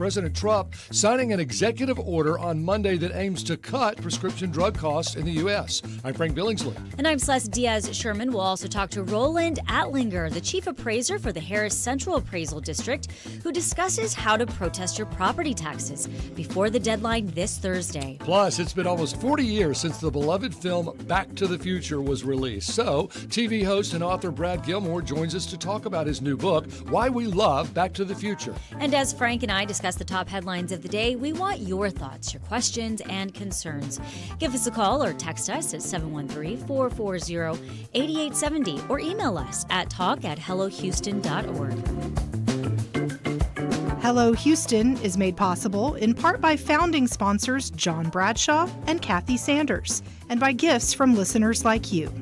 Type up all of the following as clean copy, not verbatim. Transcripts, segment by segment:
President Trump signing an executive order on Monday that aims to cut prescription drug costs in the U.S. I'm Frank Billingsley. And I'm Celeste Diaz-Sherman. We'll also talk to Roland Altinger, the chief appraiser for the Harris Central Appraisal District, who discusses how to protest your property taxes before the deadline this Thursday. Plus, it's been almost 40 years since the beloved film Back to the Future was released. So, TV host and author Brad Gilmore joins us to talk about his new book, Why We Love Back to the Future. And as Frank and I discuss the top headlines of the day, we want your thoughts, your questions, and concerns. Give us a call or text us at 713-440-8870 or email us at talk@hellohouston.org. Hello Houston is made possible in part by founding sponsors John Bradshaw and Kathy Sanders, and by gifts from listeners like you.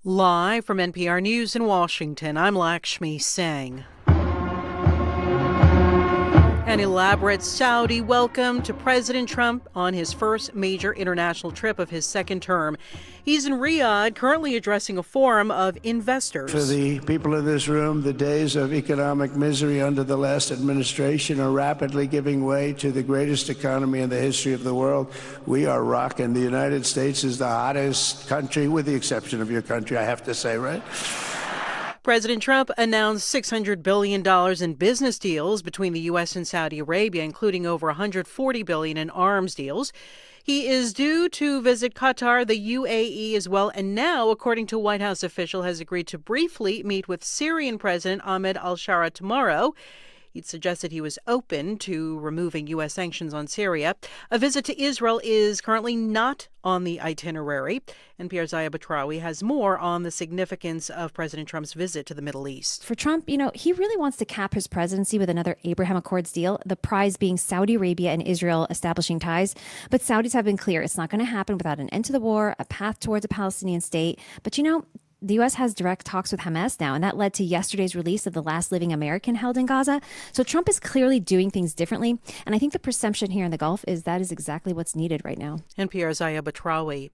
Live from NPR News in Washington, I'm Lakshmi Singh. An elaborate Saudi welcome to President Trump on his first major international trip of his second term. He's in Riyadh, currently addressing a forum of investors. For the people in this room, the days of economic misery under the last administration are rapidly giving way to the greatest economy in the history of the world. We are rocking. The United States is the hottest country, with the exception of your country, I have to say, right? President Trump announced $600 billion in business deals between the U.S. and Saudi Arabia, including over $140 billion in arms deals. He is due to visit Qatar, the UAE as well, and now, according to a White House official, has agreed to briefly meet with Syrian President Ahmed al-Shara tomorrow. He'd suggested he was open to removing U.S. sanctions on Syria. A visit to Israel is currently not on the itinerary. NPR's Zaya Batrawi has more on the significance of President Trump's visit to the Middle East. For Trump, he really wants to cap his presidency with another Abraham Accords deal, the prize being Saudi Arabia and Israel establishing ties. But Saudis have been clear it's not going to happen without an end to the war, a path towards a Palestinian state. But the U.S. has direct talks with Hamas now, and that led to yesterday's release of the last living American held in Gaza. So Trump is clearly doing things differently, and I think the perception here in the Gulf is that is exactly what's needed right now. NPR's Zaya Batrawi.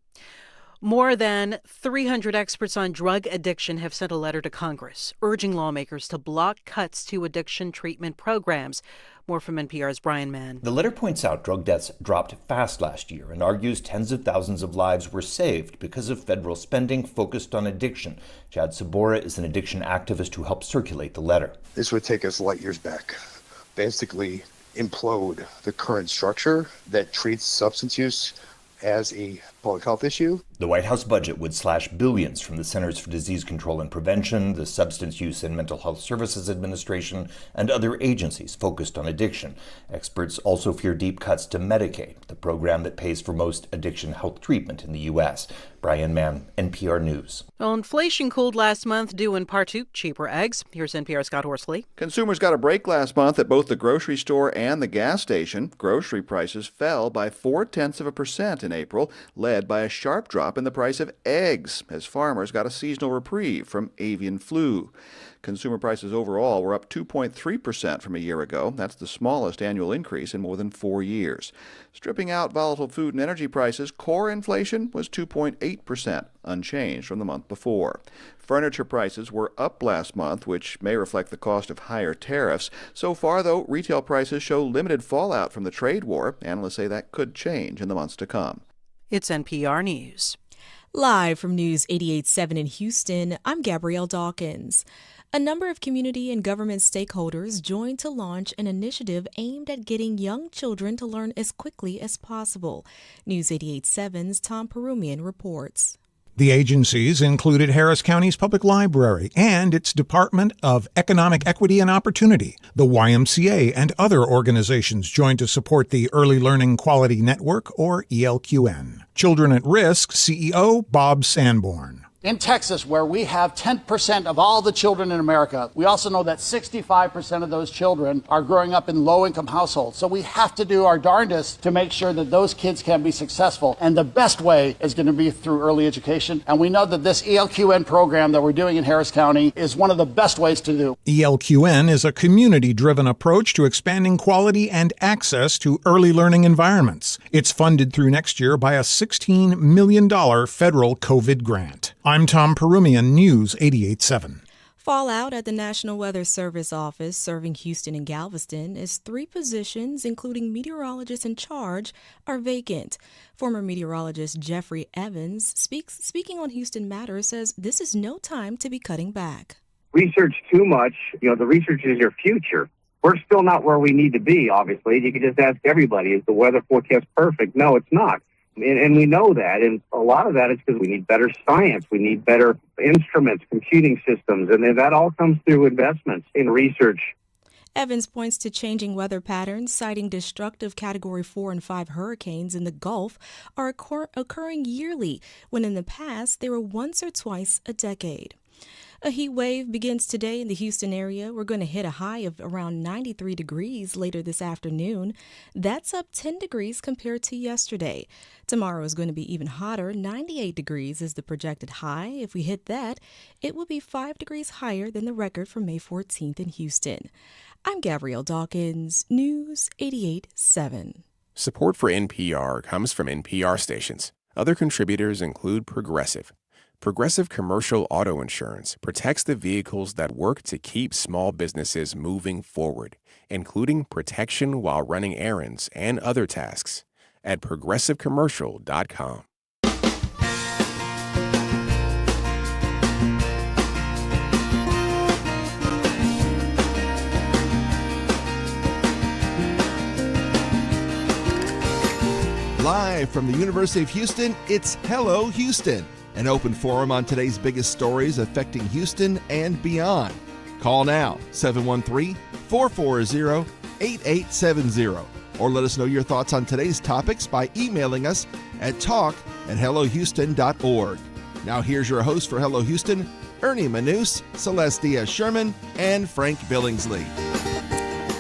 More than 300 experts on drug addiction have sent a letter to Congress urging lawmakers to block cuts to addiction treatment programs. More from NPR's Brian Mann. The letter points out drug deaths dropped fast last year and argues tens of thousands of lives were saved because of federal spending focused on addiction. Chad Sabora is an addiction activist who helped circulate the letter. This would take us light years back. Basically implode the current structure that treats substance use as a public health issue. The White House budget would slash billions from the Centers for Disease Control and Prevention, the Substance Use and Mental Health Services Administration, and other agencies focused on addiction. Experts also fear deep cuts to Medicaid, the program that pays for most addiction health treatment in the U.S. Brian Mann, NPR News. Well, inflation cooled last month due in part to cheaper eggs. Here's NPR's Scott Horsley. Consumers got a break last month at both the grocery store and the gas station. Grocery prices fell by 0.4% in April, led by a sharp drop in the price of eggs, as farmers got a seasonal reprieve from avian flu. Consumer prices overall were up 2.3% from a year ago. That's the smallest annual increase in more than 4 years. Stripping out volatile food and energy prices, core inflation was 2.8%, unchanged from the month before. Furniture prices were up last month, which may reflect the cost of higher tariffs. So far, though, retail prices show limited fallout from the trade war. Analysts say that could change in the months to come. It's NPR News. Live from News 88.7 in Houston, I'm Gabrielle Dawkins. A number of community and government stakeholders joined to launch an initiative aimed at getting young children to learn as quickly as possible. News 88.7's Tom Perumian reports. The agencies included Harris County's Public Library and its Department of Economic Equity and Opportunity. The YMCA and other organizations joined to support the Early Learning Quality Network, or ELQN. Children at Risk CEO Bob Sanborn. In Texas, where we have 10% of all the children in America, we also know that 65% of those children are growing up in low-income households. So we have to do our darndest to make sure that those kids can be successful. And the best way is going to be through early education. And we know that this ELQN program that we're doing in Harris County is one of the best ways to do. ELQN is a community-driven approach to expanding quality and access to early learning environments. It's funded through next year by a $16 million federal COVID grant. I'm Tom Perumian, News 88.7. Fallout at the National Weather Service office serving Houston and Galveston is 3 positions, including meteorologists in charge, are vacant. Former meteorologist Jeffrey Evans, speaking on Houston Matters, says this is no time to be cutting back. Research too much. The research is your future. We're still not where we need to be, obviously. You can just ask everybody, is the weather forecast perfect? No, it's not. And we know that, and a lot of that is because we need better science, we need better instruments, computing systems, and that all comes through investments in research. Evans points to changing weather patterns, citing destructive Category 4 and 5 hurricanes in the Gulf are occurring yearly, when in the past they were once or twice a decade. A heat wave begins today in the Houston area. We're going to hit a high of around 93 degrees later this afternoon. That's up 10 degrees compared to yesterday. Tomorrow is going to be even hotter. 98 degrees is the projected high. If we hit that, it will be 5 degrees higher than the record for May 14th in Houston. I'm Gabrielle Dawkins, News 88.7. Support for NPR comes from NPR stations. Other contributors include Progressive. Progressive Commercial Auto Insurance protects the vehicles that work to keep small businesses moving forward, including protection while running errands and other tasks. At progressivecommercial.com. Live from the University of Houston, it's Hello Houston, an open forum on today's biggest stories affecting Houston and beyond. Call now, 713-440-8870, or let us know your thoughts on today's topics by emailing us at talk@hellohouston.org. Now here's your host for Hello Houston, Ernie Manouse, Celestia Sherman, and Frank Billingsley.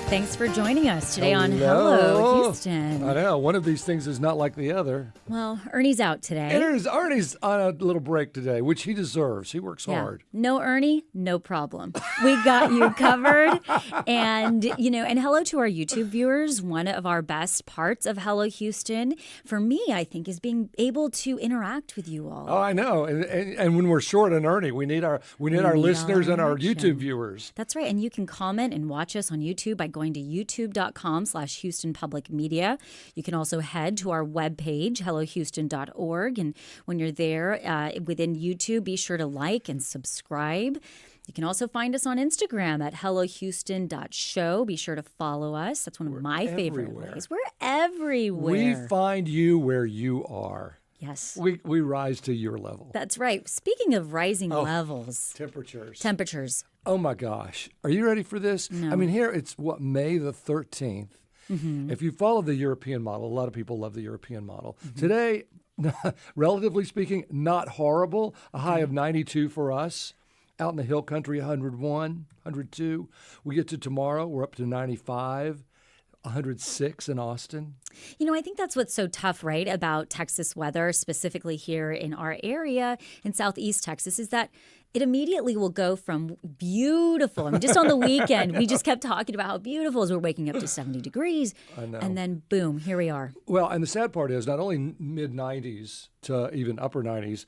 Thanks for joining us today on Hello Houston. I know, one of these things is not like the other. Well, Ernie's out today. Ernie's on a little break today, which he deserves. He works hard. No Ernie, no problem. We got you covered. And, and hello to our YouTube viewers. One of our best parts of Hello Houston, for me, I think, is being able to interact with you all. Oh, I know. And when we're short on Ernie, we need our listeners and our YouTube viewers. That's right. And you can comment and watch us on YouTube by going to youtube.com/Houston Public Media. You can also head to our webpage, hellohouston.org. And when you're there within YouTube, be sure to like and subscribe. You can also find us on Instagram at hellohouston.show. Be sure to follow us. That's one of my favorite ways. We're everywhere. We find you where you are. Yes. We rise to your level. That's right. Speaking of rising levels. Temperatures. Oh, my gosh. Are you ready for this? No. I mean, here it's, May the 13th. Mm-hmm. If you follow the European model, a lot of people love the European model. Mm-hmm. Today, relatively speaking, not horrible. A high of 92 for us. Out in the hill country, 101, 102. We get to tomorrow, we're up to 95. 106 in Austin. I think that's what's so tough, right, about Texas weather, specifically here in our area in Southeast Texas, is that it immediately will go from beautiful. I mean, just on the weekend, we just kept talking about how beautiful as we're waking up to 70 degrees. I know. And then, boom, here we are. Well, and the sad part is not only mid-90s to even upper 90s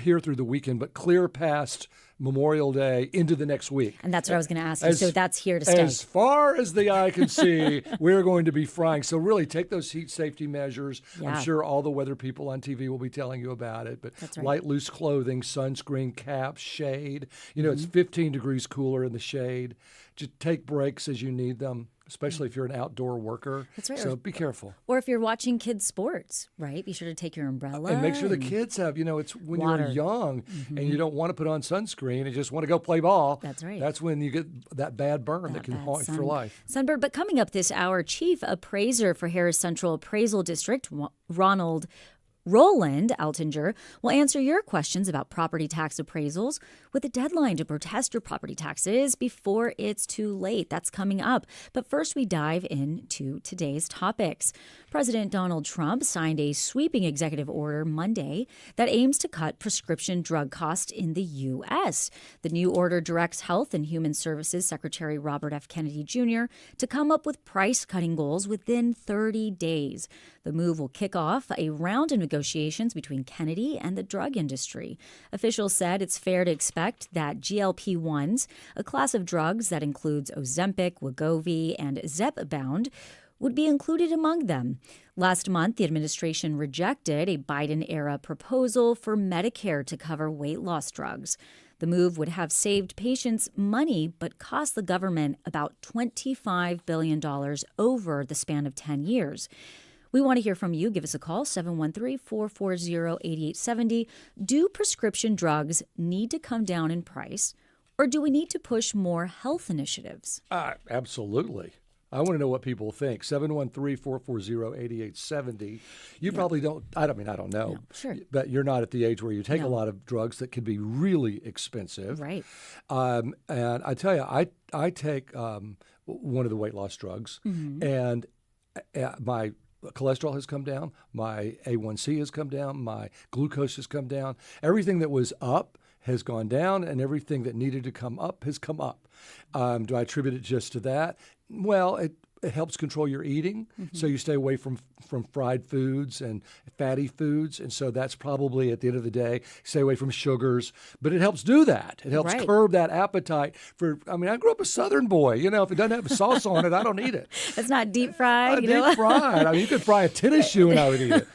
here through the weekend, but clear past Memorial Day into the next week. And that's what I was going to ask you. So that's here to stay. As far as the eye can see, we're going to be frying. So really take those heat safety measures. Yeah. I'm sure all the weather people on TV will be telling you about it. But that's right. Light, loose clothing, sunscreen, caps, shade. It's 15 degrees cooler in the shade. Just take breaks as you need them, especially if you're an outdoor worker. That's right. So be careful. Or if you're watching kids' sports, right? Be sure to take your umbrella. And make sure the kids have, it's when water. You're young and you don't want to put on sunscreen and just want to go play ball. That's right. That's when you get that bad burn that can haunt you for life. Sunburn. But coming up this hour, Chief Appraiser for Harris Central Appraisal District, Roland Altinger, will answer your questions about property tax appraisals with a deadline to protest your property taxes before it's too late. That's coming up. But first, we dive into today's topics. President Donald Trump signed a sweeping executive order Monday that aims to cut prescription drug costs in the U.S. The new order directs Health and Human Services Secretary Robert F. Kennedy Jr. to come up with price-cutting goals within 30 days. The move will kick off a round of negotiations between Kennedy and the drug industry. Officials said it's fair to expect that GLP-1s, a class of drugs that includes Ozempic, Wegovy, and Zepbound, would be included among them. Last month, the administration rejected a Biden-era proposal for Medicare to cover weight loss drugs. The move would have saved patients money but cost the government about $25 billion over the span of 10 years. We want to hear from you. Give us a call, 713-440-8870. Do prescription drugs need to come down in price, or do we need to push more health initiatives? Absolutely. I want to know what people think. 713-440-8870. You probably don't, I don't know. No, sure. But you're not at the age where you take a lot of drugs that can be really expensive. Right. And I tell you, I take one of the weight loss drugs, and my cholesterol has come down, my A1C has come down, my glucose has come down. Everything that was up has gone down, and everything that needed to come up has come up. Do I attribute it just to that? Well, it helps control your eating, so you stay away from fried foods and fatty foods, and so that's probably, at the end of the day, stay away from sugars. But it helps do that. It helps curb that appetite for, I grew up a Southern boy. You know, if it doesn't have sauce on it, I don't eat it. It's not deep fried. Deep fried. You could fry a tennis shoe and I would eat it.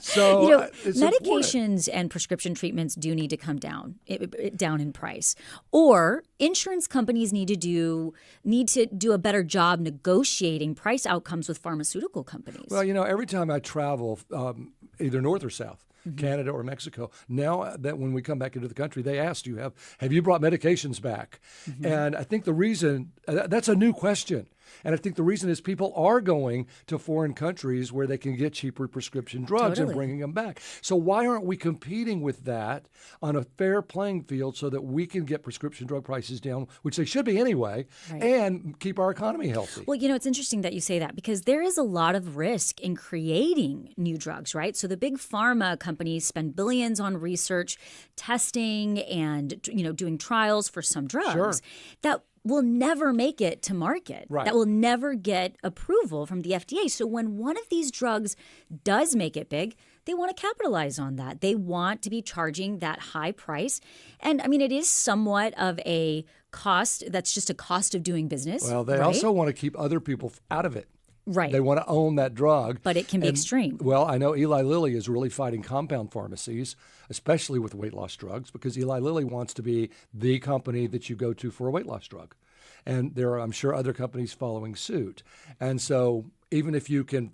So it's medications and prescription treatments do need to come down in price, or insurance companies need to do a better job negotiating price outcomes with pharmaceutical companies. Well, every time I travel, either north or south, Canada or Mexico, now that when we come back into the country, they ask you, have you brought medications back? And I think the reason, that's a new question. And I think the reason is people are going to foreign countries where they can get cheaper prescription drugs and bringing them back. So why aren't we competing with that on a fair playing field so that we can get prescription drug prices down, which they should be anyway, and keep our economy healthy? Well, it's interesting that you say that, because there is a lot of risk in creating new drugs, right? So the big pharma companies spend billions on research, testing, and doing trials for some drugs that will never make it to market, that will never get approval from the FDA. So when one of these drugs does make it big, they want to capitalize on that. They want to be charging that high price. And it is somewhat of a cost. That's just a cost of doing business. Well, they also want to keep other people out of it. Right. They want to own that drug. But it can be extreme. Well, I know Eli Lilly is really fighting compound pharmacies, especially with weight loss drugs, because Eli Lilly wants to be the company that you go to for a weight loss drug. And there are, I'm sure, other companies following suit. And so even if you can,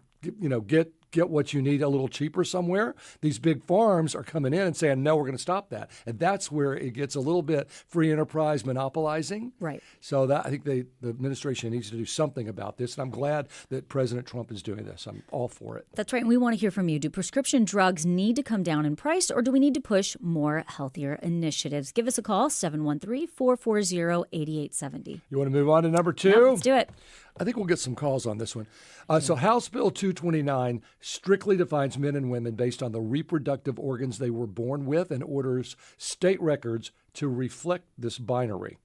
get what you need a little cheaper somewhere, these big farms are coming in and saying, no, we're going to stop that. And that's where it gets a little bit free enterprise monopolizing. Right. So I think the administration needs to do something about this. And I'm glad that President Trump is doing this. I'm all for it. That's right. And we want to hear from you. Do prescription drugs need to come down in price, or do we need to push more healthier initiatives? Give us a call, 713-440-8870. You want to move on to number 2? Yep, let's do it. I think we'll get some calls on this one. So House Bill 229 strictly defines men and women based on the reproductive organs they were born with and orders state records to reflect this binary.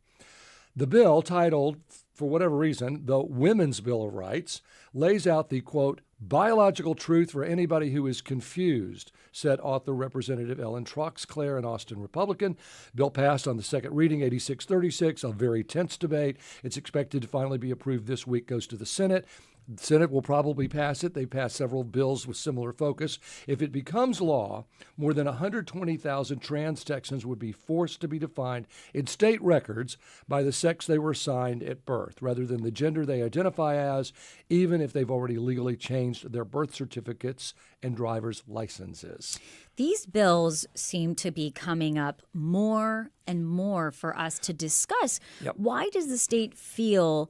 The bill, titled, for whatever reason, the Women's Bill of Rights, lays out the, quote, biological truth for anybody who is confused, said author Representative Ellen Troxclair, an Austin Republican. Bill passed on the second reading, 86-36, a very tense debate. It's expected to finally be approved this week, goes to the Senate. The Senate will probably pass it. They passed several bills with similar focus. If it becomes law, more than 120,000 trans Texans would be forced to be defined in state records by the sex they were assigned at birth, rather than the gender they identify as, even if they've already legally changed their birth certificates and driver's licenses. These bills seem to be coming up more and more for us to discuss. Yep. Why does the state feel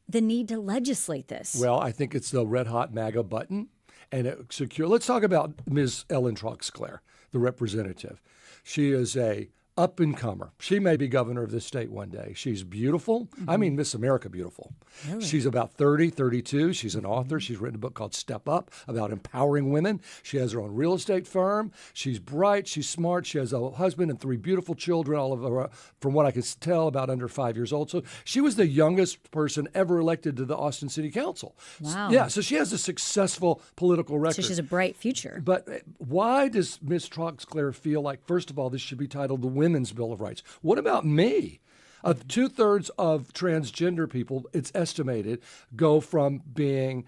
the need to legislate this? Well, I think it's the red hot MAGA button, and it's secure. Let's talk about Ms. Ellen Troxclair, the representative. She is a up-and-comer. She may be governor of this state one day. She's beautiful. I mean, Miss America beautiful. Really? She's about 30, 32. She's an author. She's written a book called Step Up about empowering women. She has her own real estate firm. She's bright. She's smart. She has a husband and 3 beautiful children, all of her, from what I can tell, about under 5 years old. So she was the youngest person ever elected to the Austin City Council. Wow. Yeah, so she has a successful political record. So she's a bright future. But why does Ms. Troxclair feel like, first of all, this should be titled the Women's Bill of Rights? What about me? 2/3 of transgender people, it's estimated, go from being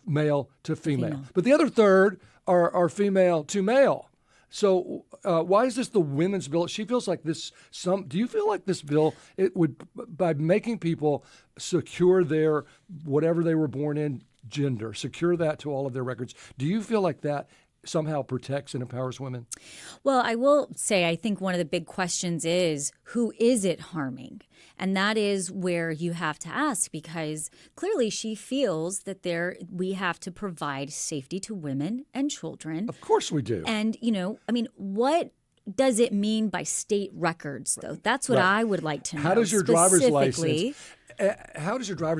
male to female. But the other third are female to male. So why is this the women's bill? She feels like this. Do you feel like this bill, it would, by making people secure their whatever they were born in gender, secure that to all of their records? Do you feel like that somehow protects and empowers women? Well, I will say I think one of the big questions is, who is it harming? And that is where you have to ask, because clearly she feels that we have to provide safety to women and children. Of course we do. And, what does it mean by state records, though? That's what I would like to know. How does your driver's specifically.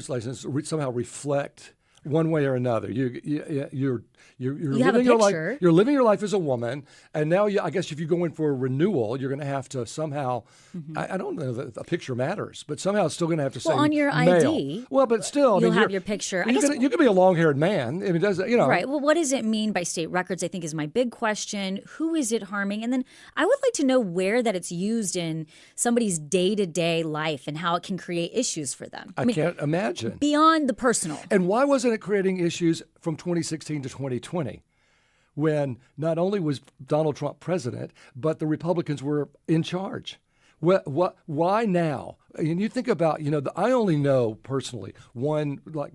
license somehow reflect one way or another? You're You have a living your life. picture. You're living your life as a woman, and now I guess if you go in for a renewal, you're going to have to somehow. I don't know that a picture matters, but somehow it's still going to have to say on your male. ID. Well, but still, You'll have your picture. You could be a long-haired man. I mean, Right. Well, what does it mean by state records, I think, is my big question. Who is it harming? And then I would like to know where that it's used in somebody's day-to-day life and how it can create issues for them. I can't imagine. Beyond the personal. And why wasn't it creating issues from 2016 to 2020? When not only was Donald Trump president, but the Republicans were in charge. Why now? And you think about, I only know personally one, like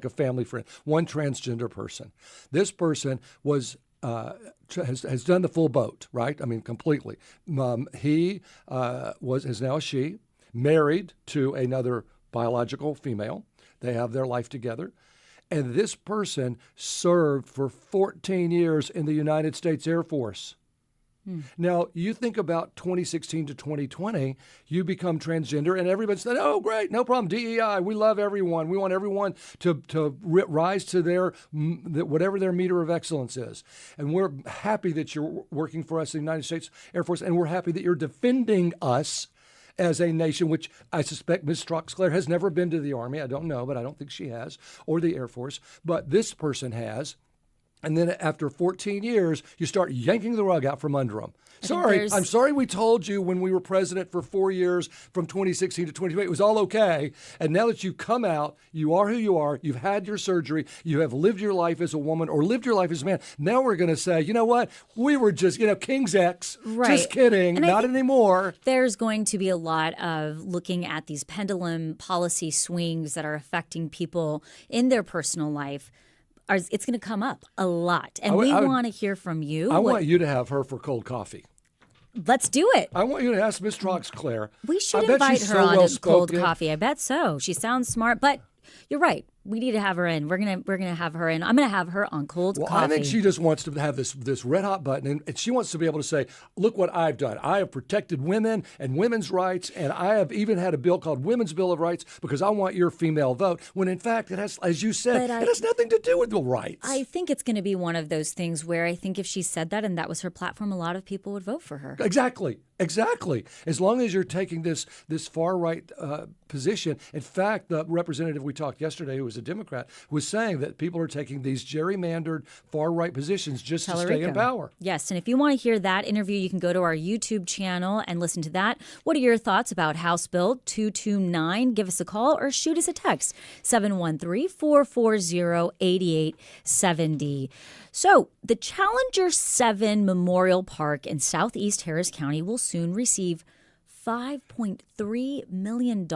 a family friend, one transgender person. This person has done the full boat, right? I mean, completely. He is now a she, married to another biological female. They have their life together. And this person served for 14 years in the United States Air Force. Now, you think about 2016 to 2020, you become transgender, and everybody said, oh, great, no problem, DEI, we love everyone. We want everyone to rise to their whatever their meter of excellence is. And we're happy that you're working for us in the United States Air Force, and we're happy that you're defending us as a nation, which I suspect Ms. Troxclair has never been to the Army. I don't know, but I don't think she has, or the Air Force. But this person has. And then after 14 years, you start yanking the rug out from under them. I'm sorry we told you when we were president for 4 years from 2016 to 2020, it was all okay. And now that you come out, you are who you are, you've had your surgery, you have lived your life as a woman or lived your life as a man. Now we're going to say, you know what? We were just, King's X. Right. Just kidding. And not anymore. There's going to be a lot of looking at these pendulum policy swings that are affecting people in their personal life. It's going to come up a lot. And we want to hear from you. I want you to have her for cold coffee. Let's do it. I want you to ask Miss Troxclair. We should invite her on to cold coffee. I bet so. She sounds smart, but you're right. We need to have her in. We're gonna have her in. I'm gonna have her on cold coffee. I think she just wants to have this red hot button, and she wants to be able to say, "Look what I've done. I have protected women and women's rights, and I have even had a bill called Women's Bill of Rights because I want your female vote." When in fact, it has, as you said, it has nothing to do with the rights. I think it's going to be one of those things where I think if she said that and that was her platform, a lot of people would vote for her. Exactly. As long as you're taking this far right position. In fact, the representative we talked yesterday, who was a Democrat, was saying that people are taking these gerrymandered far right positions just to stay in power. Yes, and if you want to hear that interview, you can go to our YouTube channel and listen to that. What are your thoughts about House Bill 229? Give us a call or shoot us a text, 713-440-8870. So the Challenger 7 Memorial Park in southeast Harris County will soon receive $5.3 million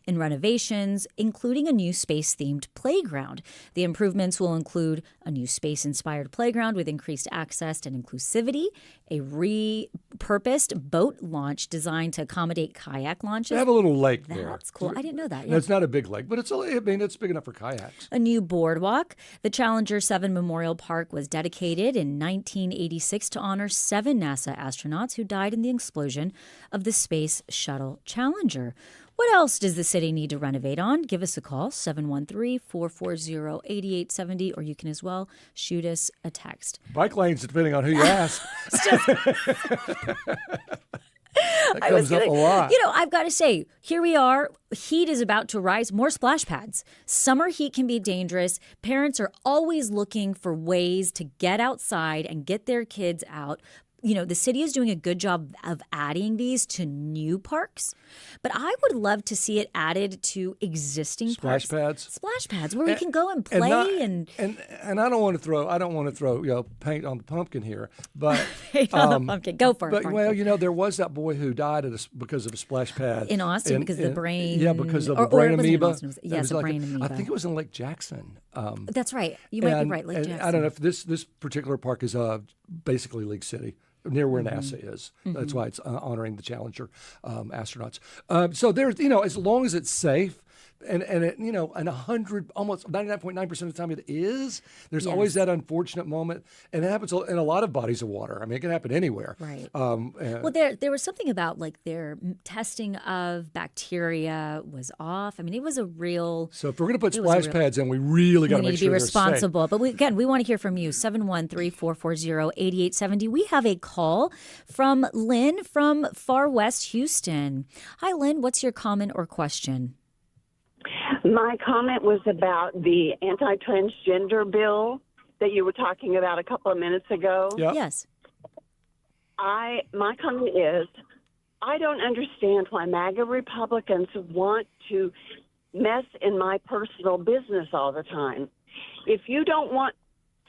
in renovations, including a new space-themed playground. The improvements will include a new space-inspired playground with increased access and inclusivity, a repurposed boat launch designed to accommodate kayak launches. They have a little lake there. That's cool. I didn't know that. No, it's not a big lake, but it's big enough for kayaks. A new boardwalk. The Challenger 7 Memorial Park was dedicated in 1986 to honor 7 NASA astronauts who died in the explosion of the Space Shuttle Challenger. What else does the city need to renovate on? Give us a call, 713-440-8870, or you can as well shoot us a text. Bike lanes, depending on who you ask. That comes up a lot. I've got to say, here we are. Heat is about to rise. More splash pads. Summer heat can be dangerous. Parents are always looking for ways to get outside and get their kids out. The city is doing a good job of adding these to new parks, but I would love to see it added to existing splash pads where we can go and play and I don't want to throw paint on the pumpkin here, but paint on the pumpkin. Go for it. But there was that boy who died because of a splash pad in Austin because of the brain. Yeah, because of the brain amoeba. Yes, a brain amoeba. I think it was in Lake Jackson. That's right. You might be right, Lake Jackson. I don't know if this particular park is basically League City, near where NASA is. That's why it's honoring the Challenger astronauts. So there's, as long as it's safe, and it, and 100, almost 99.9% of the time it is, there's always that unfortunate moment, and it happens in a lot of bodies of water. I mean, it can happen anywhere. Right. Well, there was something about their testing of bacteria was off. I mean, it was a real. So if we're going to put splash pads in, we really got to make sure they're safe. We need to be responsible. But we want to hear from you. 713-440-8870. We have a call from Lynn from Far West Houston. Hi, Lynn. What's your comment or question? My comment was about the anti-transgender bill that you were talking about a couple of minutes ago. Yep. Yes. My comment is, I don't understand why MAGA Republicans want to mess in my personal business all the time. If you don't want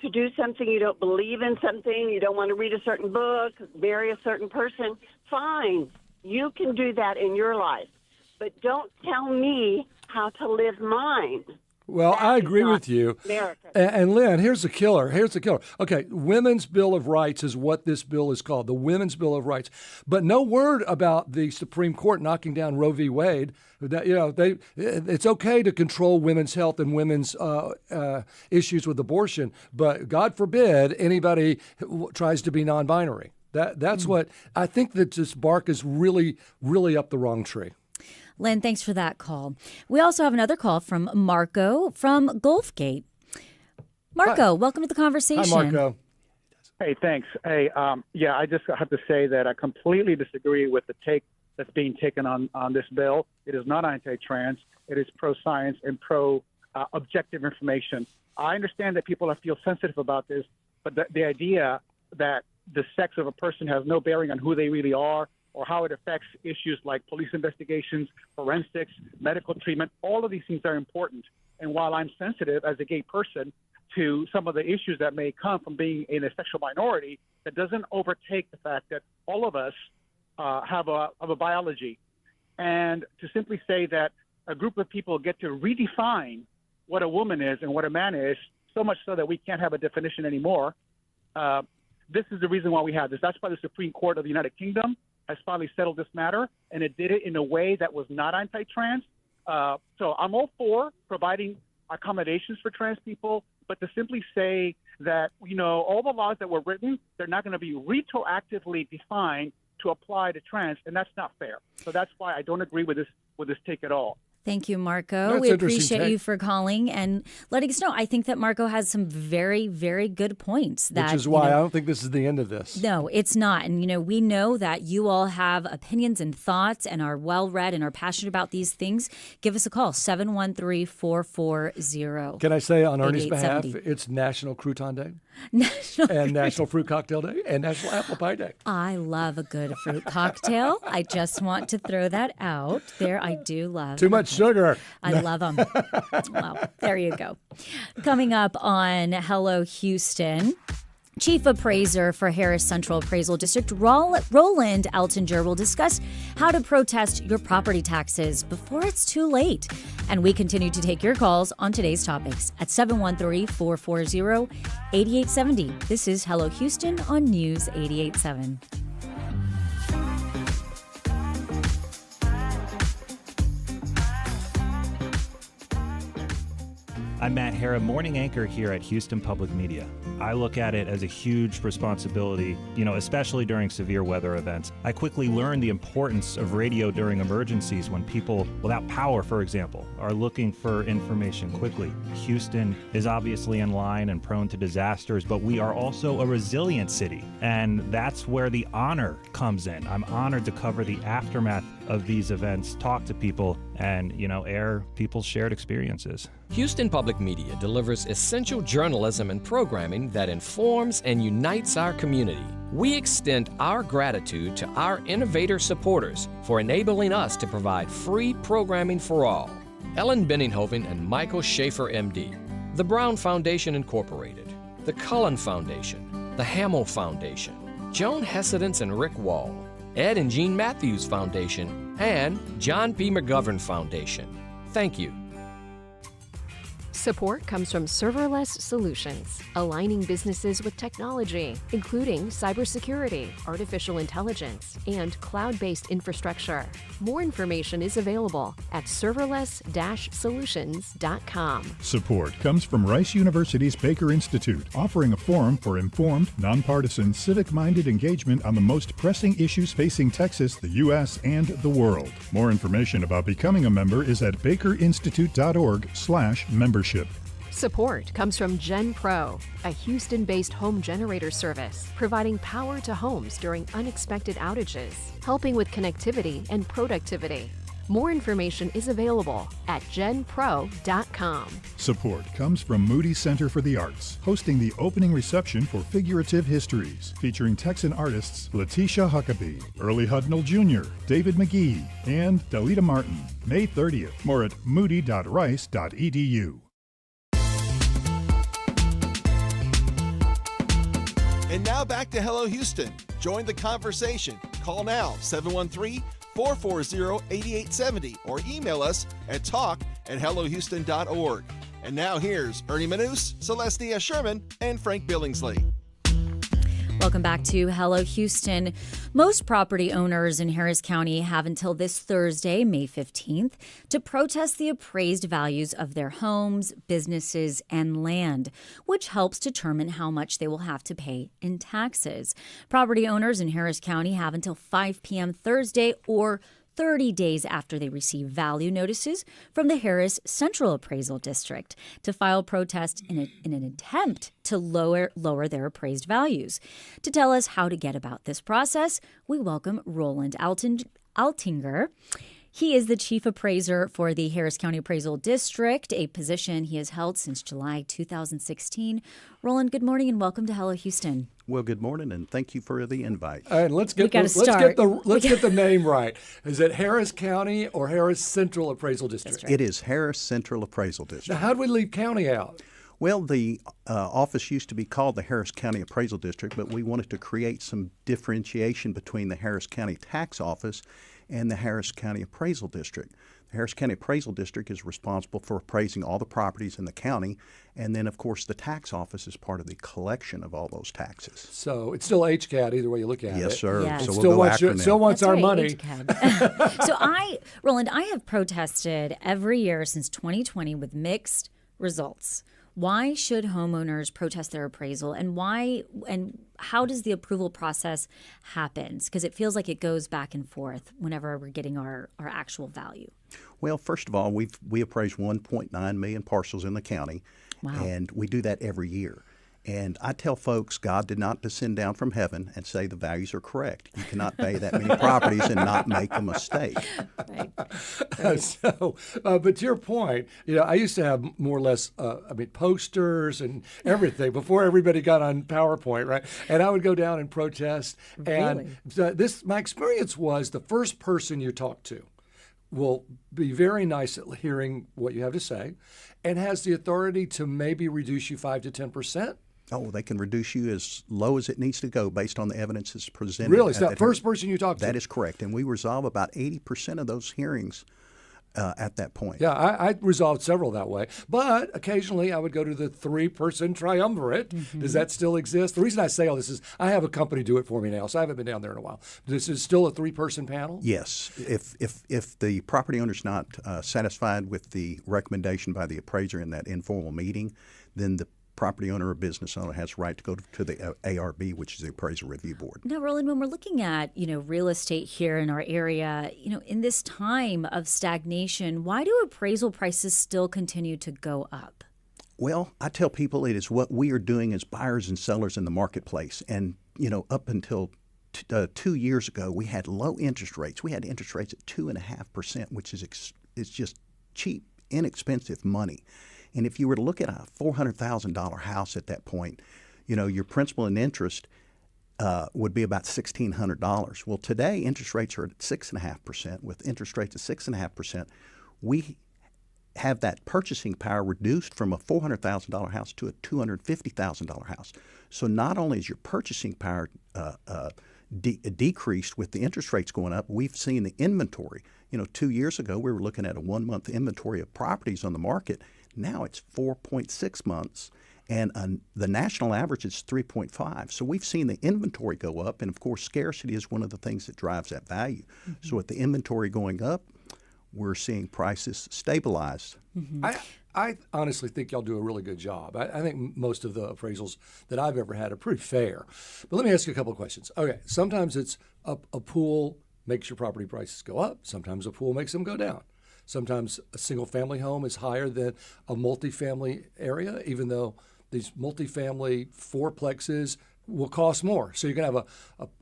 to do something, you don't believe in something, you don't want to read a certain book, marry a certain person, fine. You can do that in your life. But don't tell me how to live mine. Well, I agree with you. And Lynn, here's the killer. Okay, Women's Bill of Rights is what this bill is called, the Women's Bill of Rights. But no word about the Supreme Court knocking down Roe v. Wade. That it's okay to control women's health and women's issues with abortion, but God forbid anybody tries to be non-binary. That's what I think that this bark is really, really up the wrong tree. Lynn, thanks for that call. We also have another call from Marco from Gulfgate. Marco, welcome to the conversation. Hi, Marco. Hey, thanks. Hey, I just have to say that I completely disagree with the take that's being taken on this bill. It is not anti-trans. It is pro-science and pro-objective information. I understand that people feel sensitive about this, but the idea that the sex of a person has no bearing on who they really are or how it affects issues like police investigations, forensics, medical treatment, all of these things are important. And while I'm sensitive as a gay person to some of the issues that may come from being in a sexual minority, that doesn't overtake the fact that all of us have a biology. And to simply say that a group of people get to redefine what a woman is and what a man is, so much so that we can't have a definition anymore, this is the reason why we have this. That's why the Supreme Court of the United Kingdom has finally settled this matter, and it did it in a way that was not anti-trans. So I'm all for providing accommodations for trans people, but to simply say that, all the laws that were written, they're not going to be retroactively defined to apply to trans, and that's not fair. So that's why I don't agree with this take at all. Thank you, Marco. We appreciate you for calling and letting us know. I think that Marco has some very, very good points. Which is why I don't think this is the end of this. No, it's not. And, we know that you all have opinions and thoughts and are well-read and are passionate about these things. Give us a call, 713-440. Can I say on Ernie's behalf, it's National Crouton Day? National Fruit Cocktail Day and National Apple Pie Day. I love a good fruit cocktail. I just want to throw that out there. I do love too much sugar. I love them. Well, there you go. Coming up on Hello Houston, Chief Appraiser for Harris Central Appraisal District, Roland Altinger, will discuss how to protest your property taxes before it's too late. And we continue to take your calls on today's topics at 713-440-8870. This is Hello Houston on News 88.7. I'm Matt Hara, morning anchor here at Houston Public Media. I look at it as a huge responsibility, especially during severe weather events. I quickly learned the importance of radio during emergencies when people without power, for example, are looking for information quickly. Houston is obviously in line and prone to disasters, but we are also a resilient city, and that's where the honor comes in. I'm honored to cover the aftermath of these events, talk to people, and, air people's shared experiences. Houston Public Media delivers essential journalism and programming that informs and unites our community. We extend our gratitude to our innovator supporters for enabling us to provide free programming for all. Ellen Benninghoven and Michael Schaefer, MD, the Brown Foundation Incorporated, the Cullen Foundation, the Hamill Foundation, Joan Hessedance and Rick Wall, Ed and Jean Matthews Foundation, and John P. McGovern Foundation. Thank you. Support comes from Serverless Solutions, aligning businesses with technology, including cybersecurity, artificial intelligence, and cloud-based infrastructure. More information is available at serverless-solutions.com. Support comes from Rice University's Baker Institute, offering a forum for informed, nonpartisan, civic-minded engagement on the most pressing issues facing Texas, the U.S., and the world. More information about becoming a member is at bakerinstitute.org/membership. Support comes from GenPro, a Houston-based home generator service, providing power to homes during unexpected outages, helping with connectivity and productivity. More information is available at genpro.com. Support comes from Moody Center for the Arts, hosting the opening reception for Figurative Histories, featuring Texan artists Letitia Huckabee, Early Hudnall Jr., David McGee, and Dalita Martin. May 30th. More at moody.rice.edu. And now back to Hello Houston. Join the conversation. Call now, 713-440-8870, or email us at talk@hellohouston.org. And now here's Ernie Manouse, Celestia Sherman, and Frank Billingsley. Welcome back to Hello Houston. Most property owners in Harris County have until this Thursday, May 15th, to protest the appraised values of their homes, businesses, and land, which helps determine how much they will have to pay in taxes. Property owners in Harris County have until 5 p.m. Thursday or 30 days after they receive value notices from the Harris Central Appraisal District to file protests in an attempt to lower their appraised values. To tell us how to get about this process, we welcome Roland Altinger. He is the Chief Appraiser for the Harris County Appraisal District, a position he has held since July 2016. Roland, good morning and welcome to Hello Houston. Well, good morning, and thank you for the invite. All right, let's get the name right. Is it Harris County or Harris Central Appraisal District? It is Harris Central Appraisal District. Now, how did we leave county out? Well, the office used to be called the Harris County Appraisal District, but we wanted to create some differentiation between the Harris County Tax Office and the Harris County Appraisal District. The Harris County Appraisal District is responsible for appraising all the properties in the county, and then, of course, the tax office is part of the collection of all those taxes. So it's still HCAD either way you look at it. Yes, sir. Yes. So Still we'll go still wants That's our right, money. So Roland, I have protested every year since 2020 with mixed results. Why should homeowners protest their appraisal, and how does the approval process happen? Because it feels like it goes back and forth whenever we're getting our actual value. Well, first of all, we appraise 1.9 million parcels in the county, Wow. and we do that every year. And I tell folks, God did not descend down from heaven and say the values are correct. You cannot pay that many properties and not make a mistake. Right. But to your point, I used to have more or less, posters and everything before everybody got on PowerPoint, right? And I would go down and protest. And my experience was the first person you talk to will be very nice at hearing what you have to say and has the authority to maybe reduce you 5 to 10%. Oh, they can reduce you as low as it needs to go based on the evidence that's presented. Really? It's that first person you talk to? That is correct. And we resolve about 80% of those hearings at that point. Yeah, I resolved several that way. But occasionally I would go to the 3-person triumvirate. Does that still exist? The reason I say all this is I have a company do it for me now, so I haven't been down there in a while. This is still a 3-person panel? Yes. If the property owner's not satisfied with the recommendation by the appraiser in that informal meeting, then the property owner or business owner has the right to go to the ARB, which is the Appraisal Review Board. Now, Roland, when we're looking at, real estate here in our area, in this time of stagnation, why do appraisal prices still continue to go up? Well, I tell people it is what we are doing as buyers and sellers in the marketplace. And, up until 2 years ago, we had low interest rates. We had interest rates at 2.5%, which is just cheap, inexpensive money. And if you were to look at a $400,000 house at that point, your principal and interest would be about $1,600. Well, today interest rates are at 6.5%. With interest rates at 6.5%, we have that purchasing power reduced from a $400,000 house to a $250,000 house. So not only is your purchasing power decreased with the interest rates going up, we've seen the inventory. 2 years ago, we were looking at a 1-month inventory of properties on the market. Now it's 4.6 months, and the national average is 3.5. So we've seen the inventory go up, and of course, scarcity is one of the things that drives that value. So with the inventory going up, we're seeing prices stabilize. I honestly think y'all do a really good job. I think most of the appraisals that I've ever had are pretty fair. But let me ask you a couple of questions. Okay, sometimes it's a pool makes your property prices go up. Sometimes a pool makes them go down. Sometimes a single-family home is higher than a multifamily area, even though these multifamily fourplexes will cost more. So you can have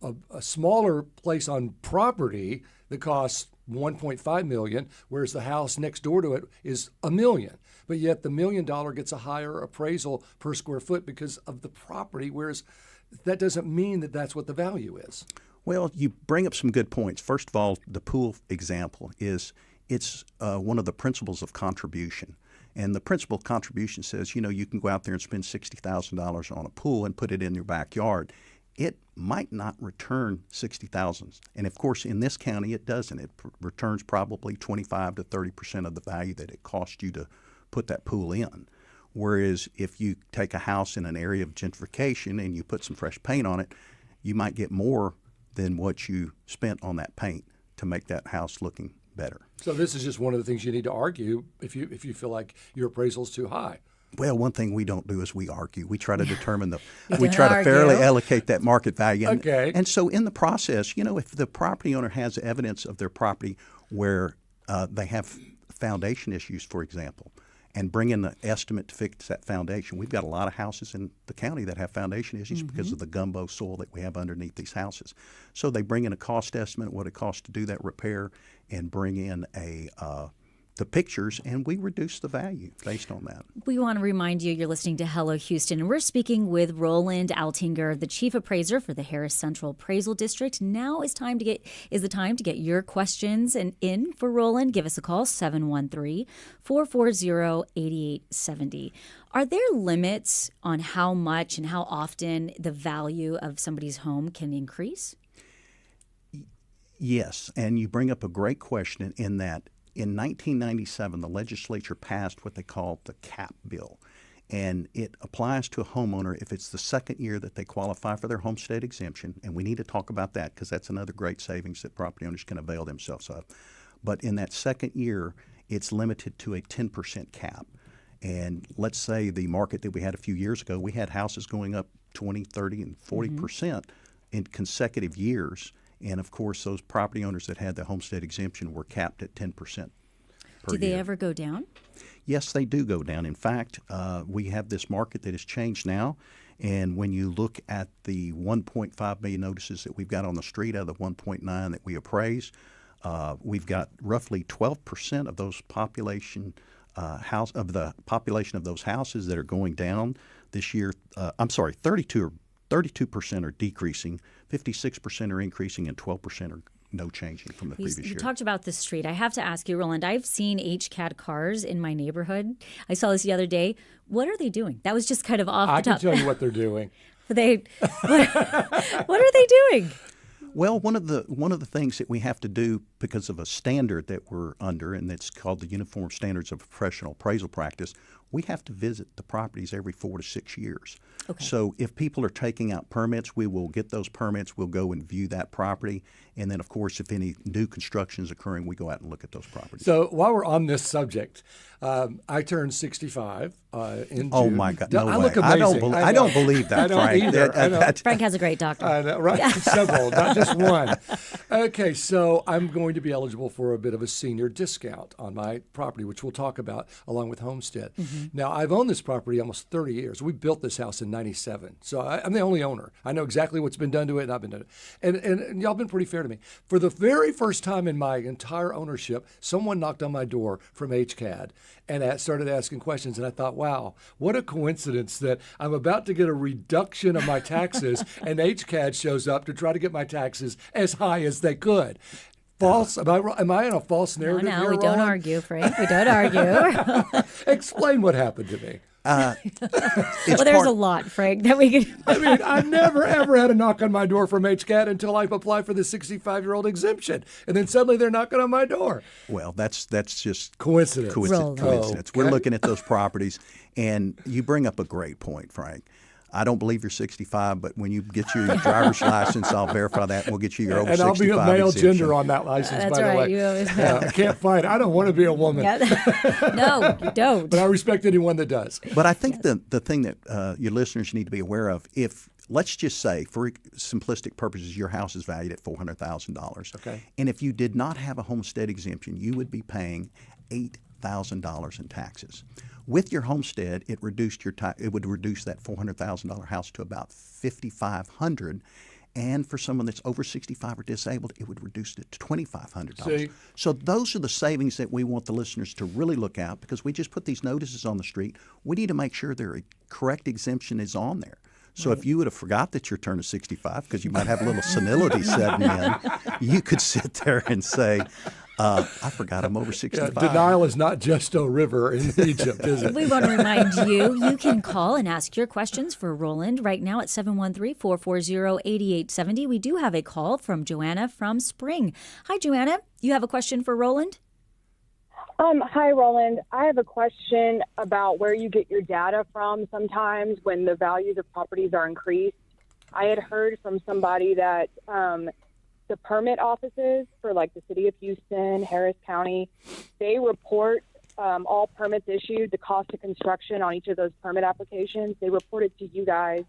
a smaller place on property that costs $1.5 million, whereas the house next door to it is $1 million. But yet the $1 million gets a higher appraisal per square foot because of the property, whereas that doesn't mean that that's what the value is. Well, you bring up some good points. First of all, the pool example is it's one of the principles of contribution. And the principle of contribution says, you can go out there and spend $60,000 on a pool and put it in your backyard. It might not return $60,000. And of course, in this county, it doesn't. It returns probably 25 to 30% of the value that it cost you to put that pool in. Whereas if you take a house in an area of gentrification and you put some fresh paint on it, you might get more than what you spent on that paint to make that house looking better. So this is just one of the things you need to argue if you feel like your appraisal is too high. Well, one thing we don't do is we argue. We try to determine we try to fairly allocate that market value. And, okay. And so in the process, if the property owner has evidence of their property where they have foundation issues, for example, and bring in the estimate to fix that foundation. We've got a lot of houses in the county that have foundation issues because of the gumbo soil that we have underneath these houses. So they bring in a cost estimate, what it costs to do that repair, and bring in the pictures, and we reduce the value based on that. We want to remind you, you're listening to Hello Houston, and we're speaking with Roland Altinger, the Chief Appraiser for the Harris Central Appraisal District. Now is the time to get your questions in for Roland. Give us a call, 713-440-8870. Are there limits on how much and how often the value of somebody's home can increase? Yes, and you bring up a great question in that in 1997, the legislature passed what they call the CAP bill, and it applies to a homeowner if it's the second year that they qualify for their homestead exemption, and we need to talk about that because that's another great savings that property owners can avail themselves of. But in that second year, it's limited to a 10% cap. And let's say the market that we had a few years ago, we had houses going up 20, 30, and 40% in consecutive years. And, of course, those property owners that had the homestead exemption were capped at 10% per year. Do they ever go down? Yes, they do go down. In fact, we have this market that has changed now. And when you look at the 1.5 million notices that we've got on the street out of the 1.9 that we appraise, we've got roughly 12% of those population population of those houses that are going down this year. 32% are decreasing, 56% are increasing, and 12% no changing from the You previous year. talked about the street. I have to ask you, Roland, I've seen HCAD cars in my neighborhood. I saw this the other day. What are they doing? That was just kind of off the I top. can tell you what they're doing. What are they doing? Well, one of the things that we have to do because of a standard that we're under, and it's called the Uniform Standards of Professional Appraisal Practice, we have to visit the properties every 4 to 6 years. Okay. So if people are taking out permits, we will get those permits. We'll go and view that property. And then, of course, if any new construction is occurring, we go out and look at those properties. So while we're on this subject, I turned 65 in June. Oh, my God. No I way. look amazing. I don't believe that, I don't Frank. either. I know. Frank has a great doctor. I know, right? Several, not just one. Okay, so I'm going to be eligible for a bit of a senior discount on my property, which we'll talk about along with Homestead. Mm-hmm. Now, I've owned this property almost 30 years. We built this house in 97, so I'm the only owner. I know exactly what's been done to it, and I've been doing it. And y'all been pretty fair to me. For the very first time in my entire ownership, someone knocked on my door from HCAD and started asking questions, and I thought, wow, what a coincidence that I'm about to get a reduction of my taxes, and HCAD shows up to try to get my taxes as high as they could. False? Am I in a false narrative No, here, we don't Roland? argue, Frank. We don't argue. Explain what happened to me. Well, there's a lot, Frank, that we could. I mean, I never, ever had a knock on my door from HCAD until I applied for the 65-year-old exemption. And then suddenly they're knocking on my door. Well, that's just coincidence. Coincidence. Oh, We're okay. looking at those properties, and you bring up a great point, Frank. I don't believe you're 65, but when you get your driver's license, I'll verify that, and we'll get you your over 65 And I'll be a male exemption. gender on that license, That's by right. the way. You always I can't fight. I don't want to be a woman. No, you don't. But I respect anyone that does. But I think the thing that your listeners need to be aware of, let's just say, for simplistic purposes, your house is valued at $400,000. Okay. And if you did not have a homestead exemption, you would be paying $8,000 in taxes. With your homestead, it would reduce that $400,000 house to about $5,500, and for someone that's over 65 or disabled, it would reduce it to $2,500. See? So those are the savings that we want the listeners to really look at, because we just put these notices on the street. We need to make sure their correct exemption is on there. So if you would have forgot that you're turning 65, because you might have a little senility setting in, you could sit there and say, I forgot I'm over 65. Yeah, denial is not just a river in Egypt, is it? We want to remind you can call and ask your questions for Roland right now at 713-440-8870. We do have a call from Joanna from Spring. Hi, Joanna. You have a question for Roland? Hi, Roland. I have a question about where you get your data from sometimes when the values of properties are increased. I had heard from somebody that the permit offices for like the city of Houston, Harris County, they report all permits issued, the cost of construction on each of those permit applications. They report it to you guys.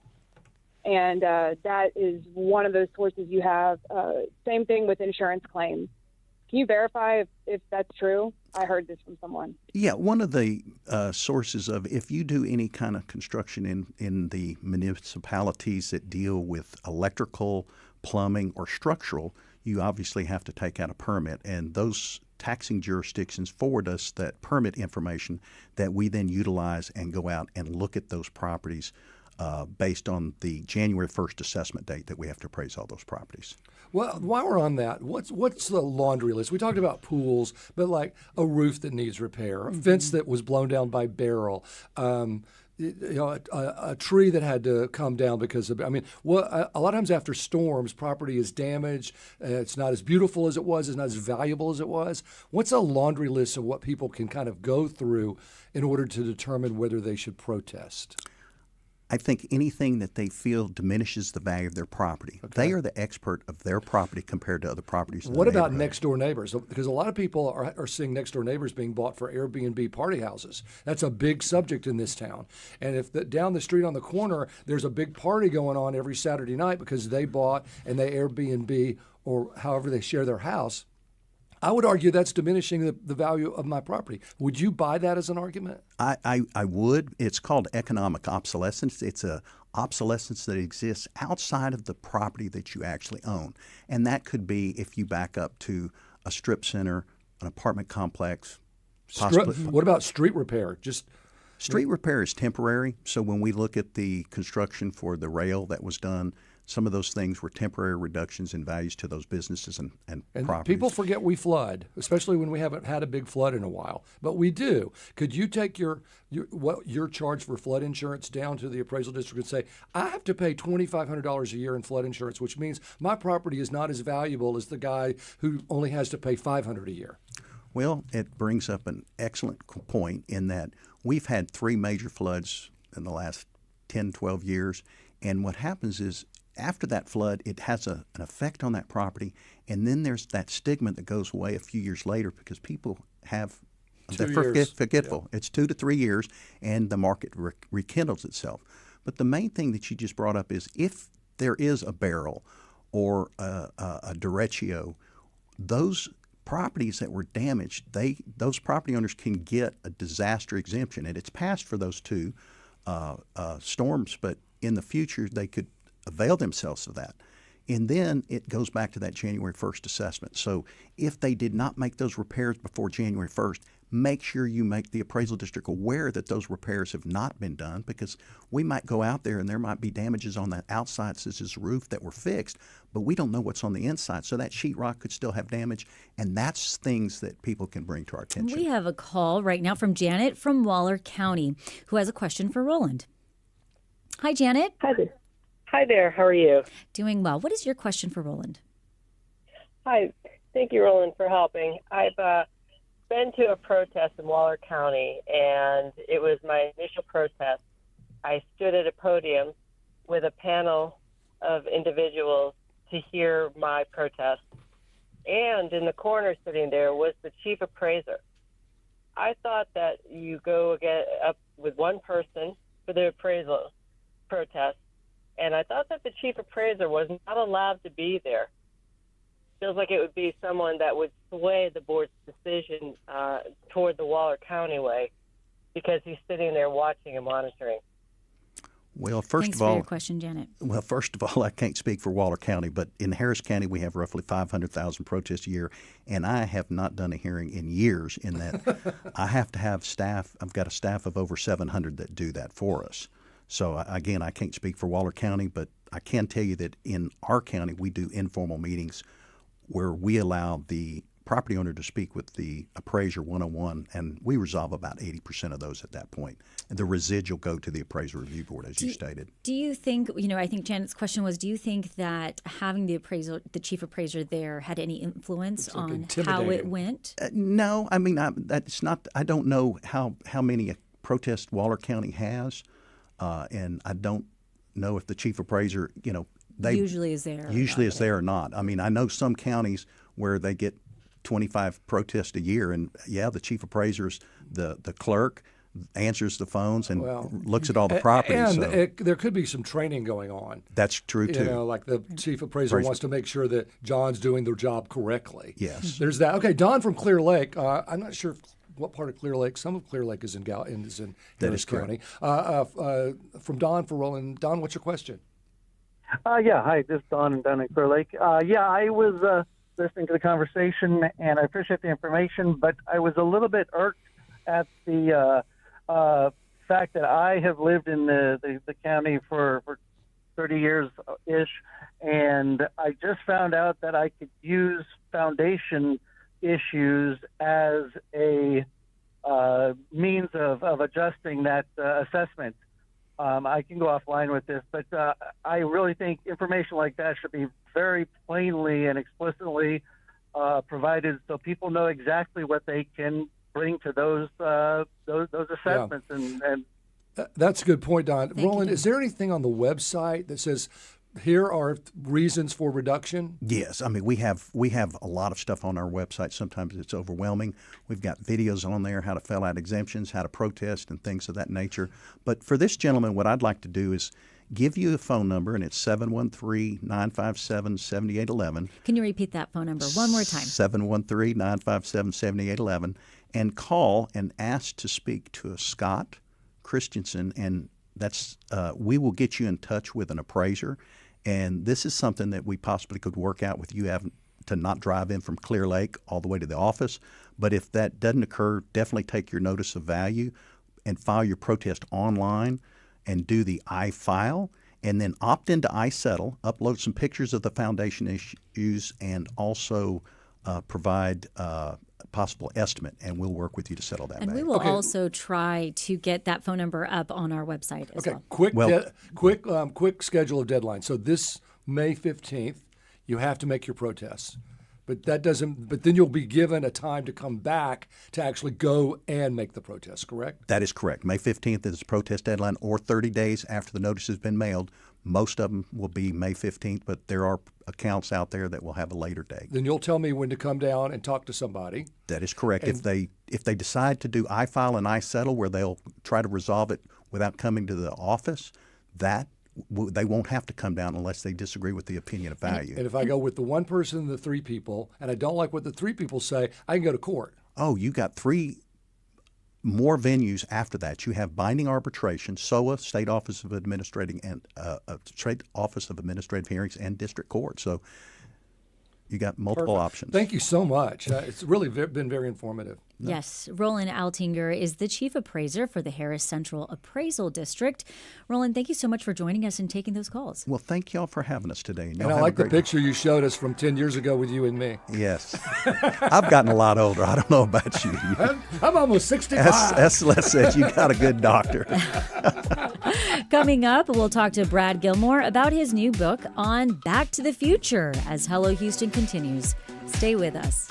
And that is one of those sources you have. Same thing with insurance claims. Can you verify if that's true? I heard this from someone. Yeah, one of the sources of, if you do any kind of construction in the municipalities that deal with electrical, plumbing, or structural, you obviously have to take out a permit. And those taxing jurisdictions forward us that permit information that we then utilize and go out and look at those properties based on the January 1st assessment date that we have to appraise all those properties. Well, while we're on that, what's the laundry list? We talked about pools, but like a roof that needs repair, a fence that was blown down by barrel, a tree that had to come down because of, a lot of times after storms, property is damaged. It's not as beautiful as it was. It's not as valuable as it was. What's a laundry list of what people can kind of go through in order to determine whether they should protest? I think anything that they feel diminishes the value of their property. Okay. They are the expert of their property compared to other properties. What about next door neighbors? Because a lot of people are seeing next door neighbors being bought for Airbnb party houses. That's a big subject in this town. And if down the street on the corner, there's a big party going on every Saturday night because they bought and they Airbnb or however they share their house, I would argue that's diminishing the value of my property. Would you buy that as an argument? I would. It's called economic obsolescence. It's a obsolescence that exists outside of the property that you actually own. And that could be if you back up to a strip center, an apartment complex. What about street repair? Street repair is temporary. So when we look at the construction for the rail that was done some of those things were temporary reductions in values to those businesses and properties. People forget we flood, especially when we haven't had a big flood in a while. But we do. Could you take your charge for flood insurance down to the appraisal district and say, I have to pay $2,500 a year in flood insurance, which means my property is not as valuable as the guy who only has to pay $500 a year? Well, it brings up an excellent point in that we've had 3 major floods in the last 10, 12 years. And what happens is after that flood, it has an effect on that property. And then there's that stigma that goes away a few years later because people they're forgetful. Yeah. It's 2 to 3 years, and the market rekindles itself. But the main thing that you just brought up is if there is a barrel or a derecho, those properties that were damaged, those property owners can get a disaster exemption. And it's passed for those 2 storms, but in the future they could avail themselves of that. And then it goes back to that January 1st assessment. So if they did not make those repairs before January 1st, make sure you make the appraisal district aware that those repairs have not been done, because we might go out there and there might be damages on that outside, such as roof, that were fixed, but we don't know what's on the inside. So that sheetrock could still have damage, and that's things that people can bring to our attention. We have a call right now from Janet from Waller County, who has a question for Roland. Hi, Janet. Hi there. Hi there. How are you? Doing well. What is your question for Roland? Hi. Thank you, Roland, for helping. I've been to a protest in Waller County, and it was my initial protest. I stood at a podium with a panel of individuals to hear my protest. And in the corner sitting there was the chief appraiser. I thought that you go up with one person for the appraisal protest, and I thought that the chief appraiser was not allowed to be there. Feels like it would be someone that would sway the board's decision toward the Waller County way, because he's sitting there watching and monitoring. Well, first Thanks of all, for your question, Janet. Well, first of all, I can't speak for Waller County, but in Harris County we have roughly 500,000 protests a year, and I have not done a hearing in years. In that, I have to have staff. I've got a staff of over 700 that do that for us. So again, I can't speak for Waller County, but I can tell you that in our county we do informal meetings where we allow the property owner to speak with the appraiser one-on-one, and we resolve about 80% of those at that point. And the residual go to the appraiser review board, as you stated. Do you think, I think Janet's question was, do you think that having the chief appraiser there had any influence on how it went? No, I mean, that's not. I don't know how many protests Waller County has, and I don't know if the chief appraiser, they usually is there. Usually is there or not. I mean, I know some counties where they get 25 protests a year, and the chief appraiser's the clerk, answers the phones and looks at all the properties. And there could be some training going on. That's true, too. Like the chief appraiser wants to make sure that John's doing their job correctly. Yes. There's that. Okay, Don from Clear Lake. I'm not sure what part of Clear Lake. Some of Clear Lake is in Harris County. From Don for Roland. Don, what's your question? Hi, this is Don down in Clear Lake. I was listening to the conversation, and I appreciate the information, but I was a little bit irked at the fact that I have lived in the county for 30 years-ish, and I just found out that I could use foundation issues as a means of adjusting that assessment. I can go offline with this, but I really think information like that should be very plainly and explicitly provided, so people know exactly what they can bring to those assessments. Yeah. And that's a good point, Don. Roland, is there anything on the website that says here are reasons for reduction? Yes. I mean, we have a lot of stuff on our website. Sometimes it's overwhelming. We've got videos on there, how to fill out exemptions, how to protest, and things of that nature. But for this gentleman, what I'd like to do is give you a phone number, and it's 713-957-7811. Can you repeat that phone number one more time? 713-957-7811, and call and ask to speak to a Scott Christensen, and that's we will get you in touch with an appraiser. And this is something that we possibly could work out with you having to not drive in from Clear Lake all the way to the office. But if that doesn't occur, definitely take your notice of value and file your protest online and do the I-file. and then opt into iSettle, upload some pictures of the foundation issues, and also provide a possible estimate, and we'll work with you to settle that And matter. we will also try to get that phone number up on our website as well. Quick schedule of deadlines. So this May 15th, you have to make your protests. But that doesn't. But then you'll be given a time to come back to actually go and make the protest. Correct? That is correct. May 15th is the protest deadline, or 30 days after the notice has been mailed. Most of them will be May 15th, but there are accounts out there that will have a later date. Then you'll tell me when to come down and talk to somebody. That is correct. If they decide to do iFile and iSettle, where they'll try to resolve it without coming to the office, they won't have to come down unless they disagree with the opinion of value. And if I go with the one person and the three people, and I don't like what the three people say, I can go to court. Oh, you got 3 more venues after that. You have binding arbitration, SOA, State Office of Administrative Hearings, and District Court. So you got multiple options. Thank you so much. It's really been very informative. Yes, Roland Altinger is the chief appraiser for the Harris Central Appraisal District. Roland, thank you so much for joining us and taking those calls. Well, thank y'all for having us today. And I like the picture you showed us from 10 years ago with you and me. Yes. I've gotten a lot older. I don't know about you. I'm almost 65. Les said you got a good doctor. Coming up, we'll talk to Brad Gilmore about his new book on Back to the Future as Hello Houston continues. Stay with us.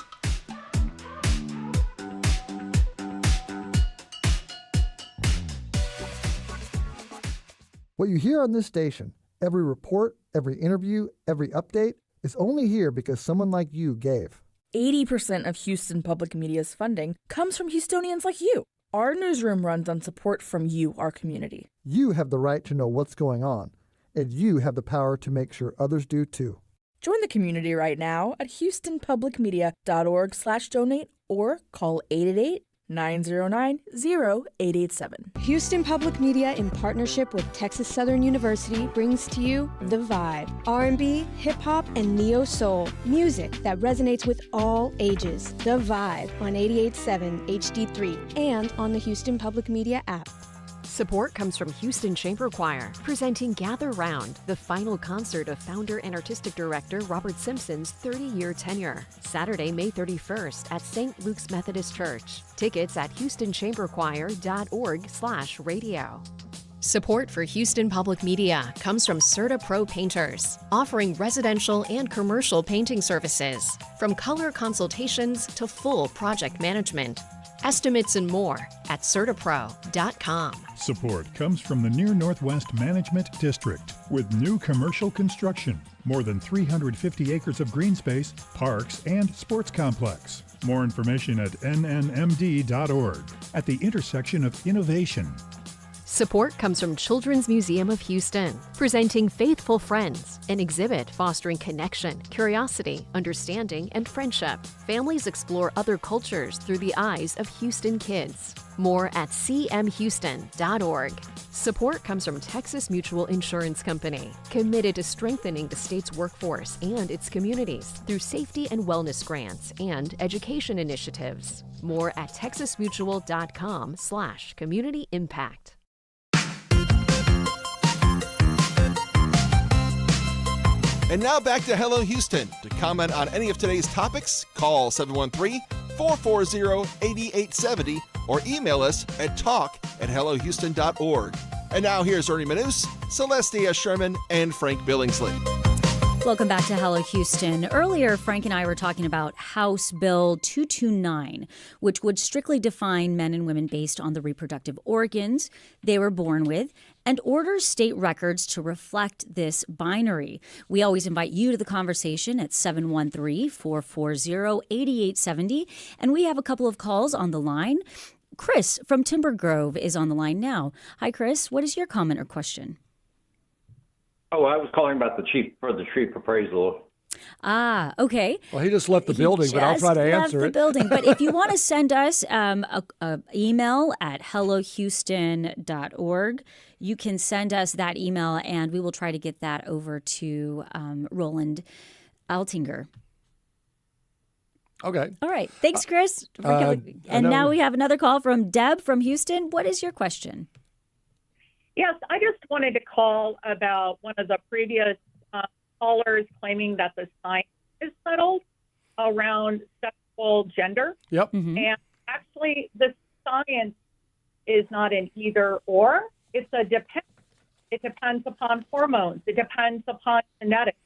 What you hear on this station, every report, every interview, every update, is only here because someone like you gave. 80% of Houston Public Media's funding comes from Houstonians like you. Our newsroom runs on support from you, our community. You have the right to know what's going on, and you have the power to make sure others do too. Join the community right now at houstonpublicmedia.org/donate or call 888-909-0887. Houston Public Media, in partnership with Texas Southern University, brings to you The Vibe, R&B, hip-hop, and neo-soul, music that resonates with all ages. The Vibe on 88.7 HD3 and on the Houston Public Media app. Support comes from Houston Chamber Choir, presenting Gather Round, the final concert of founder and artistic director Robert Simpson's 30-year tenure. Saturday, May 31st at St. Luke's Methodist Church. Tickets at HoustonChamberChoir.org/radio. Support for Houston Public Media comes from Certa Pro Painters, offering residential and commercial painting services, from color consultations to full project management. Estimates and more at CertaPro.com. Support comes from the Near Northwest Management District with new commercial construction, more than 350 acres of green space, parks, and sports complex. More information at nnmd.org. At the intersection of innovation. Support comes from Children's Museum of Houston, presenting Faithful Friends, an exhibit fostering connection, curiosity, understanding, and friendship. Families explore other cultures through the eyes of Houston kids. More at cmhouston.org. Support comes from Texas Mutual Insurance Company, committed to strengthening the state's workforce and its communities through safety and wellness grants and education initiatives. More at texasmutual.com/community impact. And now back to Hello Houston. To comment on any of today's topics, call 713-440-8870 or email us at talk@hellohouston.org. And now here's Ernie Manouse, Celestia Sherman, and Frank Billingsley. Welcome back to Hello Houston. Earlier, Frank and I were talking about House Bill 229, which would strictly define men and women based on the reproductive organs they were born with and orders state records to reflect this binary. We always invite you to the conversation at 713-440-8870. And we have a couple of calls on the line. Chris from Timber Grove is on the line now. Hi, Chris. What is your comment or question? Oh, I was calling about the chief appraisal. Ah, okay. Well, he just left the building, but I'll try to answer it. Left the building. But if you want to send us an email at hellohouston.org, you can send us that email, and we will try to get that over to Roland Altinger. Okay. All right. Thanks, Chris. And now we have another call from Deb from Houston. What is your question? Yes, I just wanted to call about one of the previous callers claiming that the science is settled around sexual gender. Yep. And actually, the science is not an either or. It's a depend. It depends upon hormones. It depends upon genetics.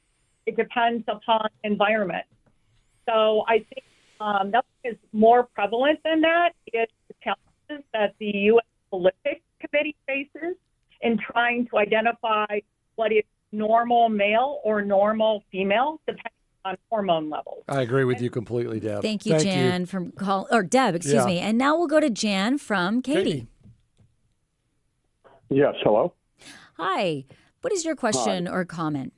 It depends upon environment. So I think nothing is more prevalent than that. It's the challenges that the U.S. Olympic Committee faces in trying to identify what is normal male or normal female, depending on hormone levels. I agree with you completely, Deb. Thank you, Jan, from Deb, excuse me. And now we'll go to Jan from Katie. Yes, hello. Hi. What is your question or comment?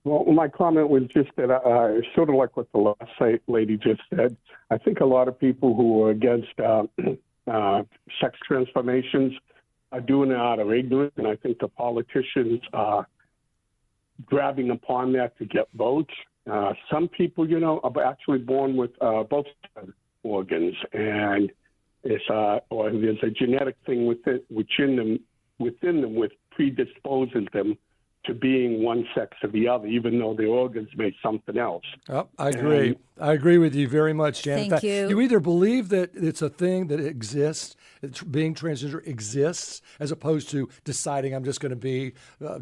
Well, my comment was just that sort of like what the last lady just said. I think a lot of people who are against sex transformations are doing it out of ignorance, and I think the politicians are grabbing upon that to get votes. Some people, are actually born with both organs, and or there's a genetic thing within them which predisposes them to being one sex or the other, even though their organs make something else. Oh, I agree. I agree with you very much, Jan. Thank In fact, you. You either believe that it's a thing that exists, being transgender exists, as opposed to deciding I'm just going to be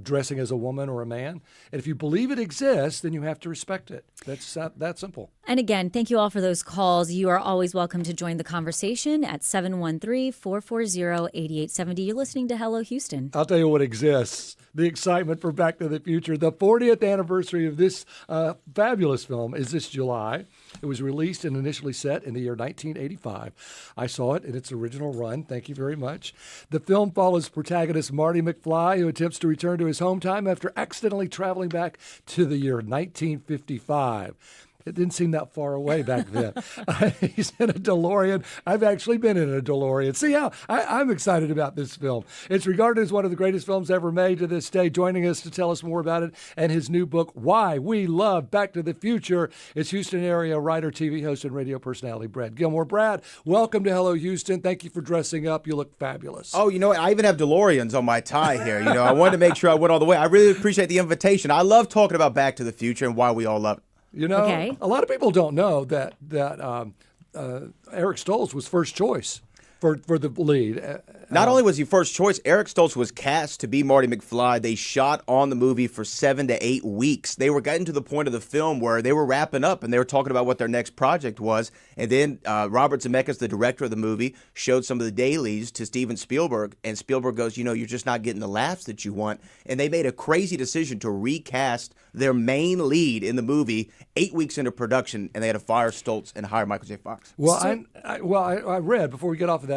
dressing as a woman or a man. And if you believe it exists, then you have to respect it. That's that simple. And again, thank you all for those calls. You are always welcome to join the conversation at 713-440-8870. You're listening to Hello Houston. I'll tell you what exists. The excitement for Back to the Future. The 40th anniversary of this fabulous film is this July. It was released and initially set in the year 1985. I saw it in its original run. Thank you very much. The film follows protagonist Marty McFly, who attempts to return to his hometown after accidentally traveling back to the year 1955. It didn't seem that far away back then. He's in a DeLorean. I've actually been in a DeLorean. See how I'm excited about this film. It's regarded as one of the greatest films ever made to this day. Joining us to tell us more about it and his new book, Why We Love Back to the Future, is Houston area writer, TV host, and radio personality Brad Gilmore. Brad, welcome to Hello Houston. Thank you for dressing up. You look fabulous. Oh, you know what? I even have DeLoreans on my tie here. I wanted to make sure I went all the way. I really appreciate the invitation. I love talking about Back to the Future and why we all love it. A lot of people don't know that Eric Stoltz was first choice for the lead. Not only was he first choice, Eric Stoltz was cast to be Marty McFly. They shot on the movie for 7 to 8 weeks. They were getting to the point of the film where they were wrapping up and they were talking about what their next project was. And then Robert Zemeckis, the director of the movie, showed some of the dailies to Steven Spielberg. And Spielberg goes, you're just not getting the laughs that you want. And they made a crazy decision to recast their main lead in the movie 8 weeks into production, and they had to fire Stoltz and hire Michael J. Fox. Well, I read, before we get off of that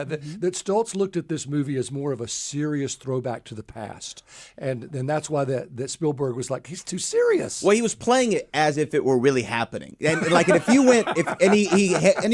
Stoltz looked at this movie as more of a serious throwback to the past. And that's why that Spielberg was like, he's too serious. Well, he was playing it as if it were really happening. And if you went,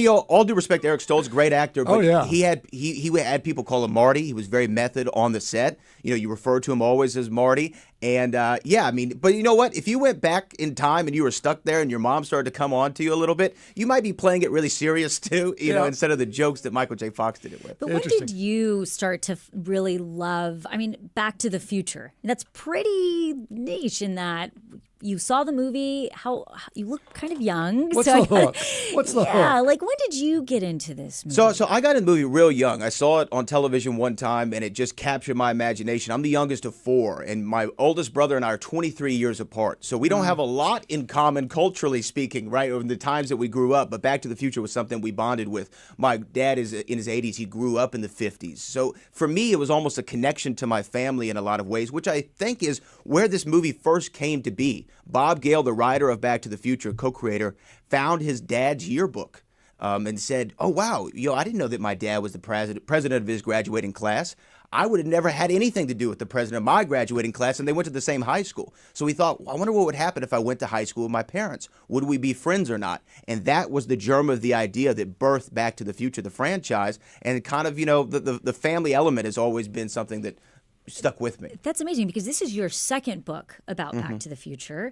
all due respect to Eric Stoltz, great actor, but he had people call him Marty. He was very method on the set. You refer to him always as Marty. And but you know what? If you went back in time and you were stuck there and your mom started to come on to you a little bit, you might be playing it really serious too, instead of the jokes that Michael J. Fox did it with. But when did you start to really love, Back to the Future? That's pretty niche in that you saw the movie, how you look kind of young. What's the hook? Yeah, when did you get into this movie? So I got in the movie real young. I saw it on television one time, and it just captured my imagination. I'm the youngest of 4, and my oldest brother and I are 23 years apart. So we don't have a lot in common, culturally speaking, right, over the times that we grew up. But Back to the Future was something we bonded with. My dad is in his 80s. He grew up in the 50s. So for me, it was almost a connection to my family in a lot of ways, which I think is where this movie first came to be. Bob Gale, the writer of Back to the Future, co-creator, found his dad's yearbook and said, oh, wow, I didn't know that my dad was the president of his graduating class. I would have never had anything to do with the president of my graduating class, and they went to the same high school. So we thought, I wonder what would happen if I went to high school with my parents. Would we be friends or not? And that was the germ of the idea that birthed Back to the Future, the franchise. And kind of, the family element has always been something that stuck with me. That's amazing because this is your second book about Back to the Future.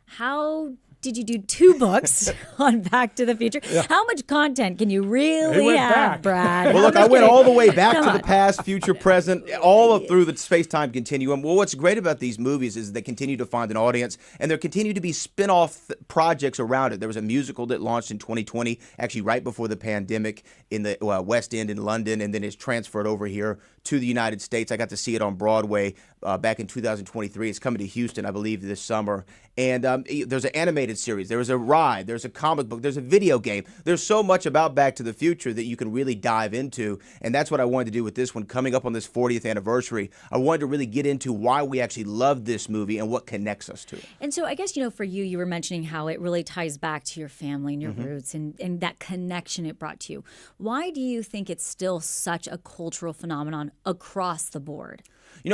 How did you do 2 books on Back to the Future? How much content can you really have, Brad? Well, look, I went all the way back to the past, future, present, all through the space-time continuum. Well, what's great about these movies is they continue to find an audience, and there continue to be spin-off projects around it. There was a musical that launched in 2020, actually right before the pandemic, in the West End in London, and then is transferred over here to the United States. I got to see it on Broadway back in 2023. It's coming to Houston, I believe, this summer. And there's an animated series. There was a ride. There's a comic book. There's a video game. There's so much about Back to the Future that you can really dive into. And that's what I wanted to do with this one. Coming up on this 40th anniversary, I wanted to really get into why we actually love this movie and what connects us to it. And so I guess, for you were mentioning how it really ties back to your family and your roots and that connection it brought to you. Why do you think it's still such a cultural phenomenon across the board?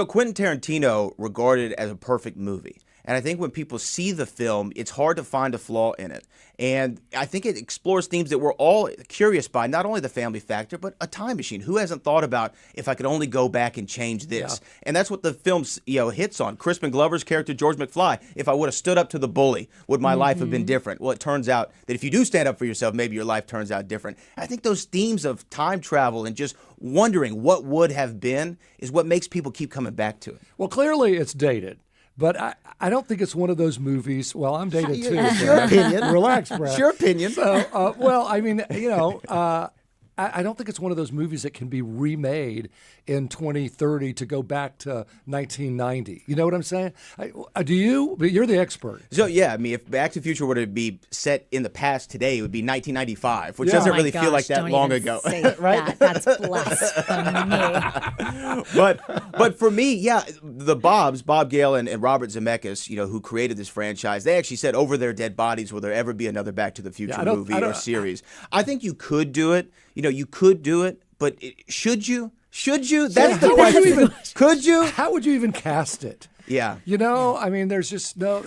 Quentin Tarantino regarded it as a perfect movie. And I think when people see the film, it's hard to find a flaw in it. And I think it explores themes that we're all curious by, not only the family factor, but a time machine. Who hasn't thought about, if I could only go back and change this? Yeah. And that's what the film hits on. Crispin Glover's character, George McFly, if I would have stood up to the bully, would my life have been different? Well, it turns out that if you do stand up for yourself, maybe your life turns out different. I think those themes of time travel and just wondering what would have been is what makes people keep coming back to it. Well, clearly it's dated. But I don't think it's one of those movies. Well, I'm dated too. Your opinion. Relax, Brad. It's your opinion. So, well, I mean, I don't think it's one of those movies that can be remade in 2030 to go back to 1990. You know what I'm saying? Do you? But you're the expert. So, yeah, I mean, if Back to the Future were to be set in the past today, it would be 1995, which doesn't really feel like that long ago. Right? That's blasphemy. But for me, the Bob Gale and Robert Zemeckis, who created this franchise, they actually said, over their dead bodies, will there ever be another Back to the Future movie or series? I think you could do it. You could do it, but should you? Should you? That's the question. Could you? How would you even cast it? Yeah. I mean, there's just no.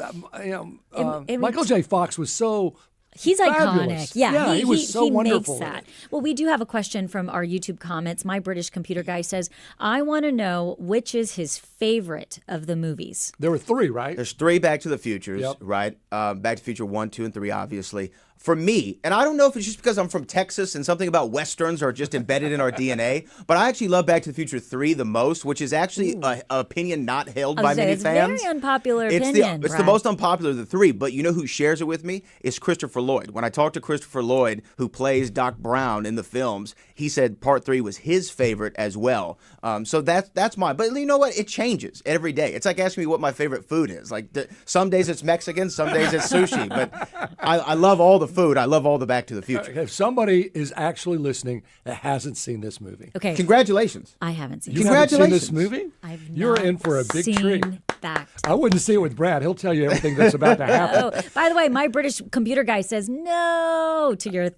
Michael J. Fox was so. He's fabulous. Iconic. Yeah, he was so wonderful. Makes that. Well, we do have a question from our YouTube comments. My British computer guy says, I want to know which is his favorite of the movies. There were 3, right? There's 3 Back to the Futures, right? Back to the Future 1, 2, and 3, obviously. For me, and I don't know if it's just because I'm from Texas and something about Westerns are just embedded in our DNA, but I actually love Back to the Future 3 the most, which is actually an opinion not held by many fans. It's a very unpopular opinion, It's the most unpopular of the 3, but you know who shares it with me? It's Christopher Lloyd. When I talked to Christopher Lloyd, who plays Doc Brown in the films, he said Part 3 was his favorite as well. So that's mine. But you know what? It changes every day. It's like asking me what my favorite food is. Like some days it's Mexican, some days it's sushi. But I love all the food. I love all the Back to the Future. If somebody is actually listening that hasn't seen this movie, okay, congratulations. I haven't seen. You haven't seen this movie? You're in for a big seen treat. Back. I wouldn't see it with Brad. He'll tell you everything that's about to happen. By the way, my British computer guy says no to your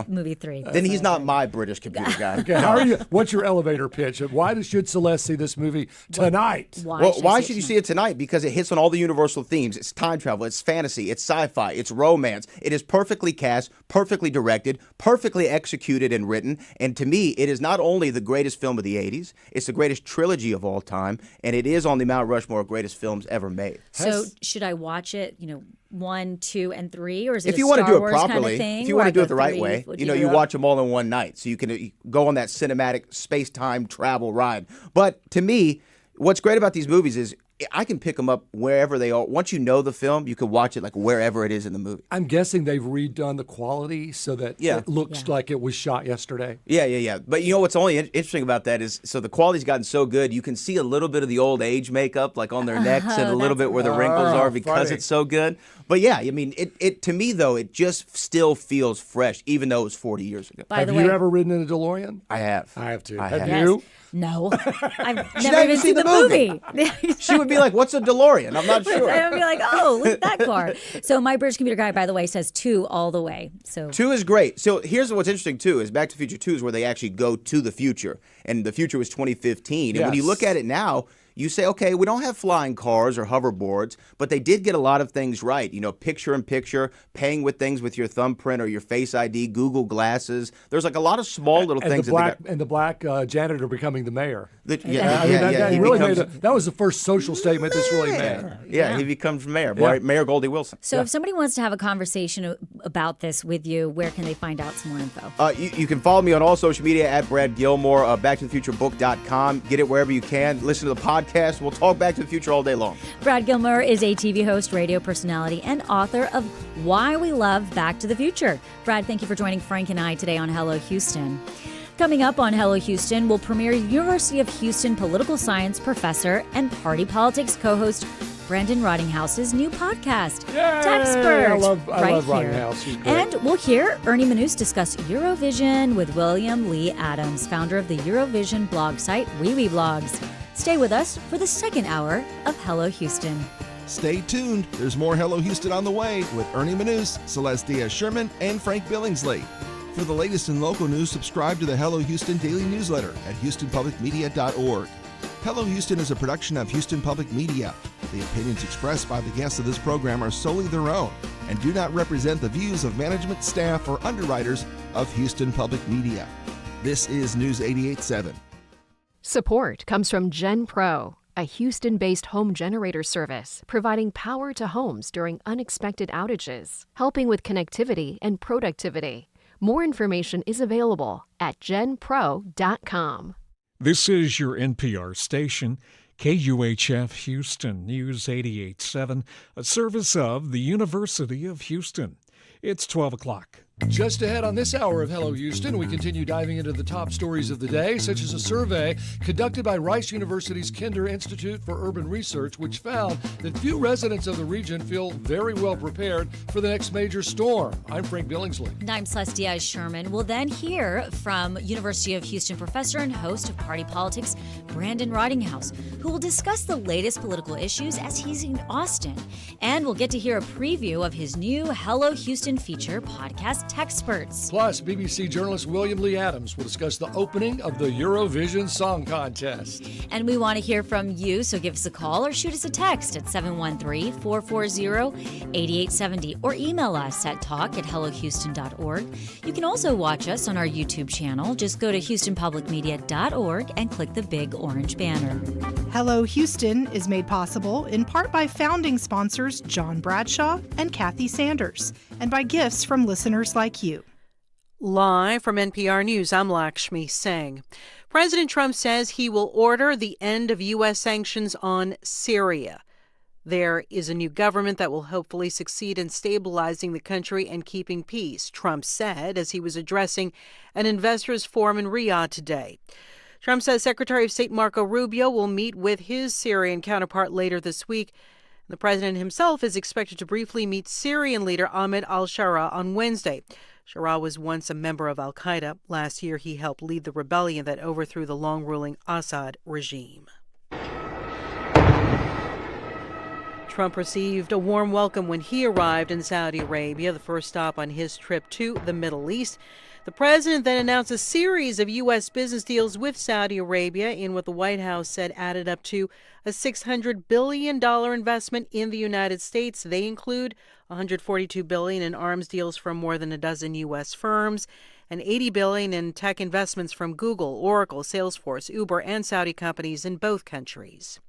movie 3. Then he's not my British computer guy. Okay, how are you? What's your elevator pitch? Why should Celeste see this movie tonight? Why should you see it tonight? Because it hits on all the universal themes. It's time travel. It's fantasy. It's sci-fi. It's romance. It is perfectly cast, perfectly directed, perfectly executed and written. And to me, it is not only the greatest film of the 80s, it's the greatest trilogy of all time, and it is on the Mount Rushmore of greatest films ever made. So should I watch it, 1, 2, and 3, or is it if you a want to Star do it Wars properly, kind of thing? if you want to do it the right 3, way, you watch them all in one night, so you can go on that cinematic space-time travel ride. But to me, what's great about these movies is I can pick them up wherever they are. Once you know the film, you can watch it like wherever it is in the movie. I'm guessing they've redone the quality so that it looks like it was shot yesterday. Yeah. But what's only interesting about that is, so the quality's gotten so good, you can see a little bit of the old age makeup like on their necks and a little bit where the wrinkles are because it's so good. But yeah, I mean, it to me though, it just still feels fresh, even though it was 40 years ago. Have you ever ridden in a DeLorean? I have. I have too. Have you? No, I've never even seen the movie. She would be like, "What's a DeLorean?" I'm not sure. I would be like, "Oh, look at that car." So my British computer guy, by the way, says 2 all the way. So 2 is great. So here's what's interesting too: is Back to the Future 2 is where they actually go to the future, and the future was 2015. And when you look at it now, you say, okay, we don't have flying cars or hoverboards, but they did get a lot of things right. Picture-in-picture, paying with things with your thumbprint or your Face ID, Google Glasses. There's like a lot of small little things. And the black janitor becoming the mayor. That was the first social statement this really made. Yeah, he becomes mayor. Mayor Goldie Wilson. So if somebody wants to have a conversation about this with you, where can they find out some more info? You can follow me on all social media at Brad Gilmore, backtothefuturebook.com. Get it wherever you can. Listen to the podcast. We'll talk Back to the Future all day long. Brad Gilmore is a TV host, radio personality, and author of Why We Love Back to the Future. Brad, thank you for joining Frank and I today on Hello Houston. Coming up on Hello Houston, we'll premiere University of Houston political science professor and party politics co-host Brandon Rottinghause's new podcast, Techspert. I love Rottinghaus. And we'll hear Ernie Manouse discuss Eurovision with William Lee Adams, founder of the Eurovision blog site Wee Blogs. Stay with us for the second hour of Hello Houston. Stay tuned. There's more Hello Houston on the way with Ernie Manouse, Celeste Diaz-Sherman, and Frank Billingsley. For the latest in local news, subscribe to the Hello Houston daily newsletter at HoustonPublicMedia.org. Hello Houston is a production of Houston Public Media. The opinions expressed by the guests of this program are solely their own and do not represent the views of management, staff, or underwriters of Houston Public Media. This is News 88.7. Support comes from GenPro, a Houston-based home generator service providing power to homes during unexpected outages, helping with connectivity and productivity. More information is available at genpro.com. This is your NPR station, KUHF Houston News 88.7, a service of the University of Houston. It's 12 o'clock. Just ahead on this hour of Hello Houston, we continue diving into the top stories of the day, such as a survey conducted by Rice University's Kinder Institute for Urban Research, which found that few residents of the region feel very well prepared for the next major storm. I'm Frank Billingsley. And I'm Celeste Diaz-Sherman. We'll then hear from University of Houston professor and host of Party Politics, Brandon Rottinghaus, who will discuss the latest political issues as he's in Austin. And we'll get to hear a preview of his new Hello Houston feature podcast, Techspert. Plus, BBC journalist William Lee Adams will discuss the opening of the Eurovision Song Contest. And we want to hear from you, so give us a call or shoot us a text at 713-440-8870 or email us at talk@hellohouston.org. You can also watch us on our YouTube channel. Just go to houstonpublicmedia.org and click the big orange banner. Hello Houston is made possible in part by founding sponsors John Bradshaw and Kathy Sanders, and by gifts from listeners like you. Live from NPR News, I'm Lakshmi Singh. President Trump says he will order the end of U.S. sanctions on Syria. There is a new government that will hopefully succeed in stabilizing the country and keeping peace, Trump said as he was addressing an investors' forum in Riyadh today. Trump says Secretary of State Marco Rubio will meet with his Syrian counterpart later this week. The president himself is expected to briefly meet Syrian leader Ahmed al-Shara on Wednesday. Shara was once a member of al-Qaeda. Last year, he helped lead the rebellion that overthrew the long-ruling Assad regime. Trump received a warm welcome when he arrived in Saudi Arabia, the first stop on his trip to the Middle East. The president then announced a series of U.S. business deals with Saudi Arabia in what the White House said added up to a $600 billion investment in the United States. They include $142 billion in arms deals from more than a dozen U.S. firms and $80 billion in tech investments from Google, Oracle, Salesforce, Uber, and Saudi companies in both countries.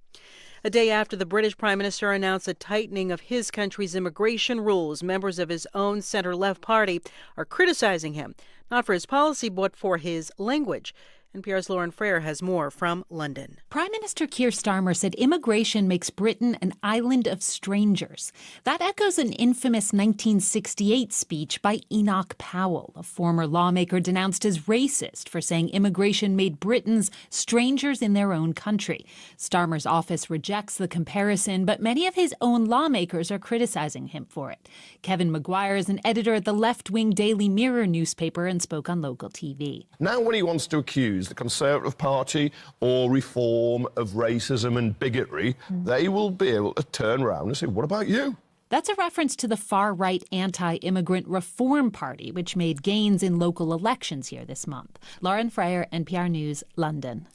A day after the British Prime Minister announced a tightening of his country's immigration rules, members of his own center-left party are criticizing him, not for his policy, but for his language. NPR's Lauren Frayer has more from London. Prime Minister Keir Starmer said immigration makes Britain an island of strangers. That echoes an infamous 1968 speech by Enoch Powell, a former lawmaker denounced as racist for saying immigration made Britons strangers in their own country. Starmer's office rejects the comparison, but many of his own lawmakers are criticizing him for it. Kevin McGuire is an editor at the left-wing Daily Mirror newspaper and spoke on local TV. Now when he wants to accuse the Conservative Party or Reform of racism and bigotry, they will be able to turn around and say, what about you? That's a reference to the far-right anti-immigrant Reform Party, which made gains in local elections here this month. Lauren Frayer, NPR News, London.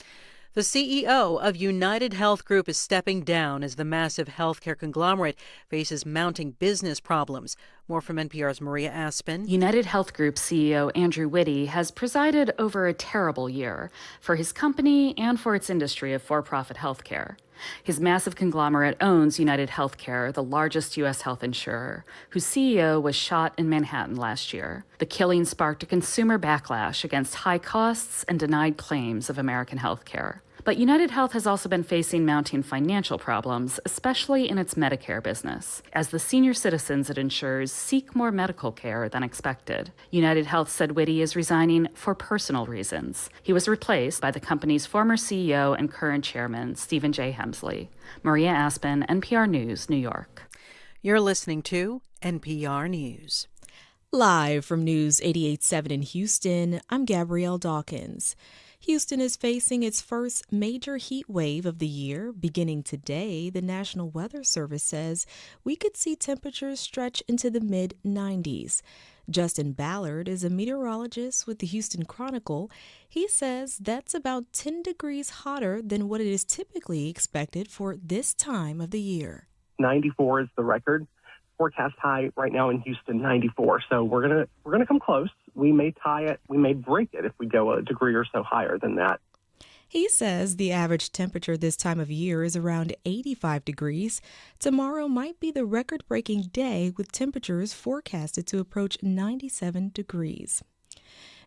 The CEO of United Health Group is stepping down as the massive healthcare conglomerate faces mounting business problems. More from NPR's Maria Aspen. United Health Group CEO Andrew Whitty has presided over a terrible year for his company and for its industry of for-profit healthcare. His massive conglomerate owns United Healthcare, the largest U.S. health insurer, whose CEO was shot in Manhattan last year. The killing sparked a consumer backlash against high costs and denied claims of American healthcare. But United Health has also been facing mounting financial problems, especially in its Medicare business, as the senior citizens it insures seek more medical care than expected. United Health said Whitty is resigning for personal reasons. He was replaced by the company's former CEO and current chairman, Stephen J. Hemsley. Maria Aspen, NPR News, New York. You're listening to NPR News. Live from News 88.7 in Houston, I'm Gabrielle Dawkins. Houston is facing its first major heat wave of the year. Beginning today, the National Weather Service says we could see temperatures stretch into the mid-90s. Justin Ballard is a meteorologist with the Houston Chronicle. He says that's about 10 degrees hotter than what it is typically expected for this time of the year. 94 is the record. Forecast high right now in Houston, 94. So we're gonna come close. We may tie it. We may break it if we go a degree or so higher than that. He says the average temperature this time of year is around 85 degrees. Tomorrow might be the record-breaking day with temperatures forecasted to approach 97 degrees.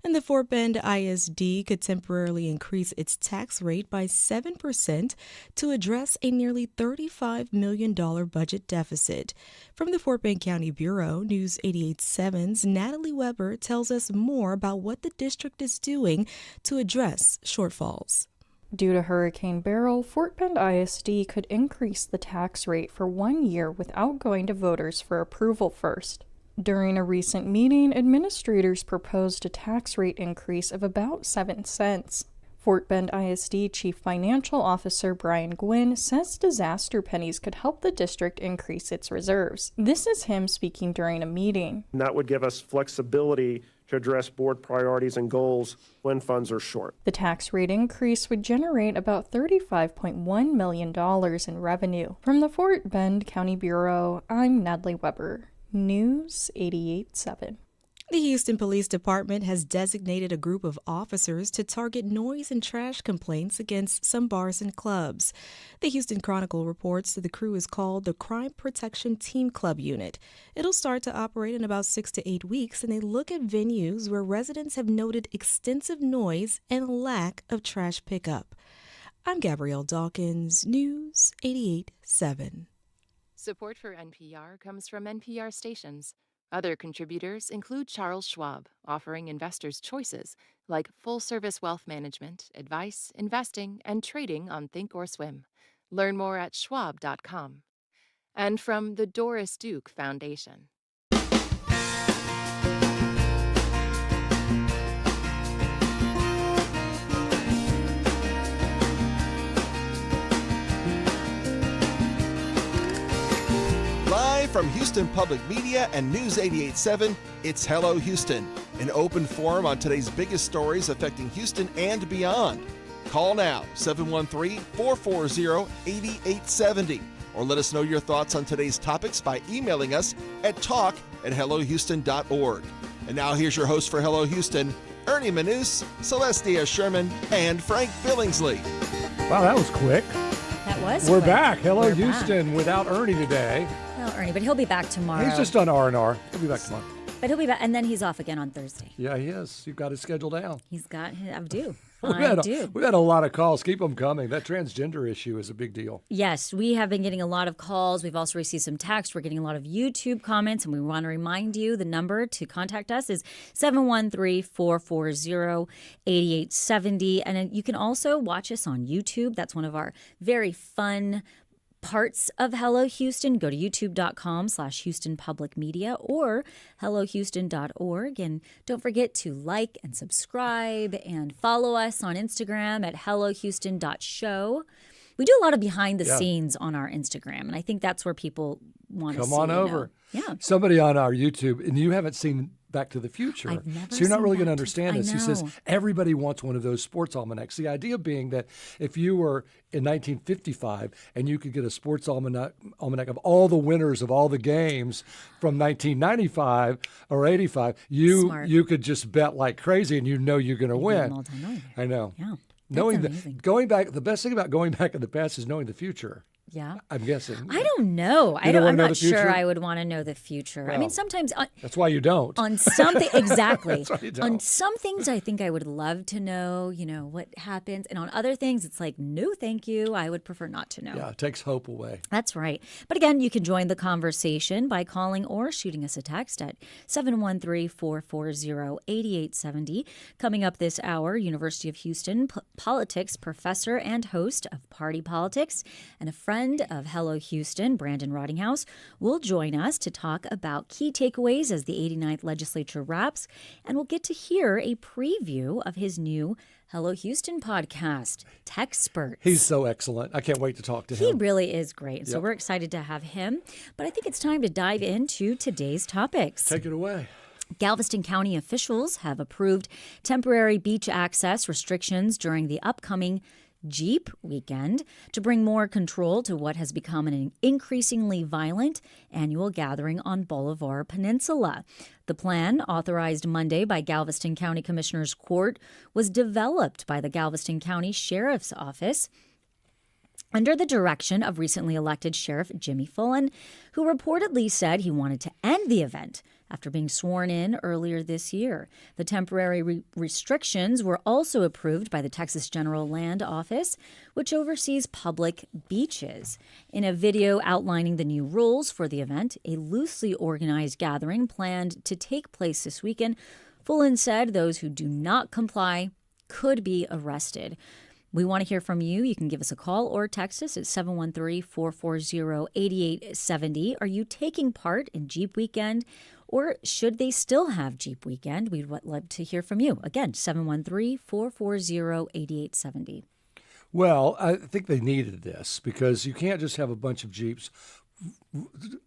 And the Fort Bend ISD could temporarily increase its tax rate by 7% to address a nearly $35 million budget deficit. From the Fort Bend County Bureau, News 88.7's Natalie Weber tells us more about what the district is doing to address shortfalls. Due to Hurricane Beryl, Fort Bend ISD could increase the tax rate for 1 year without going to voters for approval first. During a recent meeting, administrators proposed a tax rate increase of about 7 cents. Fort Bend ISD Chief Financial Officer Brian Gwynn says disaster pennies could help the district increase its reserves. This is him speaking during a meeting. And that would give us flexibility to address board priorities and goals when funds are short. The tax rate increase would generate about $35.1 million in revenue. From the Fort Bend County Bureau, I'm Natalie Weber. News 88.7. The Houston Police Department has designated a group of officers to target noise and trash complaints against some bars and clubs. The Houston Chronicle reports that the crew is called the Crime Protection Team Club Unit. It'll start to operate in about 6 to 8 weeks, and they look at venues where residents have noted extensive noise and lack of trash pickup. I'm Gabrielle Dawkins, News 88.7. Support for NPR comes from NPR stations. Other contributors include Charles Schwab, offering investors choices like full-service wealth management, advice, investing, and trading on Thinkorswim. Learn more at schwab.com. And from the Doris Duke Foundation. Live from Houston Public Media and News 88.7, it's Hello Houston, an open forum on today's biggest stories affecting Houston and beyond. Call now, 713-440-8870, or let us know your thoughts on today's topics by emailing us at talk@hellohouston.org. And now here's your host for Hello Houston, Ernie Manouse, Celestia Sherman, and Frank Billingsley. Wow, that was quick. That was We're quick. back. Hello, We're Houston, back. without Ernie today. Well, Ernie, but he'll be back tomorrow. He's just on R&R. He'll be back tomorrow. But he'll be back, and then he's off again on Thursday. Yeah, he is. You've got his schedule down. He's got. I do. We've had a lot of calls. Keep them coming. That transgender issue is a big deal. Yes, we have been getting a lot of calls. We've also received some text. We're getting a lot of YouTube comments, and we want to remind you the number to contact us is 713-440-8870. And you can also watch us on YouTube. That's one of our very fun parts of Hello Houston. Go to youtube.com/Houston Public Media or hellohouston.org. And don't forget to like and subscribe and follow us on Instagram at hellohouston.show. We do a lot of behind the scenes on our Instagram, and I think that's where people want to see. Come on over. Yeah. Somebody on our YouTube, and you haven't seen Back to the Future. I've never so you're not seen really going to Back understand I this. He says know. everybody wants one of those sports almanacs. The idea being that if you were in 1955 and you could get a sports almanac of all the winners of all the games from 1995 or 85, you could just bet like crazy and you know you're going to win. Multi-millionaire. I know. Yeah. Knowing amazing. going back, the best thing about going back in the past is knowing the future. Yeah. I'm guessing. I don't know. You don't wanna I'm know not the future? sure I would want to know the future. I mean, Well, sometimes that's why you don't. on something exactly. That's why you don't. On some things I think I would love to know, what happens. And on other things it's like, no, thank you. I would prefer not to know. Yeah, it takes hope away. That's right. But again, you can join the conversation by calling or shooting us a text at 713-440-8870. Coming up this hour, University of Houston politics professor and host of Party Politics and a friend of Hello Houston, Brandon Rottinghaus, will join us to talk about key takeaways as the 89th Legislature wraps, and we'll get to hear a preview of his new Hello Houston podcast, Techsperts. He's so excellent. I can't wait to talk to him. He really is great. So Yep. we're excited to have him. But I think it's time to dive into today's topics. Take it away. Galveston County officials have approved temporary beach access restrictions during the upcoming Jeep Weekend to bring more control to what has become an increasingly violent annual gathering on Bolivar Peninsula. The plan, authorized Monday by Galveston County Commissioner's Court, was developed by the Galveston County Sheriff's Office under the direction of recently elected Sheriff Jimmy Fullen, who reportedly said he wanted to end the event after being sworn in earlier this year. The temporary restrictions were also approved by the Texas General Land Office, which oversees public beaches. In a video outlining the new rules for the event, a loosely organized gathering planned to take place this weekend, Fullen said those who do not comply could be arrested. We want to hear from you. You can give us a call or text us at 713-440-8870. Are you taking part in Jeep Weekend, or should they still have Jeep Weekend? We'd love to hear from you. Again, 713-440-8870. Well, I think they needed this because you can't just have a bunch of Jeeps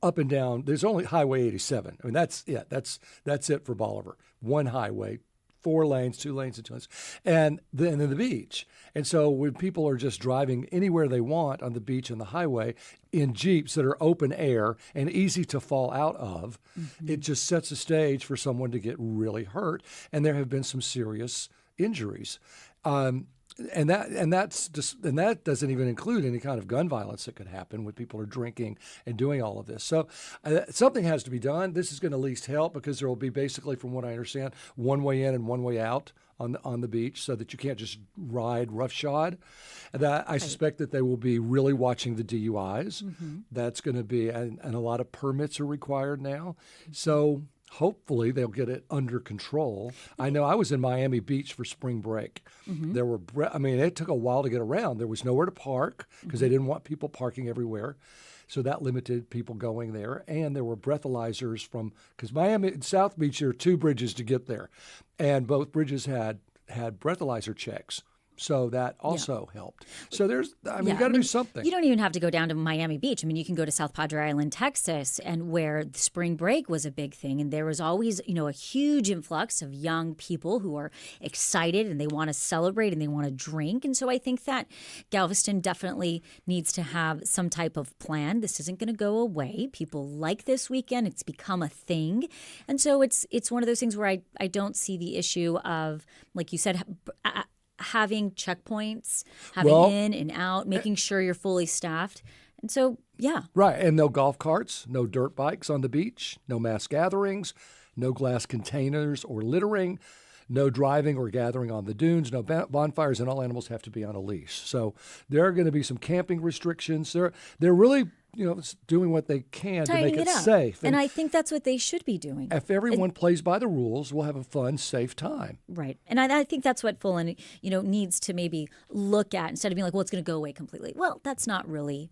up and down. There's only Highway 87. I mean, that's it for Bolivar. One highway, 4 lanes, 2 lanes, and 2 lanes, and then the beach. And so when people are just driving anywhere they want on the beach and the highway in Jeeps that are open air and easy to fall out of, it just sets a stage for someone to get really hurt. And there have been some serious injuries. And that doesn't even include any kind of gun violence that could happen when people are drinking and doing all of this. So something has to be done. This is going to at least help because there will be basically, from what I understand, one way in and one way out on the beach, so that you can't just ride roughshod. That I suspect that they will be really watching the DUIs. That's going to be, and a lot of permits are required now. So hopefully they'll get it under control. I know I was in Miami Beach for spring break. There were, it took a while to get around. There was nowhere to park because they didn't want people parking everywhere. So that limited people going there. And there were breathalyzers because Miami, South Beach, there are 2 bridges to get there. And both bridges had breathalyzer checks. So that also helped. So you've got to do something. You don't even have to go down to Miami Beach. I mean, you can go to South Padre Island, Texas, and where spring break was a big thing. And there was always, a huge influx of young people who are excited and they want to celebrate and they want to drink. And so I think that Galveston definitely needs to have some type of plan. This isn't going to go away. People like this weekend. It's become a thing. And so it's one of those things where I don't see the issue of, like you said, having checkpoints, having in and out, making sure you're fully staffed. And so, yeah. Right. And no golf carts, no dirt bikes on the beach, no mass gatherings, no glass containers or littering, no driving or gathering on the dunes, no bonfires, and all animals have to be on a leash. So there are going to be some camping restrictions. They're really doing what they can to make it safe. And I think that's what they should be doing. If everyone plays by the rules, we'll have a fun, safe time. Right. And I think that's what Fullen, needs to maybe look at instead of being like, well, it's going to go away completely. Well, that's not really,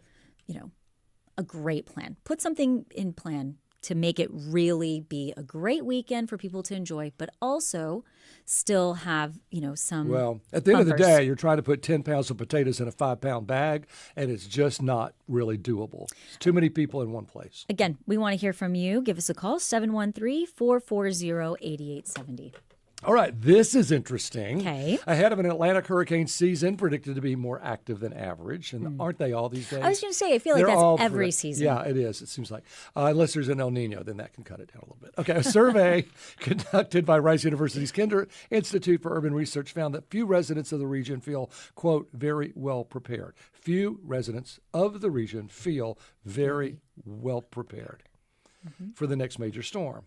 a great plan. Put something in plan to make it really be a great weekend for people to enjoy, but also still have, some Well, at the end of the bumpers. day, you're trying to put 10 pounds of potatoes in a 5-pound bag, and it's just not really doable. It's too many people in one place. Again, we want to hear from you. Give us a call, 713-440-8870. All right, this is interesting. Okay. Ahead of an Atlantic hurricane season predicted to be more active than average, and aren't they all these days? I was going to say, I feel like They're all that's every season. Yeah, it is. It seems like. Unless there's an El Nino, then that can cut it down a little bit. Okay, a survey conducted by Rice University's Kinder Institute for Urban Research found that few residents of the region feel, quote, very well prepared. Few residents of the region feel very well prepared for the next major storm.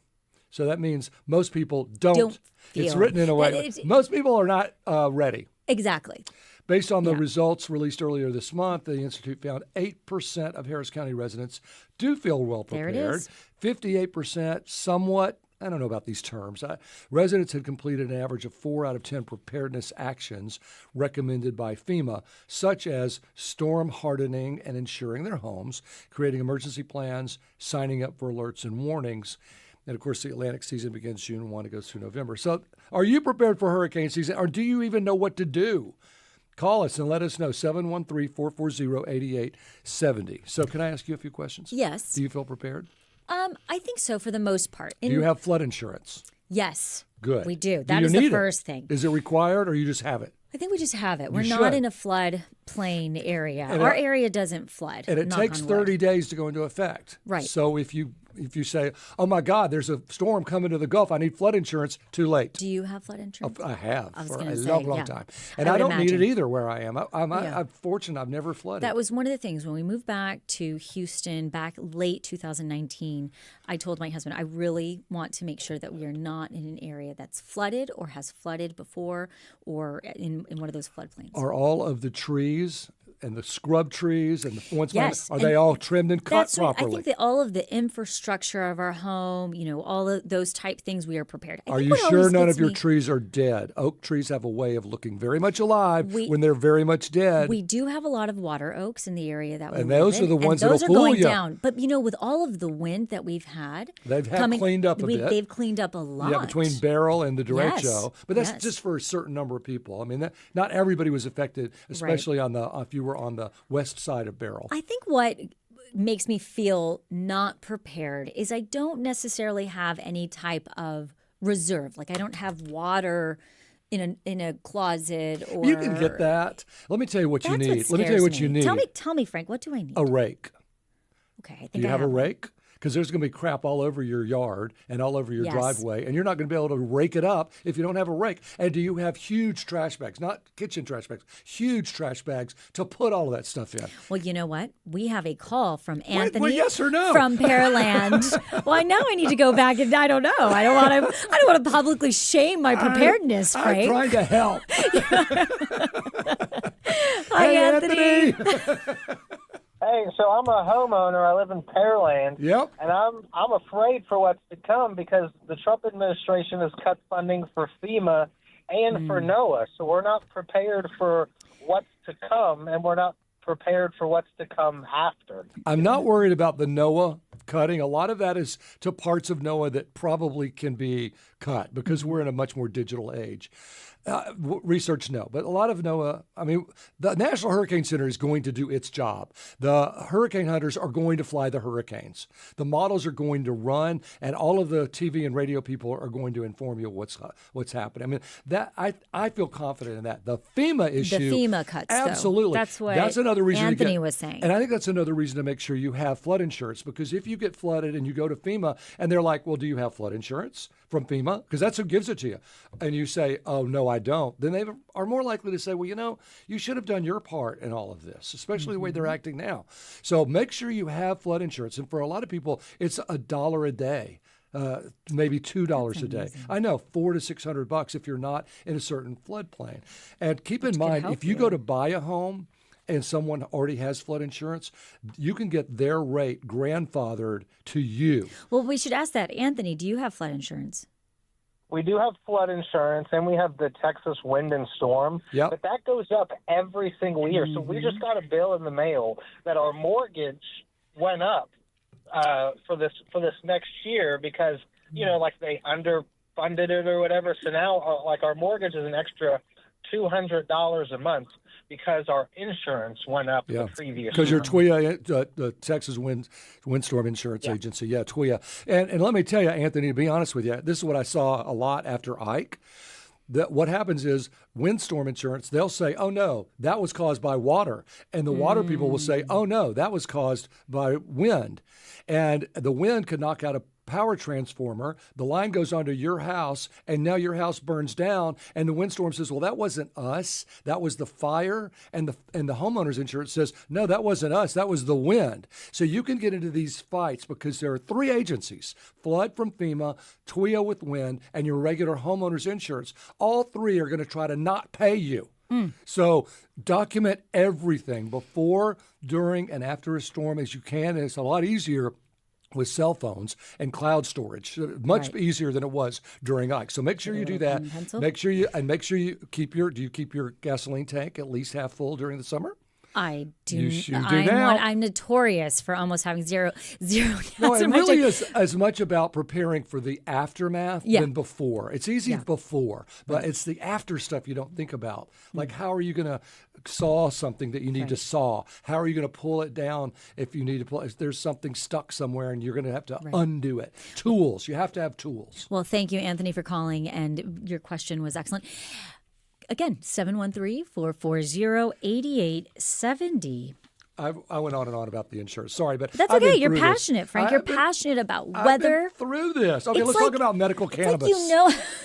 So that means most people don't it's feel. written in a way. Most people are not ready. Exactly. Based on the results released earlier this month, the Institute found 8% of Harris County residents do feel well prepared. There it is. 58% somewhat, I don't know about these terms. Residents had completed an average of 4 out of 10 preparedness actions recommended by FEMA, such as storm hardening and insuring their homes, creating emergency plans, signing up for alerts and warnings. And, of course, the Atlantic season begins June 1 and goes through November. So are you prepared for hurricane season, or do you even know what to do? Call us and let us know, 713-440-8870. So can I ask you a few questions? Yes. Do you feel prepared? I think so for the most part. Do you have flood insurance? Yes. Good. We do. Do That you is the need first it? thing. Is it required, or you just have it? I think we just have it. We're You not should. in a flood plain area. And Our it- area doesn't flood. And it knock takes on 30 wood. days to go into effect. Right. So if you say, oh, my God, there's a storm coming to the Gulf, I need flood insurance, too late. Do you have flood insurance? I have I was for gonna a say, long yeah. time. And I I would don't need it imagine. either where I am. Yeah. I'm fortunate I've never flooded. That was one of the things when we moved back to Houston back late 2019. I told my husband, I really want to make sure that we are not in an area that's flooded or has flooded before or in one of those floodplains. Are all of the trees and the scrub trees and the ones Yes, are they all trimmed and cut That's right. properly? I think that all of the infrastructure of our home, all of those type things, we are prepared. I Are think you what sure always none gets of your me- trees are dead? Oak trees have a way of looking very much alive when they're very much dead. We do have a lot of water oaks in the area that we And live those in, are the ones and those that'll are fool going ya. down. But with all of the wind that we've had, They've cleaned up a bit. They've cleaned up a lot. Yeah, between Beryl and the derecho. Yes, But that's yes. just for a certain number of people. I mean, not everybody was affected, especially if you were on the west side of Beryl. I think what makes me feel not prepared is I don't necessarily have any type of reserve. Like I don't have water in a closet or You can get that. Let me tell you what you That's what need. Let me tell you scares what you me. need. Tell me, Frank, what do I need? A rake. Okay, I think Do you I have a one. rake? Because there's going to be crap all over your yard and all over your Yes. driveway, and you're not going to be able to rake it up if you don't have a rake. And do you have huge trash bags, not kitchen trash bags, huge trash bags to put all of that stuff in? Well, you know what? We have a call from Anthony well, yes or no? from Pearland. Well, now I need to go back and I don't know. I don't want to publicly shame my preparedness, Frank. I'm trying to help. Hi, Hey, Anthony. Hey, so I'm a homeowner. I live in Pearland. Yep. And I'm afraid for what's to come because the Trump administration has cut funding for FEMA and for NOAA. So we're not prepared for what's to come, and we're not prepared for what's to come after. I'm not worried about the NOAA cutting. A lot of that is to parts of NOAA that probably can be cut because we're in a much more digital age. Research, no. But a lot of NOAA, I mean, the National Hurricane Center is going to do its job. The hurricane hunters are going to fly the hurricanes. The models are going to run, and all of the TV and radio people are going to inform you what's happening. I mean, that I feel confident in that. The FEMA issue. The FEMA cuts, though. Absolutely. That's another reason Anthony was saying. And I think that's another reason to make sure you have flood insurance, because if you get flooded and you go to FEMA and they're like, well, do you have flood insurance from FEMA? Because that's who gives it to you. And you say, oh, no, I don't. Then they are more likely to say, well, you should have done your part in all of this, especially the way they're acting now. So make sure you have flood insurance. And for a lot of people, it's $1 a day. Maybe $2 a day. I know, $400 to $600 if you're not in a certain floodplain. And keep in mind, if you go to buy a home and someone already has flood insurance, you can get their rate grandfathered to you. Well, we should ask that. Anthony, do you have flood insurance? We do have flood insurance, and we have the Texas wind and storm. Yep. But that goes up every single year. So we just got a bill in the mail that our mortgage went up for this next year because like they underfunded it or whatever. So now like our mortgage is an extra $200 a month because our insurance went up the previous because year. your TWIA, the Texas Windstorm Insurance Agency, TWIA. And let me tell you, Anthony, to be honest with you, this is what I saw a lot after Ike. That what happens is windstorm insurance, they'll say, oh, no, that was caused by water. And the water people will say, oh, no, that was caused by wind. And the wind could knock out a power transformer, the line goes onto your house, and now your house burns down, and the windstorm says, well, that wasn't us, that was the fire, and the homeowner's insurance says, no, that wasn't us, that was the wind. So you can get into these fights because there are three agencies, flood from FEMA, TWIA with wind, and your regular homeowner's insurance. All three are going to try to not pay you. So document everything before, during, and after a storm as you can, and it's a lot easier with cell phones and cloud storage, much easier than it was during Ike. So make sure you do that. Make sure you keep do you keep your gasoline tank at least half full during the summer? I do. I'm notorious for almost having zero gas. No, it really is as much about preparing for the aftermath than before. It's easy before, but it's the after stuff you don't think about. Like, how are you going to saw something that you need to saw? How are you going to pull it down if you need to pull? If there's something stuck somewhere and you're going to have to undo it. Tools. You have to have tools. Well, thank you, Anthony, for calling, and your question was excellent. Again, 713-440-8870. I went on and on about the insurance. Sorry, but that's okay. You're passionate, Frank. You're passionate about weather. I've been through this. Okay, let's talk about medical cannabis.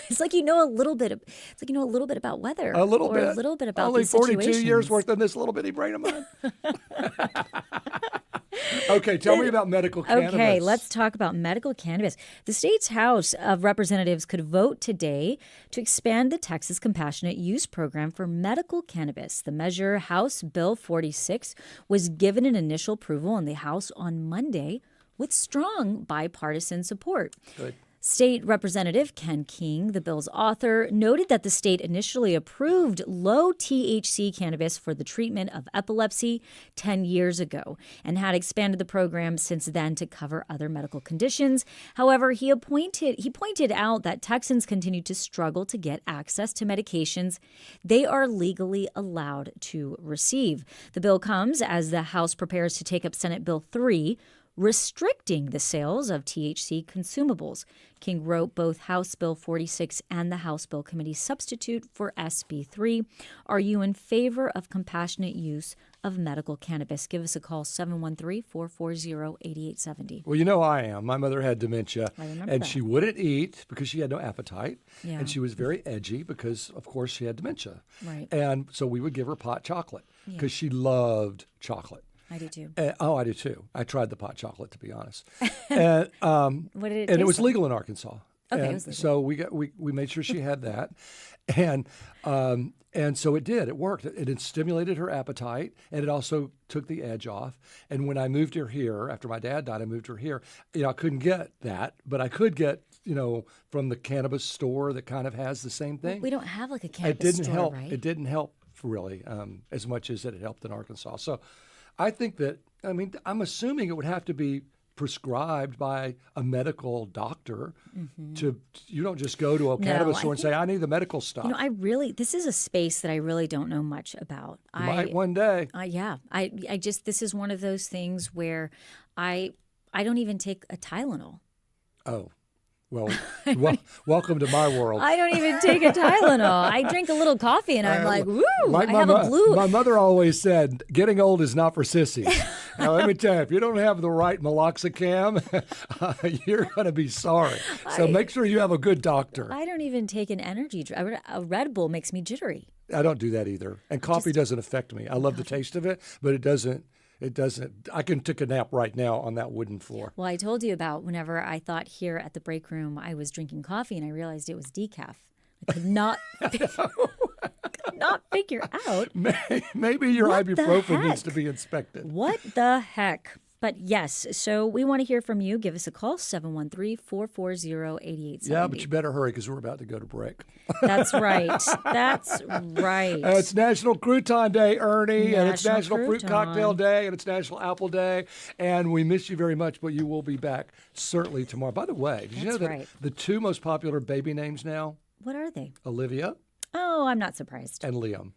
It's like you know a little bit about weather. A little bit. A little bit about only these 42 years worth in this little bitty brain of mine. Okay, tell me about medical cannabis. Okay, let's talk about medical cannabis. The state's House of Representatives could vote today to expand the Texas Compassionate Use Program for medical cannabis. The measure, House Bill 46, was given an initial approval in the House on Monday with strong bipartisan support. Good. State Representative Ken King, the bill's author, noted that the state initially approved low THC cannabis for the treatment of epilepsy 10 years ago and had expanded the program since then to cover other medical conditions. However, he pointed out that Texans continue to struggle to get access to medications they are legally allowed to receive. The bill comes as the House prepares to take up Senate Bill 3, restricting the sales of THC consumables. King wrote both House Bill 46 and the House Bill Committee substitute for SB 3. Are you in favor of compassionate use of medical cannabis? Give us a call, 713-440-8870. Well, you know I am. My mother had dementia, and that. she wouldn't eat because she had no appetite, Yeah. and she was very edgy because, of course, she had dementia. Right. And so we would give her pot chocolate because she loved chocolate. I do too. I do too. I tried the pot chocolate, to be honest. And, what did it and taste it was like? legal in Arkansas. Okay, and it was legal. so we made sure she had that, and so it did. It worked. It stimulated her appetite, and it also took the edge off. And when I moved her here, after my dad died, I moved her here. I couldn't get that, but I could get from the cannabis store that kind of has the same thing. We don't have like a cannabis store, help. right? It didn't help really as much as it helped in Arkansas. So I think that, I'm assuming it would have to be prescribed by a medical doctor. You don't just go to a cannabis store and say, I need the medical stuff. This is a space that I really don't know much about. You might one day. This is one of those things where I don't even take a Tylenol. Oh. Well, welcome to my world. I don't even take a Tylenol. I drink a little coffee and I'm like, woo, I have a blue. My mother always said, getting old is not for sissies. Now, let me tell you, if you don't have the right meloxicam, you're going to be sorry. So make sure you have a good doctor. I don't even take an energy drink. A Red Bull makes me jittery. I don't do that either. And coffee doesn't affect me. I love the taste of it, but it doesn't. I can take a nap right now on that wooden floor. Well, I told you about whenever I thought here at the break room I was drinking coffee and I realized it was decaf. I could not figure out. Maybe your ibuprofen needs to be inspected. What the heck? But yes, so we want to hear from you. Give us a call, 713-440-8870. Yeah, but you better hurry because we're about to go to break. That's right. That's right. It's National Crouton Day, Ernie, and it's National Fruit Crouton. Cocktail Day, and it's National Apple Day, and we miss you very much, but you will be back certainly tomorrow. By the way, did you know That's that right. the two most popular baby names now? What are they? Olivia Oh, I'm not surprised. and Liam.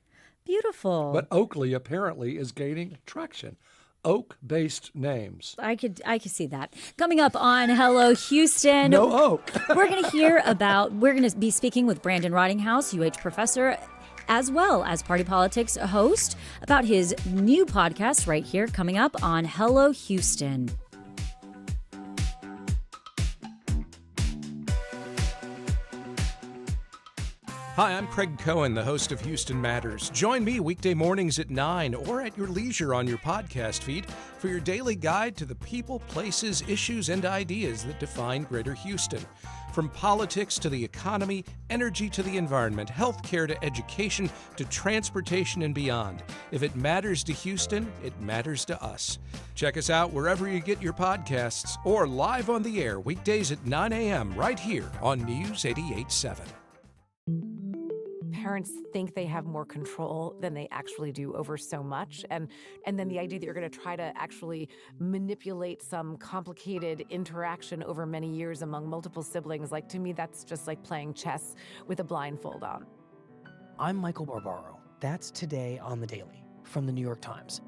Beautiful. But Oakley apparently is gaining traction. Oak-based names. I could see that. Coming up on Hello Houston. No oak. We're going to be speaking with Brandon Rottinghaus, UH professor, as well as Party Politics host, about his new podcast right here coming up on Hello Houston. Hi, I'm Craig Cohen, the host of Houston Matters. Join me weekday mornings at 9 or at your leisure on your podcast feed for your daily guide to the people, places, issues, and ideas that define Greater Houston. From politics to the economy, energy to the environment, healthcare to education to transportation and beyond. If it matters to Houston, it matters to us. Check us out wherever you get your podcasts or live on the air weekdays at 9 a.m. right here on News 88.7. Parents think they have more control than they actually do over so much. And then the idea that you're going to try to actually manipulate some complicated interaction over many years among multiple siblings, like, to me, that's just like playing chess with a blindfold on. I'm Michael Barbaro. That's Today on the Daily from the New York Times.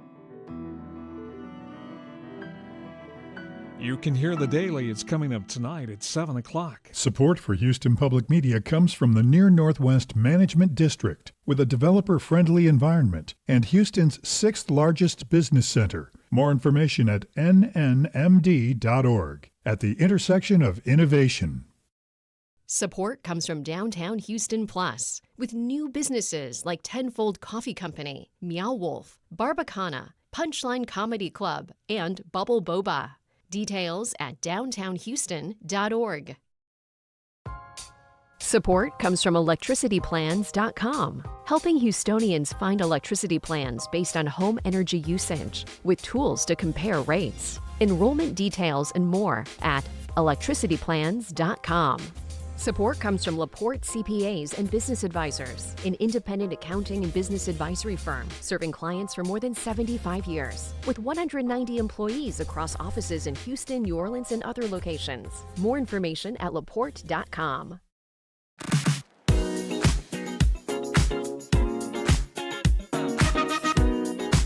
You can hear The Daily. It's coming up tonight at 7 o'clock. Support for Houston Public Media comes from the Near Northwest Management District, with a developer-friendly environment and Houston's 6th largest business center. More information at nnmd.org, at the intersection of innovation. Support comes from Downtown Houston Plus, with new businesses like Tenfold Coffee Company, Meow Wolf, Barbacana, Punchline Comedy Club, and Bubble Boba. Details at downtownhouston.org. Support comes from electricityplans.com, helping Houstonians find electricity plans based on home energy usage with tools to compare rates. Enrollment details and more at electricityplans.com. Support comes from LaPorte CPAs and Business Advisors, an independent accounting and business advisory firm serving clients for more than 75 years, with 190 employees across offices in Houston, New Orleans, and other locations. More information at laporte.com.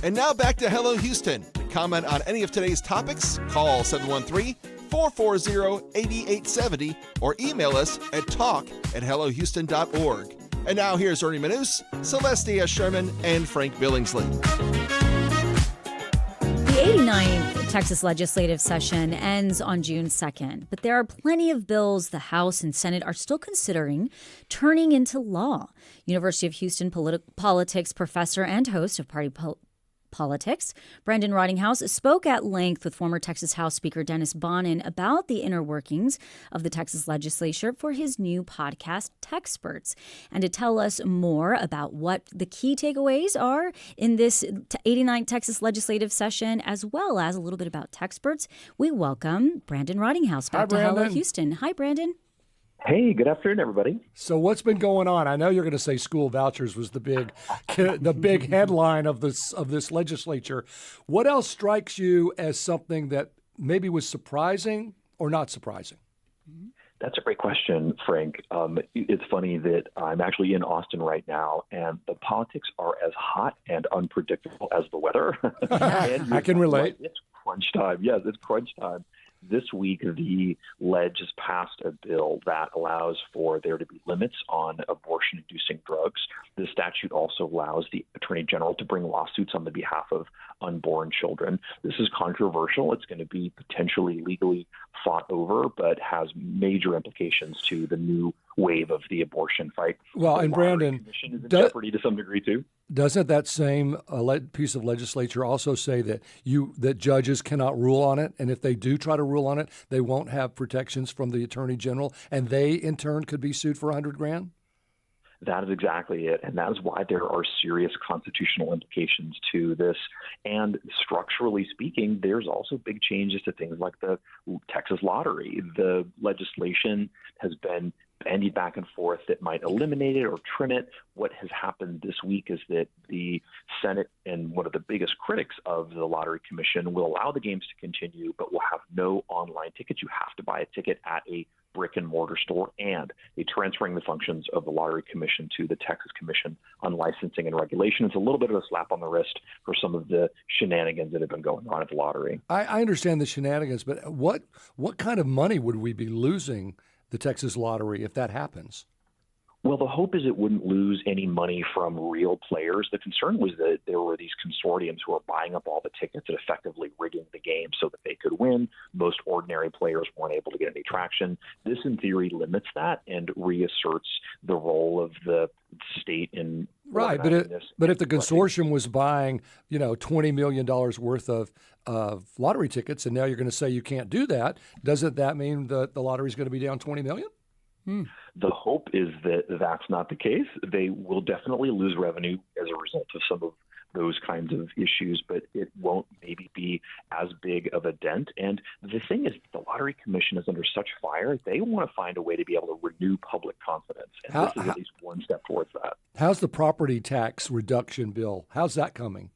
And now back to Hello Houston. Comment on any of today's topics, call 713-440-8870 or email us at talk@hellohouston.org. And now here's Ernie Manouse, Celestia Sherman, and Frank Billingsley. The 89th Texas legislative session ends on June 2nd, but there are plenty of bills the House and Senate are still considering turning into law. University of Houston politics professor and host of Party Politics, Brandon Rottinghaus, spoke at length with former Texas House Speaker Dennis Bonnen about the inner workings of the Texas Legislature for his new podcast, Techsperts. And to tell us more about what the key takeaways are in this 89th Texas legislative session, as well as a little bit about Techsperts, we welcome Brandon Rottinghaus back to Hello Houston. Hi, Brandon. Hey, good afternoon, everybody. So what's been going on? I know you're going to say school vouchers was the big headline of this legislature. What else strikes you as something that maybe was surprising or not surprising? That's a great question, Frank. It's funny that I'm actually in Austin right now, and the politics are as hot and unpredictable as the weather. I can relate. It's crunch time. Yes, it's crunch time. This week, the Leg has passed a bill that allows for there to be limits on abortion-inducing drugs. The statute also allows the Attorney General to bring lawsuits on the behalf of unborn children. This is controversial. It's going to be potentially legally fought over, but has major implications to the new wave of the abortion fight. Well, and Brandon, Commission is in jeopardy to some degree, too. Doesn't that same piece of legislature also say that judges cannot rule on it, and if they do try to rule on it, they won't have protections from the Attorney General, and they in turn could be sued for $100,000? That is exactly it. And that is why there are serious constitutional implications to this. And structurally speaking, there's also big changes to things like the Texas lottery. The legislation has been bandied back and forth that might eliminate it or trim it. What has happened this week is that the Senate and one of the biggest critics of the Lottery Commission will allow the games to continue, but will have no online tickets. You have to buy a ticket at a brick and mortar store, and they're transferring the functions of the Lottery Commission to the Texas Commission on Licensing and Regulation. It's a little bit of a slap on the wrist for some of the shenanigans that have been going on at the lottery. I understand the shenanigans, but what kind of money would we be losing the Texas lottery if that happens? Well, the hope is it wouldn't lose any money from real players. The concern was that there were these consortiums who were buying up all the tickets and effectively rigging the game so that they could win. Most ordinary players weren't able to get any traction. This, in theory, limits that and reasserts the role of the state in right. But if the consortium was buying, $20 million worth of lottery tickets, and now you're going to say you can't do that, doesn't that mean that the lottery is going to be down $20 million? The hope is that that's not the case. They will definitely lose revenue as a result of some of those kinds of issues, but it won't maybe be as big of a dent. And the thing is, the Lottery Commission is under such fire, they want to find a way to be able to renew public confidence. And this is at least one step towards that. How's the property tax reduction bill? How's that coming?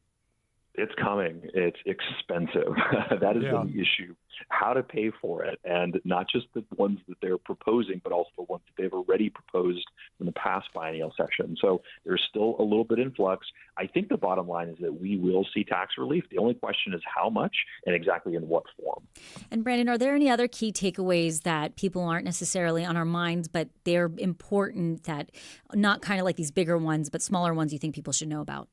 It's coming. It's expensive. That is the issue. How to pay for it, and not just the ones that they're proposing, but also the ones that they've already proposed in the past biennial session. So there's still a little bit in flux. I think the bottom line is that we will see tax relief. The only question is how much and exactly in what form. And Brandon, are there any other key takeaways that people aren't necessarily on our minds, but they're important, that not kind of like these bigger ones, but smaller ones you think people should know about?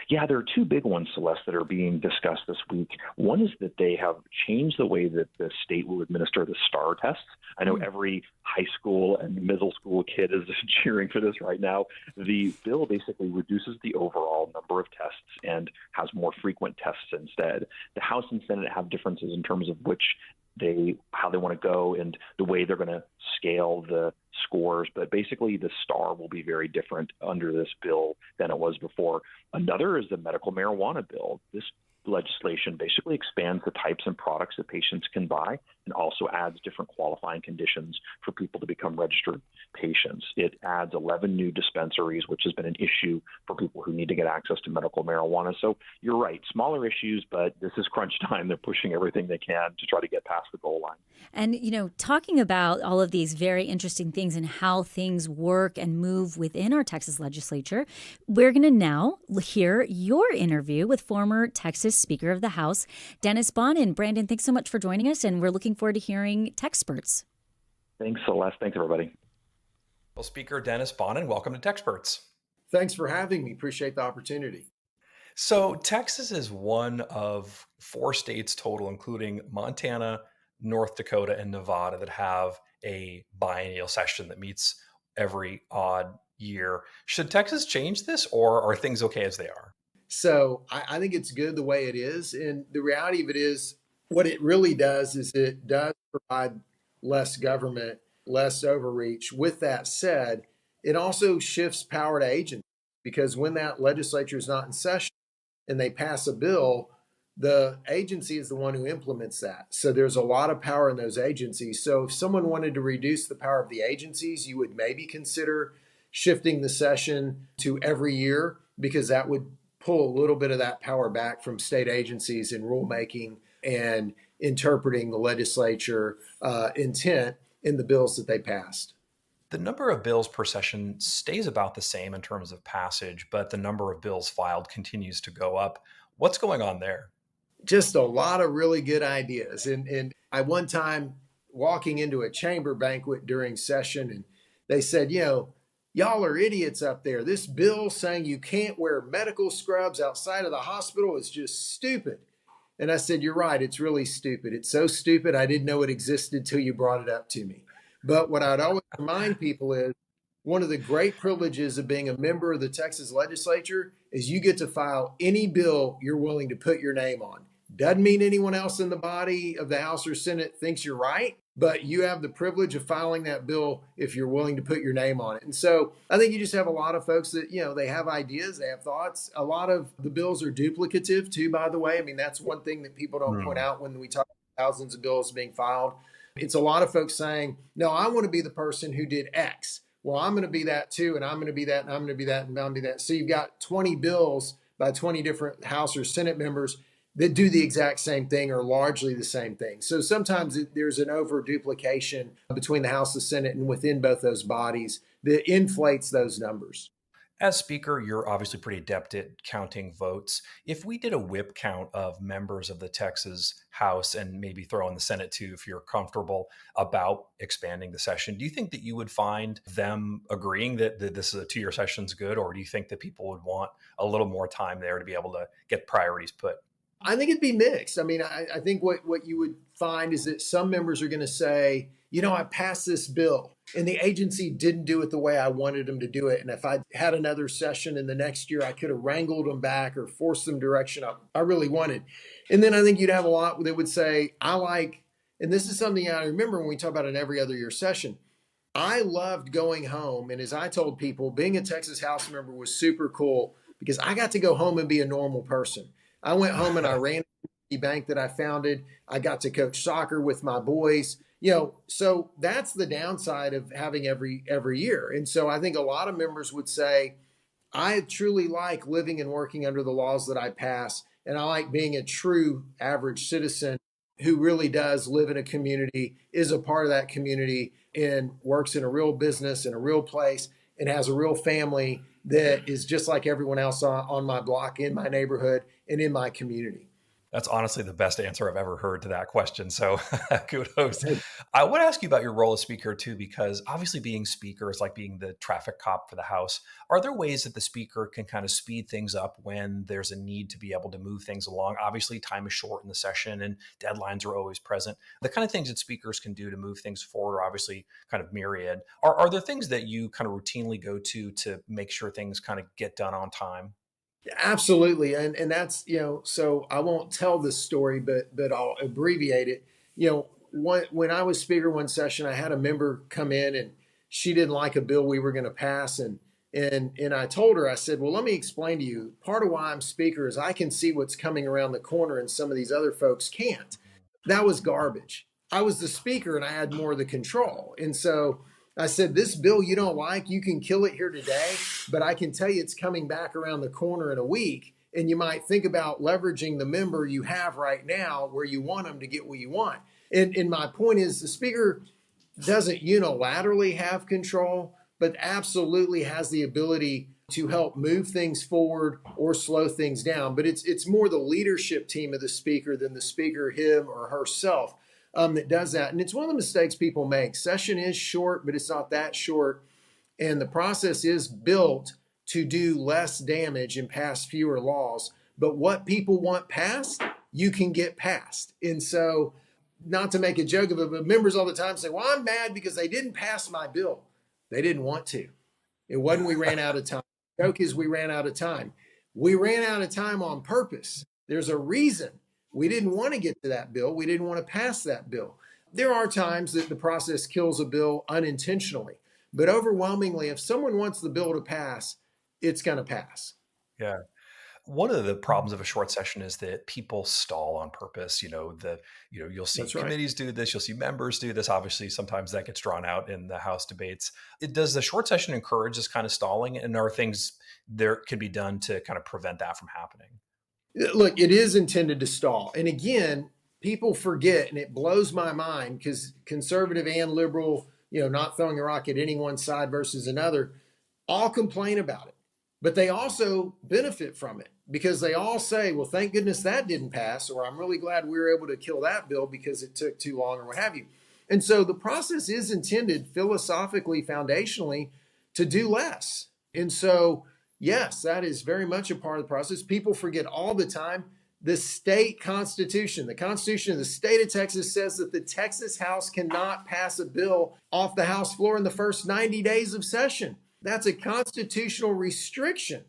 Yeah, there are two big ones, Celeste, that are being discussed this week. One is that they have changed the way that the state will administer the STAR tests. I know every high school and middle school kid is cheering for this right now. The bill basically reduces the overall number of tests and has more frequent tests instead. The House and Senate have differences in terms of how they want to go and the way they're going to scale the scores, but basically the STAR will be very different under this bill than it was before. Another is the medical marijuana bill. This legislation basically expands the types and products that patients can buy and also adds different qualifying conditions for people to become registered patients. It adds 11 new dispensaries, which has been an issue for people who need to get access to medical marijuana. So you're right, smaller issues, but this is crunch time. They're pushing everything they can to try to get past the goal line. And, talking about all of these very interesting things and how things work and move within our Texas legislature, we're going to now hear your interview with former Texas Speaker of the House, Dennis Bonnen. Brandon, thanks so much for joining us, and we're looking forward to hearing Techsperts. Thanks, Celeste. Thanks, everybody. Well, Speaker Dennis Bonnen, welcome to Techsperts. Thanks for having me. Appreciate the opportunity. So Texas is one of 4 states total, including Montana, North Dakota, and Nevada, that have a biennial session that meets every odd year. Should Texas change this, or are things okay as they are? So I think it's good the way it is. And the reality of it is, what it really does is it does provide less government, less overreach. With that said, it also shifts power to agencies, because when that legislature is not in session and they pass a bill, the agency is the one who implements that. So there's a lot of power in those agencies. So if someone wanted to reduce the power of the agencies, you would maybe consider shifting the session to every year, because that would pull a little bit of that power back from state agencies in rulemaking and interpreting the legislature intent in the bills that they passed. The number of bills per session stays about the same in terms of passage, but the number of bills filed continues to go up. What's going on there? Just a lot of really good ideas. And I one time walking into a chamber banquet during session, and they said, y'all are idiots up there. This bill saying you can't wear medical scrubs outside of the hospital is just stupid. And I said, you're right, it's really stupid. It's so stupid, I didn't know it existed till you brought it up to me. But what I'd always remind people is, one of the great privileges of being a member of the Texas legislature is you get to file any bill you're willing to put your name on. Doesn't mean anyone else in the body of the House or Senate thinks you're right, but you have the privilege of filing that bill if you're willing to put your name on it. And so I think you just have a lot of folks that, they have ideas, they have thoughts. A lot of the bills are duplicative too, by the way. I mean, that's one thing that people don't point out when we talk about thousands of bills being filed. It's a lot of folks saying, no, I want to be the person who did X. Well, I'm going to be that too, and I'm going to be that, and I'm going to be that, and I'm going to be that. So you've got 20 bills by 20 different House or Senate members that do the exact same thing or largely the same thing. So sometimes there's an over duplication between the House, the Senate, and within both those bodies that inflates those numbers. As Speaker, you're obviously pretty adept at counting votes. If we did a whip count of members of the Texas House and maybe throw in the Senate too, if you're comfortable about expanding the session, do you think that you would find them agreeing that this is a 2-year session's good, or do you think that people would want a little more time there to be able to get priorities put? I think it'd be mixed. I mean, I think what you would find is that some members are going to say, I passed this bill and the agency didn't do it the way I wanted them to do it. And if I had another session in the next year, I could have wrangled them back or forced them direction I really wanted. And then I think you'd have a lot that would say, and this is something I remember when we talk about an every other year session, I loved going home. And as I told people, being a Texas House member was super cool because I got to go home and be a normal person. I went home and I ran the bank that I founded. I got to coach soccer with my boys. So that's the downside of having every year. And so I think a lot of members would say, I truly like living and working under the laws that I pass. And I like being a true average citizen who really does live in a community, is a part of that community, and works in a real business in a real place and has a real family that is just like everyone else on my block, in my neighborhood, and in my community. That's honestly the best answer I've ever heard to that question. So kudos. I want to ask you about your role as Speaker too, because obviously being Speaker is like being the traffic cop for the House. Are there ways that the Speaker can kind of speed things up when there's a need to be able to move things along? Obviously time is short in the session and deadlines are always present. The kind of things that speakers can do to move things forward are obviously kind of myriad. Are there things that you kind of routinely go to make sure things kind of get done on time? Absolutely. And that's, so I won't tell this story, but I'll abbreviate it. When I was Speaker one session, I had a member come in and she didn't like a bill we were going to pass. And I told her, I said, well, let me explain to you. Part of why I'm Speaker is I can see what's coming around the corner and some of these other folks can't. That was garbage. I was the Speaker and I had more of the control. And so I said, this bill you don't like, you can kill it here today, but I can tell you it's coming back around the corner in a week. And you might think about leveraging the member you have right now where you want them to get what you want. And my point is the Speaker doesn't unilaterally have control, but absolutely has the ability to help move things forward or slow things down. But it's more the leadership team of the Speaker than the Speaker, him or herself, that does that. And it's one of the mistakes people make. Session is short, but it's not that short. And the process is built to do less damage and pass fewer laws. But what people want passed, you can get passed. And so, not to make a joke of it, but members all the time say, well, I'm mad because they didn't pass my bill. They didn't want to. It wasn't we ran out of time. The joke is we ran out of time. We ran out of time on purpose. There's a reason. We didn't want to get to that bill. We didn't want to pass that bill. There are times that the process kills a bill unintentionally, but overwhelmingly, if someone wants the bill to pass, it's going to pass. Yeah. One of the problems of a short session is that people stall on purpose. You'll see That's right. committees do this, you'll see members do this. Obviously, sometimes that gets drawn out in the House debates. Does the short session encourage this kind of stalling? And are things there could be done to kind of prevent that from happening? Look, it is intended to stall. And again, people forget, and it blows my mind because conservative and liberal, not throwing a rock at any one side versus another, all complain about it. But they also benefit from it because they all say, well, thank goodness that didn't pass, or I'm really glad we were able to kill that bill because it took too long, or what have you. And so the process is intended philosophically, foundationally, to do less. And so yes, that is very much a part of the process. People forget all the time. The state constitution, the Constitution of the state of Texas says that the Texas House cannot pass a bill off the House floor in the first 90 days of session. That's a constitutional restriction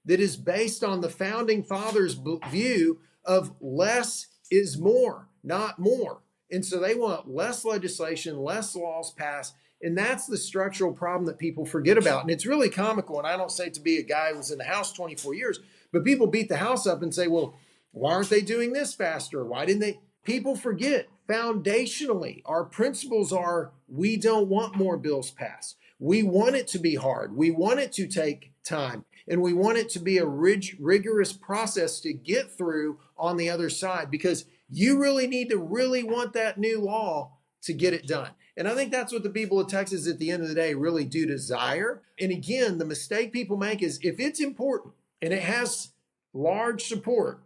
that is based on the founding fathers' view of less is more, not more. And so they want less legislation, less laws passed. And that's the structural problem that people forget about. And it's really comical. And I don't say it to be a guy who was in the House 24 years, but people beat the House up and say, well, why aren't they doing this faster? Why didn't they? People forget foundationally, our principles are we don't want more bills passed. We want it to be hard. We want it to take time. And we want it to be a rigorous process to get through on the other side, because you really need to really want that new law to get it done. And I think that's what the people of Texas at the end of the day really do desire. And again, the mistake people make is if it's important and it has large support,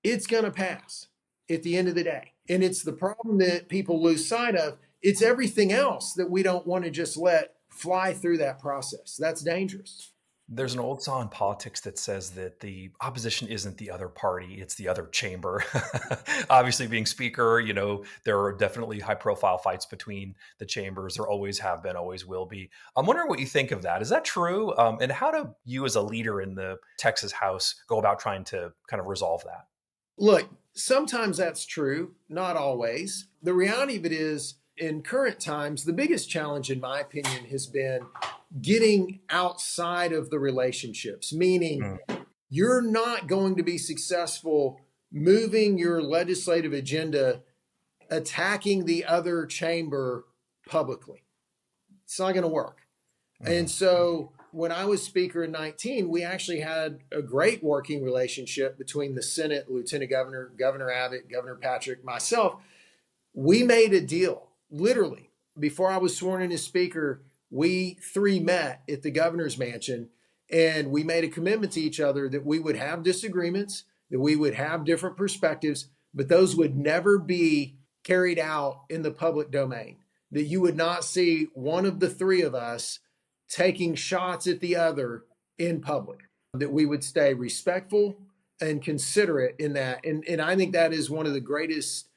it's going to pass at the end of the day. And it's the problem that people lose sight of. It's everything else that we don't want to just let fly through that process. That's dangerous. There's an old saw in politics that says that the opposition isn't the other party, it's the other chamber. Obviously, being speaker, there are definitely high profile fights between the chambers. There always have been, always will be. I'm wondering what you think of that. Is that true? And how do you as a leader in the Texas House go about trying to kind of resolve that? Look, sometimes that's true, not always. The reality of it is, in current times, the biggest challenge, in my opinion, has been getting outside of the relationships, meaning you're not going to be successful moving your legislative agenda, attacking the other chamber publicly. It's not going to work. And so when I was speaker in 19, we actually had a great working relationship between the Senate, Lieutenant Governor, Governor Abbott, Governor Patrick, myself. We made a deal, literally. Before I was sworn in as speaker, we three met at the governor's mansion, and we made a commitment to each other that we would have disagreements, that we would have different perspectives, but those would never be carried out in the public domain, that you would not see one of the three of us taking shots at the other in public, that we would stay respectful and considerate in that. And I think that is one of the greatest,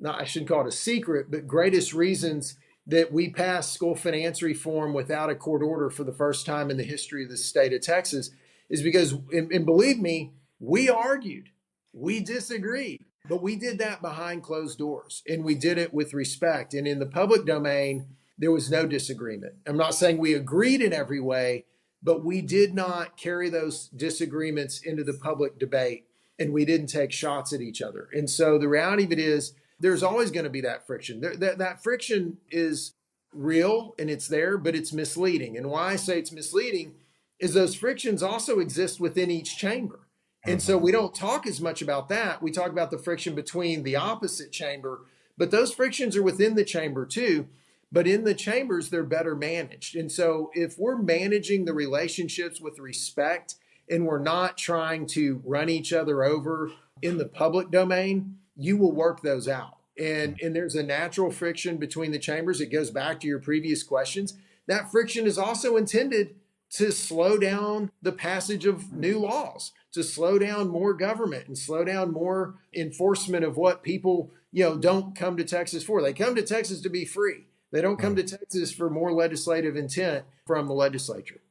I shouldn't call it a secret, but greatest reasons that we passed school finance reform without a court order for the first time in the history of the state of Texas, is because, and believe me, we argued, we disagreed, but we did that behind closed doors, and we did it with respect. And in the public domain, there was no disagreement. I'm not saying we agreed in every way, but we did not carry those disagreements into the public debate, and we didn't take shots at each other. And so the reality of it is, there's always going to be that friction. That friction is real and it's there, but it's misleading. And why I say it's misleading is those frictions also exist within each chamber. And so we don't talk as much about that. We talk about the friction between the opposite chamber, but those frictions are within the chamber too. But in the chambers, they're better managed. And so if we're managing the relationships with respect and we're not trying to run each other over in the public domain, you will work those out. And there's a natural friction between the chambers. It goes back to your previous questions. That friction is also intended to slow down the passage of new laws, to slow down more government and slow down more enforcement of what people, don't come to Texas for. They come to Texas to be free. They don't come to Texas for more legislative intent from the legislature.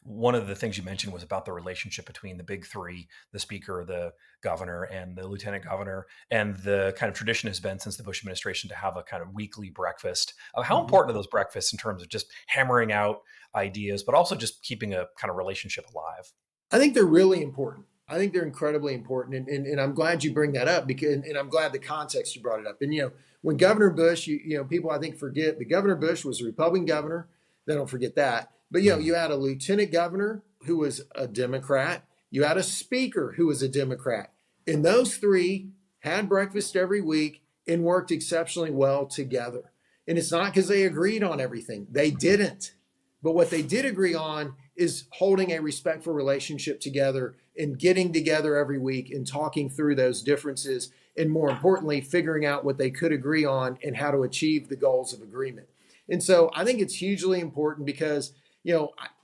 One of the things you mentioned was about the relationship between the big three, the speaker, the governor, and the lieutenant governor. And the kind of tradition has been since the Bush administration to have a kind of weekly breakfast. How important are those breakfasts in terms of just hammering out ideas, but also just keeping a kind of relationship alive? I think they're really important. I think they're incredibly important. And I'm glad you bring that up, because, and I'm glad the context you brought it up. And, when Governor Bush, people I think forget, but Governor Bush was a Republican governor. They don't forget that. But, you had a lieutenant governor who was a Democrat. You had a speaker who was a Democrat. And those three had breakfast every week and worked exceptionally well together. And it's not because they agreed on everything. They didn't. But what they did agree on is holding a respectful relationship together and getting together every week and talking through those differences. And more importantly, figuring out what they could agree on and how to achieve the goals of agreement. And so I think it's hugely important because,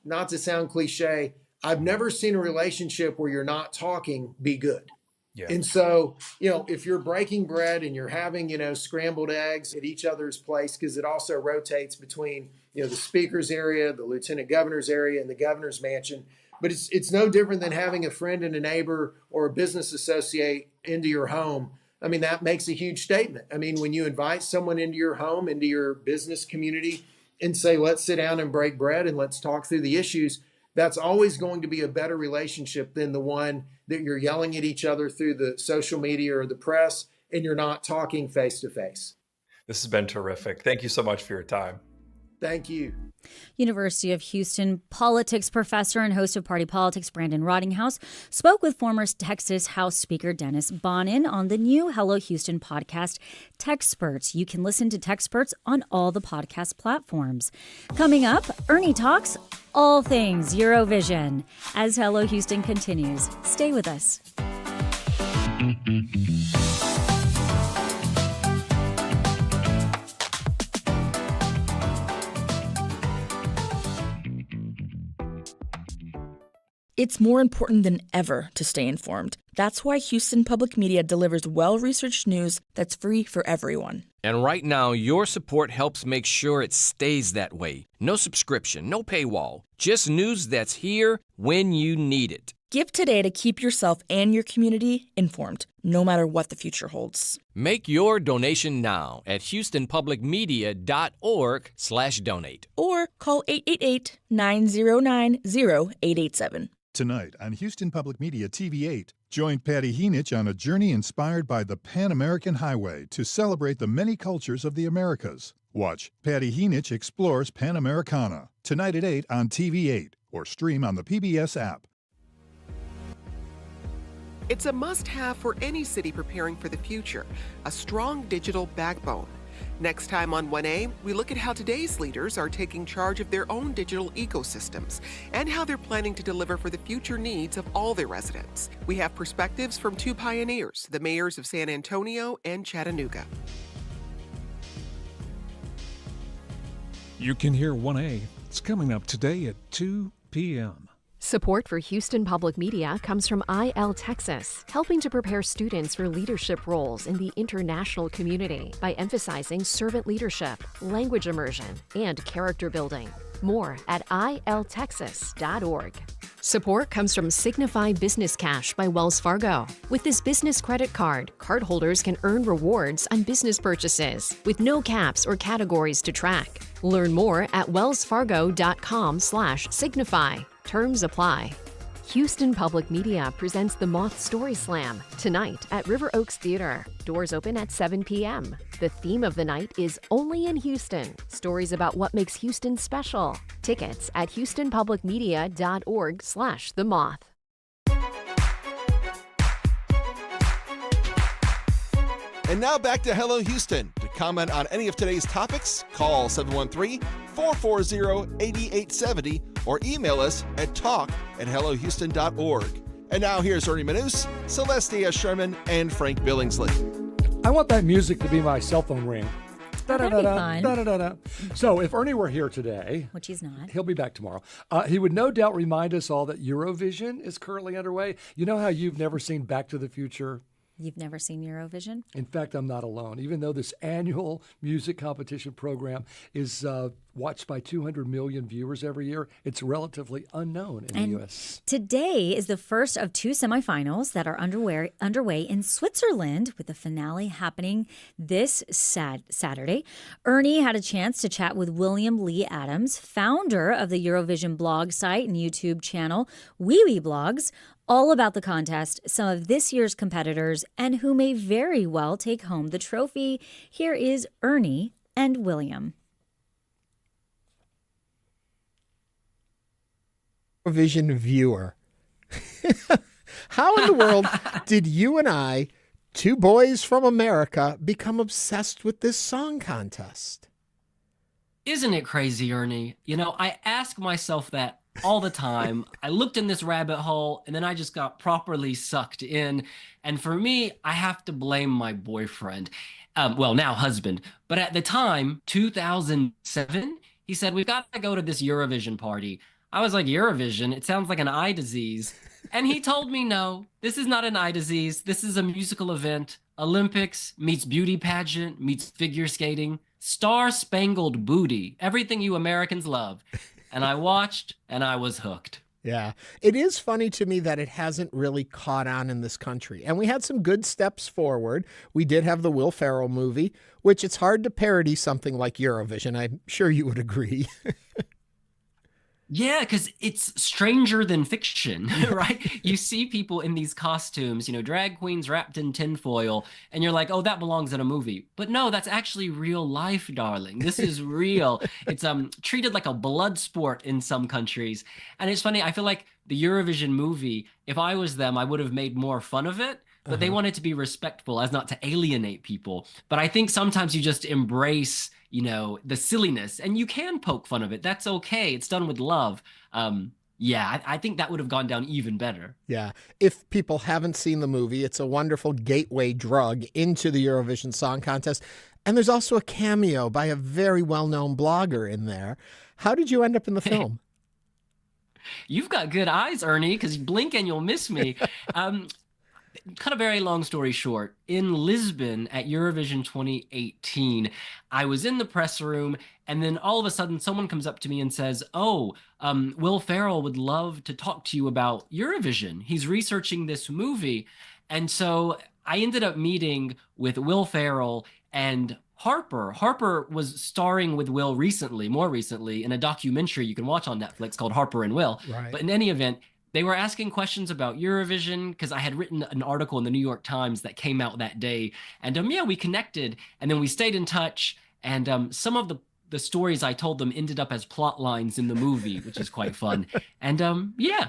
not to sound cliche, I've never seen a relationship where you're not talking be good. Yeah. And so, if you're breaking bread and you're having, scrambled eggs at each other's place, because it also rotates between, the speaker's area, the lieutenant governor's area, and the governor's mansion. But it's no different than having a friend and a neighbor or a business associate into your home I mean, that makes a huge statement. I mean, when you invite someone into your home, into your business community, and say, let's sit down and break bread and let's talk through the issues, that's always going to be a better relationship than the one that you're yelling at each other through the social media or the press and you're not talking face to face. This has been terrific. Thank you so much for your time. Thank you. University of Houston politics professor and host of Party Politics, Brandon Rottinghaus, spoke with former Texas House Speaker Dennis Bonnen on the new Hello Houston podcast, Techsperts. You can listen to Techsperts on all the podcast platforms. Coming up, Ernie talks all things Eurovision. As Hello Houston continues, stay with us. It's more important than ever to stay informed. That's why Houston Public Media delivers well-researched news that's free for everyone. And right now, your support helps make sure it stays that way. No subscription, no paywall, just news that's here when you need it. Give today to keep yourself and your community informed, no matter what the future holds. Make your donation now at houstonpublicmedia.org/donate. Or call 888-909-0887. Tonight on Houston Public Media TV8, join Patty Heenich on a journey inspired by the Pan American Highway to celebrate the many cultures of the Americas. Watch Patty Heenich Explores Pan Americana tonight at 8 on TV8 or stream on the PBS app. It's a must-have for any city preparing for the future, a strong digital backbone. Next time on 1A, we look at how today's leaders are taking charge of their own digital ecosystems and how they're planning to deliver for the future needs of all their residents. We have perspectives from two pioneers, the mayors of San Antonio and Chattanooga. You can hear 1A. It's coming up today at 2 p.m. Support for Houston Public Media comes from IL Texas, helping to prepare students for leadership roles in the international community by emphasizing servant leadership, language immersion, and character building. More at iltexas.org. Support comes from Signify Business Cash by Wells Fargo. With this business credit card, cardholders can earn rewards on business purchases with no caps or categories to track. Learn more at wellsfargo.com/signify. Terms apply. Houston Public Media presents the Moth Story Slam tonight at River Oaks Theater. Doors open at 7 p.m. The theme of the night is Only in Houston. Stories about what makes Houston special. Tickets at houstonpublicmedia.org/themoth. And now back to Hello Houston. To comment on any of today's topics, call 713-440-8870 or email us at talk@hellohouston.org. And now here's Ernie Manouse, Celestia Sherman, and Frank Billingsley. I want that music to be my cell phone ring. That'd be fun. Da-da-da-da. So if Ernie were here today, which he's not, he'll be back tomorrow. He would no doubt remind us all that Eurovision is currently underway. You know how you've never seen Back to the Future? You've never seen Eurovision? In fact, I'm not alone. Even though this annual music competition program is watched by 200 million viewers every year, it's relatively unknown in the U.S. Today is the first of two semifinals that are underway in Switzerland, with the finale happening this Saturday. Ernie had a chance to chat with William Lee Adams, founder of the Eurovision blog site and YouTube channel Wee Wee Blogs, all about the contest, some of this year's competitors, and who may very well take home the trophy. Here is Ernie and William. Eurovision viewer. How in the world did you and I, two boys from America, become obsessed with this song contest? Isn't it crazy, Ernie? You know, I ask myself that all the time. I looked in this rabbit hole and then I just got properly sucked in. And for me, I have to blame my boyfriend. Well, now husband. But at the time, 2007, he said, we've got to go to this Eurovision party. I was like, Eurovision? It sounds like an eye disease. And he told me, no, this is not an eye disease. This is a musical event. Olympics meets beauty pageant, meets figure skating, star-spangled booty, everything you Americans love. And I watched and I was hooked. Yeah. It is funny to me that it hasn't really caught on in this country. And we had some good steps forward. We did have the Will Ferrell movie, which it's hard to parody something like Eurovision. I'm sure you would agree. Yeah, because it's stranger than fiction, right? You see people in these costumes, drag queens wrapped in tinfoil, and you're like, oh, that belongs in a movie. But no, that's actually real life, darling. This is real. It's treated like a blood sport in some countries. And it's funny, I feel like the Eurovision movie, if I was them, I would have made more fun of it. But they wanted to be respectful as not to alienate people. But I think sometimes you just embrace, the silliness, and you can poke fun of it. That's okay. It's done with love. I think that would have gone down even better. Yeah. If people haven't seen the movie, it's a wonderful gateway drug into the Eurovision Song Contest. And there's also a cameo by a very well-known blogger in there. How did you end up in the film? You've got good eyes, Ernie, because you blink and you'll miss me. Cut a very long story short, in Lisbon at Eurovision 2018, I was in the press room, and then all of a sudden someone comes up to me and says, Will Ferrell would love to talk to you about Eurovision. He's researching this movie. And so I ended up meeting with Will Ferrell and Harper. Harper was starring with Will more recently, in a documentary you can watch on Netflix called Harper and Will. Right. But in any event, they were asking questions about Eurovision because I had written an article in the New York Times that came out that day. And we connected, and then we stayed in touch. And some of the stories I told them ended up as plot lines in the movie, which is quite fun. And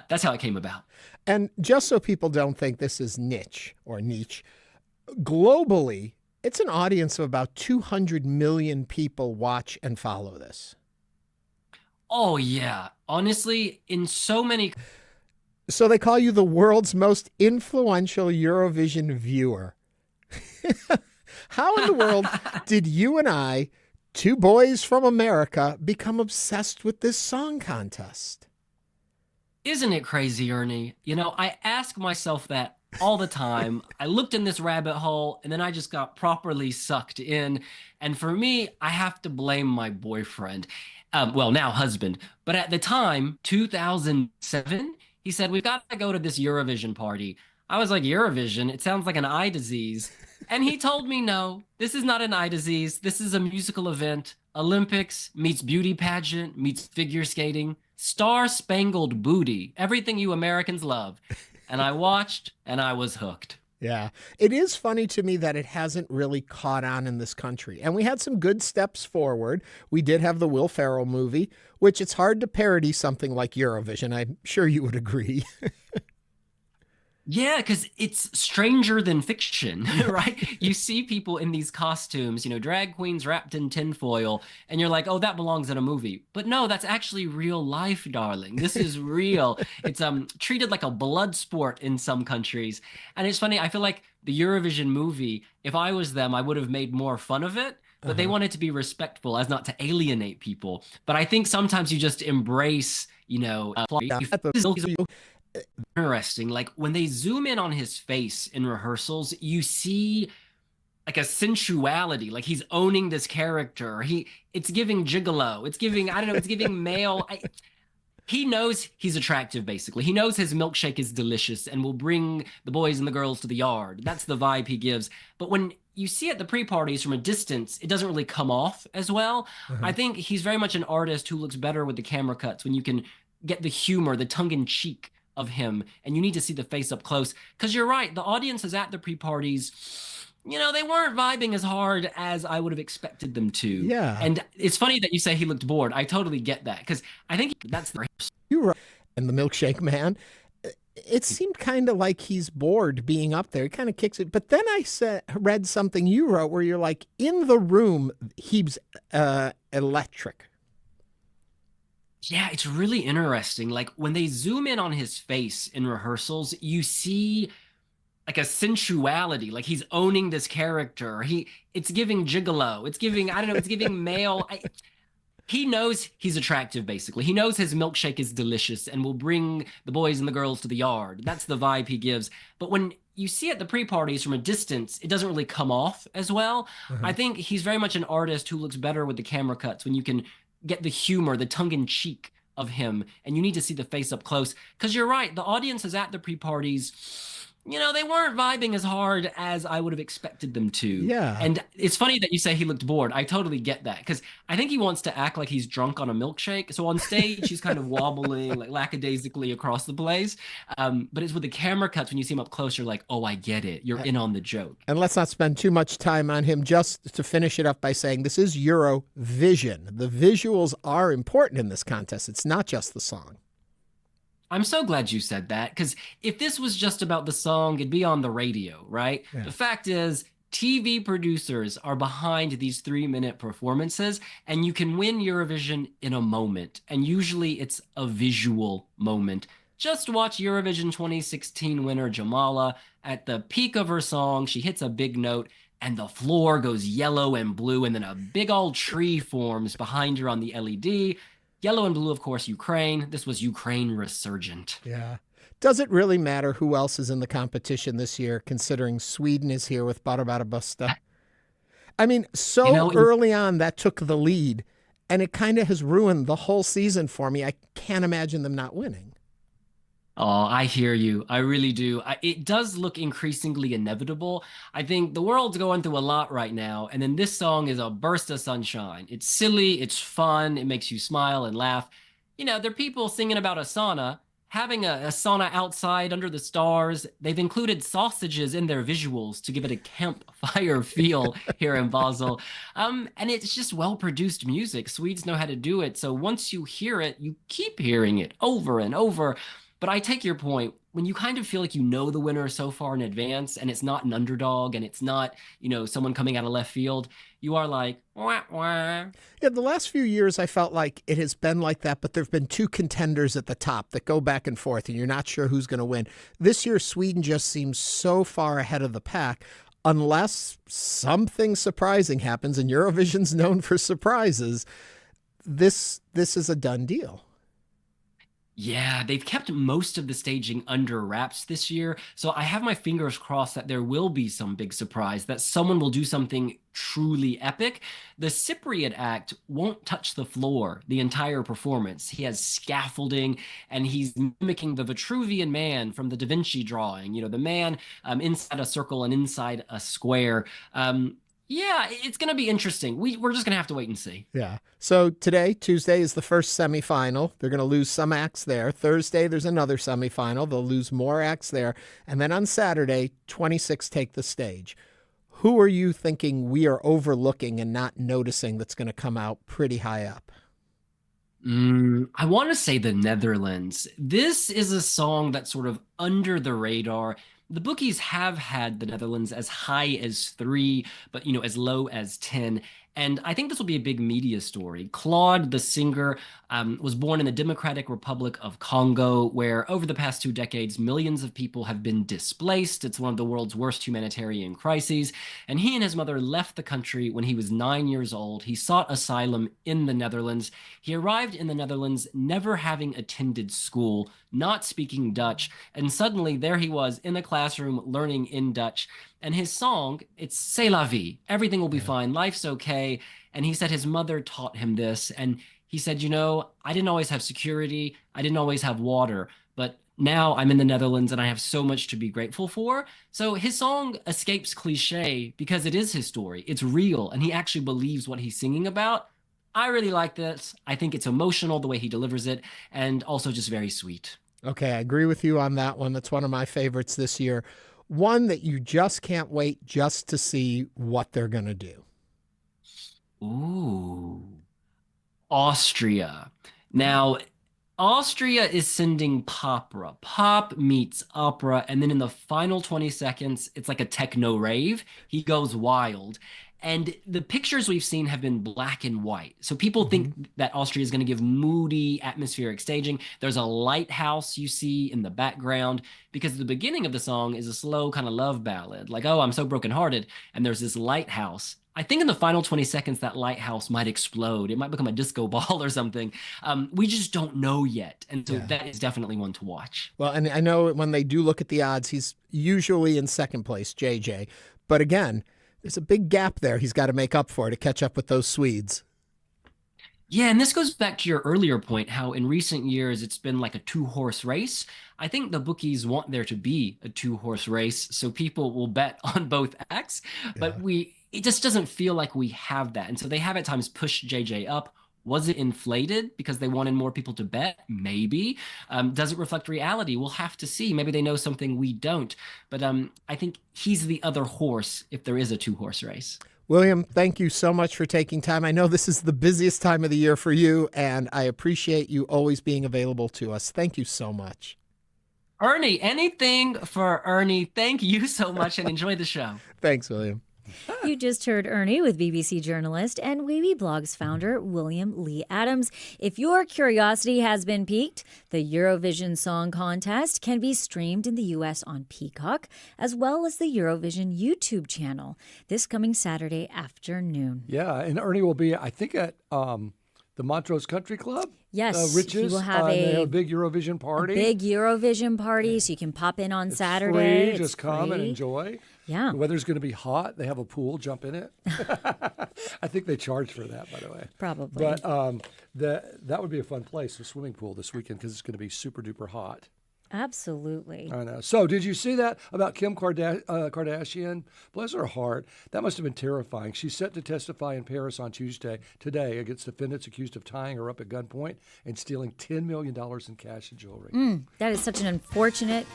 that's how it came about. And just so people don't think this is niche, globally, it's an audience of about 200 million people watch and follow this. Oh, yeah. Honestly, in so many... So they call you the world's most influential Eurovision viewer. How in the world did you and I, two boys from America, become obsessed with this song contest? Isn't it crazy, Ernie? I ask myself that all the time. I looked in this rabbit hole, and then I just got properly sucked in. And for me, I have to blame my boyfriend. Now husband. But at the time, 2007... he said, we've got to go to this Eurovision party. I was like, Eurovision? It sounds like an eye disease. And he told me, no, this is not an eye disease. This is a musical event. Olympics meets beauty pageant meets figure skating. Star-spangled booty. Everything you Americans love. And I watched, and I was hooked. Yeah. It is funny to me that it hasn't really caught on in this country. And we had some good steps forward. We did have the Will Ferrell movie, which it's hard to parody something like Eurovision. I'm sure you would agree. Yeah, because it's stranger than fiction, right? You see people in these costumes, drag queens wrapped in tinfoil, and you're like, oh, that belongs in a movie. But no, that's actually real life, darling. This is real. It's treated like a blood sport in some countries. And it's funny, I feel like the Eurovision movie, if I was them, I would have made more fun of it. But they wanted to be respectful as not to alienate people. But I think sometimes you just embrace, interesting. Like when they zoom in on his face in rehearsals, you see like a sensuality, like he's owning this character. It's giving gigolo. It's giving, it's giving male. He knows he's attractive, basically. He knows his milkshake is delicious and will bring the boys and the girls to the yard. That's the vibe he gives. But when you see at the pre-parties from a distance, it doesn't really come off as well. I think he's very much an artist who looks better with the camera cuts when you can get the humor, the tongue-in-cheek of him, and you need to see the face up close. Because you're right, the audiences at the pre-parties, they weren't vibing as hard as I would have expected them to. Yeah. And it's funny that you say he looked bored. I totally get that, because I think that's the... You're right. And the milkshake man, it seemed kind of like he's bored being up there. He kind of kicks it. But then I read something you wrote where you're like, in the room, he's electric. Yeah, it's really interesting. Like when they zoom in on his face in rehearsals, you see like a sensuality, like he's owning this character. It's giving gigolo. It's giving, it's giving male. He knows he's attractive, basically. He knows his milkshake is delicious and will bring the boys and the girls to the yard. That's the vibe he gives. But when you see at the pre-parties from a distance, it doesn't really come off as well. I think he's very much an artist who looks better with the camera cuts when you can get the humor, the tongue-in-cheek of him, and you need to see the face up close. Because you're right, the audiences at the pre-parties, they weren't vibing as hard as I would have expected them to. Yeah. And it's funny that you say he looked bored. I totally get that, because I think he wants to act like he's drunk on a milkshake. So on stage, he's kind of wobbling, like lackadaisically across the place. But it's with the camera cuts, when you see him up close, you're like, oh, I get it. You're in on the joke. And let's not spend too much time on him, just to finish it up by saying this is Eurovision. The visuals are important in this contest. It's not just the song. I'm so glad you said that, because if this was just about the song, it'd be on the radio, right? Yeah. The fact is, TV producers are behind these 3-minute performances, and you can win Eurovision in a moment. And usually it's a visual moment. Just watch Eurovision 2016 winner Jamala. At the peak of her song, she hits a big note, and the floor goes yellow and blue, and then a big old tree forms behind her on the LED. Yellow and blue, of course, Ukraine. This was Ukraine resurgent. Yeah. Does it really matter who else is in the competition this year, considering Sweden is here with Bara Busta? I mean, early on, that took the lead, and it kind of has ruined the whole season for me. I can't imagine them not winning. Oh, I hear you. I really do. It does look increasingly inevitable. I think the world's going through a lot right now, and then this song is a burst of sunshine. It's silly, it's fun, it makes you smile and laugh. There are people singing about a sauna, having a sauna outside under the stars. They've included sausages in their visuals to give it a campfire feel here in Basel. And it's just well-produced music. Swedes know how to do it, so once you hear it, you keep hearing it over and over. But I take your point. When you kind of feel like you know the winner so far in advance, and it's not an underdog, and it's not, someone coming out of left field, you are like, wah, wah. Yeah, the last few years I felt like it has been like that, but there have been two contenders at the top that go back and forth, and you're not sure who's going to win. This year, Sweden just seems so far ahead of the pack, unless something surprising happens, and Eurovision's known for surprises. This is a done deal. Yeah, they've kept most of the staging under wraps this year, so I have my fingers crossed that there will be some big surprise, that someone will do something truly epic. The Cypriot act won't touch the floor the entire performance. He has scaffolding, and he's mimicking the Vitruvian man from the Da Vinci drawing, the man inside a circle and inside a square. Yeah, it's going to be interesting. We're just going to have to wait and see. Yeah. So today, Tuesday, is the first semifinal. They're going to lose some acts there. Thursday, there's another semifinal. They'll lose more acts there. And then on Saturday, 26 take the stage. Who are you thinking we are overlooking and not noticing that's going to come out pretty high up? I want to say the Netherlands. This is a song that's sort of under the radar. The bookies have had the Netherlands as high as 3, but, as low as 10. And I think this will be a big media story. Claude, the singer, was born in the Democratic Republic of Congo, where over the past 2 decades, millions of people have been displaced. It's one of the world's worst humanitarian crises. And he and his mother left the country when he was 9 years old. He sought asylum in the Netherlands. He arrived in the Netherlands never having attended school, not speaking Dutch. And suddenly there he was in a classroom learning in Dutch. And his song, it's C'est la vie. Everything will be fine. Life's okay. And he said his mother taught him this. And he said, I didn't always have security. I didn't always have water. But now I'm in the Netherlands and I have so much to be grateful for. So his song escapes cliche because it is his story. It's real. And he actually believes what he's singing about. I really like this. I think it's emotional the way he delivers it, and also just very sweet. Okay, I agree with you on that one. That's one of my favorites this year. One that you just can't wait just to see what they're going to do. Ooh. Austria. Now, Austria is sending popra. Pop meets opera, and then in the final 20 seconds, it's like a techno rave. He goes wild. And the pictures we've seen have been black and white. So people think that Austria is going to give moody, atmospheric staging. There's a lighthouse you see in the background, because the beginning of the song is a slow kind of love ballad, like, oh, I'm so brokenhearted. And there's this lighthouse. I think in the final 20 seconds, that lighthouse might explode. It might become a disco ball or something. We just don't know yet. And so that is definitely one to watch. Well, and I know when they do look at the odds, he's usually in second place, JJ. But again, there's a big gap there he's got to make up for to catch up with those Swedes. Yeah, and this goes back to your earlier point, how in recent years it's been like a two-horse race. I think the bookies want there to be a two-horse race, so people will bet on both acts, but it just doesn't feel like we have that. And so they have at times pushed JJ up. Was it inflated because they wanted more people to bet? Maybe. Does it reflect reality? We'll have to see. Maybe they know something we don't. But I think he's the other horse if there is a two-horse race. William, thank you so much for taking time. I know this is the busiest time of the year for you, and I appreciate you always being available to us. Thank you so much. Ernie, anything for Ernie. Thank you so much and enjoy the show. Thanks, William. You just heard Ernie with BBC journalist and Weeby Blog's founder, William Lee Adams. If your curiosity has been piqued, the Eurovision Song Contest can be streamed in the U.S. on Peacock, as well as the Eurovision YouTube channel this coming Saturday afternoon. Yeah, and Ernie will be, I think, at the Montrose Country Club. Yes, Riches. he will have They have a big Eurovision party. A big Eurovision party, so you can pop in on Saturday. Free. It's Just come and free. enjoy. Yeah. The weather's going to be hot. They have a pool. Jump in it. I think they charge for that, by the way. Probably. But that would be a fun place, a swimming pool this weekend, because it's going to be super duper hot. Absolutely. I know. So did you see that about Kim Kardashian? Bless her heart. That must have been terrifying. She's set to testify in Paris on today, against defendants accused of tying her up at gunpoint and stealing $10 million in cash and jewelry. That is such an unfortunate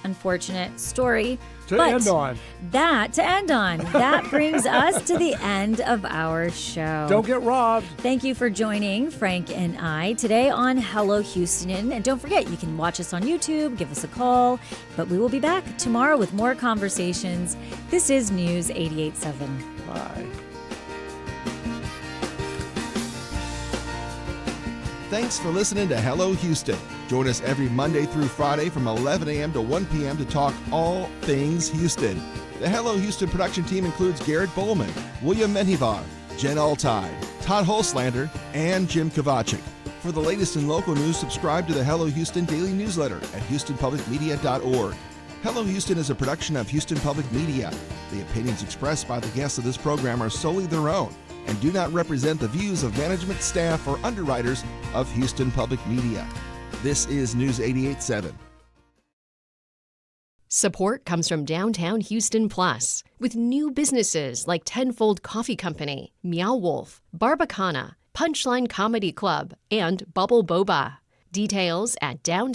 story. To end on. That brings us to the end of our show. Don't get robbed. Thank you for joining Frank and I today on Hello Houston. And don't forget, you can watch us on YouTube, give us a call, but we will be back tomorrow with more conversations. This is News 88.7. Bye. Thanks for listening to Hello Houston. Join us every Monday through Friday from 11 a.m. to 1 p.m. to talk all things Houston. The Hello Houston production team includes Garrett Bowman, William Menjivar, Jen Altide, Todd Holslander, and Jim Kovacic. For the latest in local news, subscribe to the Hello Houston daily newsletter at houstonpublicmedia.org. Hello Houston is a production of Houston Public Media. The opinions expressed by the guests of this program are solely their own and do not represent the views of management, staff, or underwriters of Houston Public Media. This is News 88.7. Support comes from Downtown Houston Plus, with new businesses like Tenfold Coffee Company, Meow Wolf, Barbacana, Punchline Comedy Club, and Bubble Boba. Details at downtown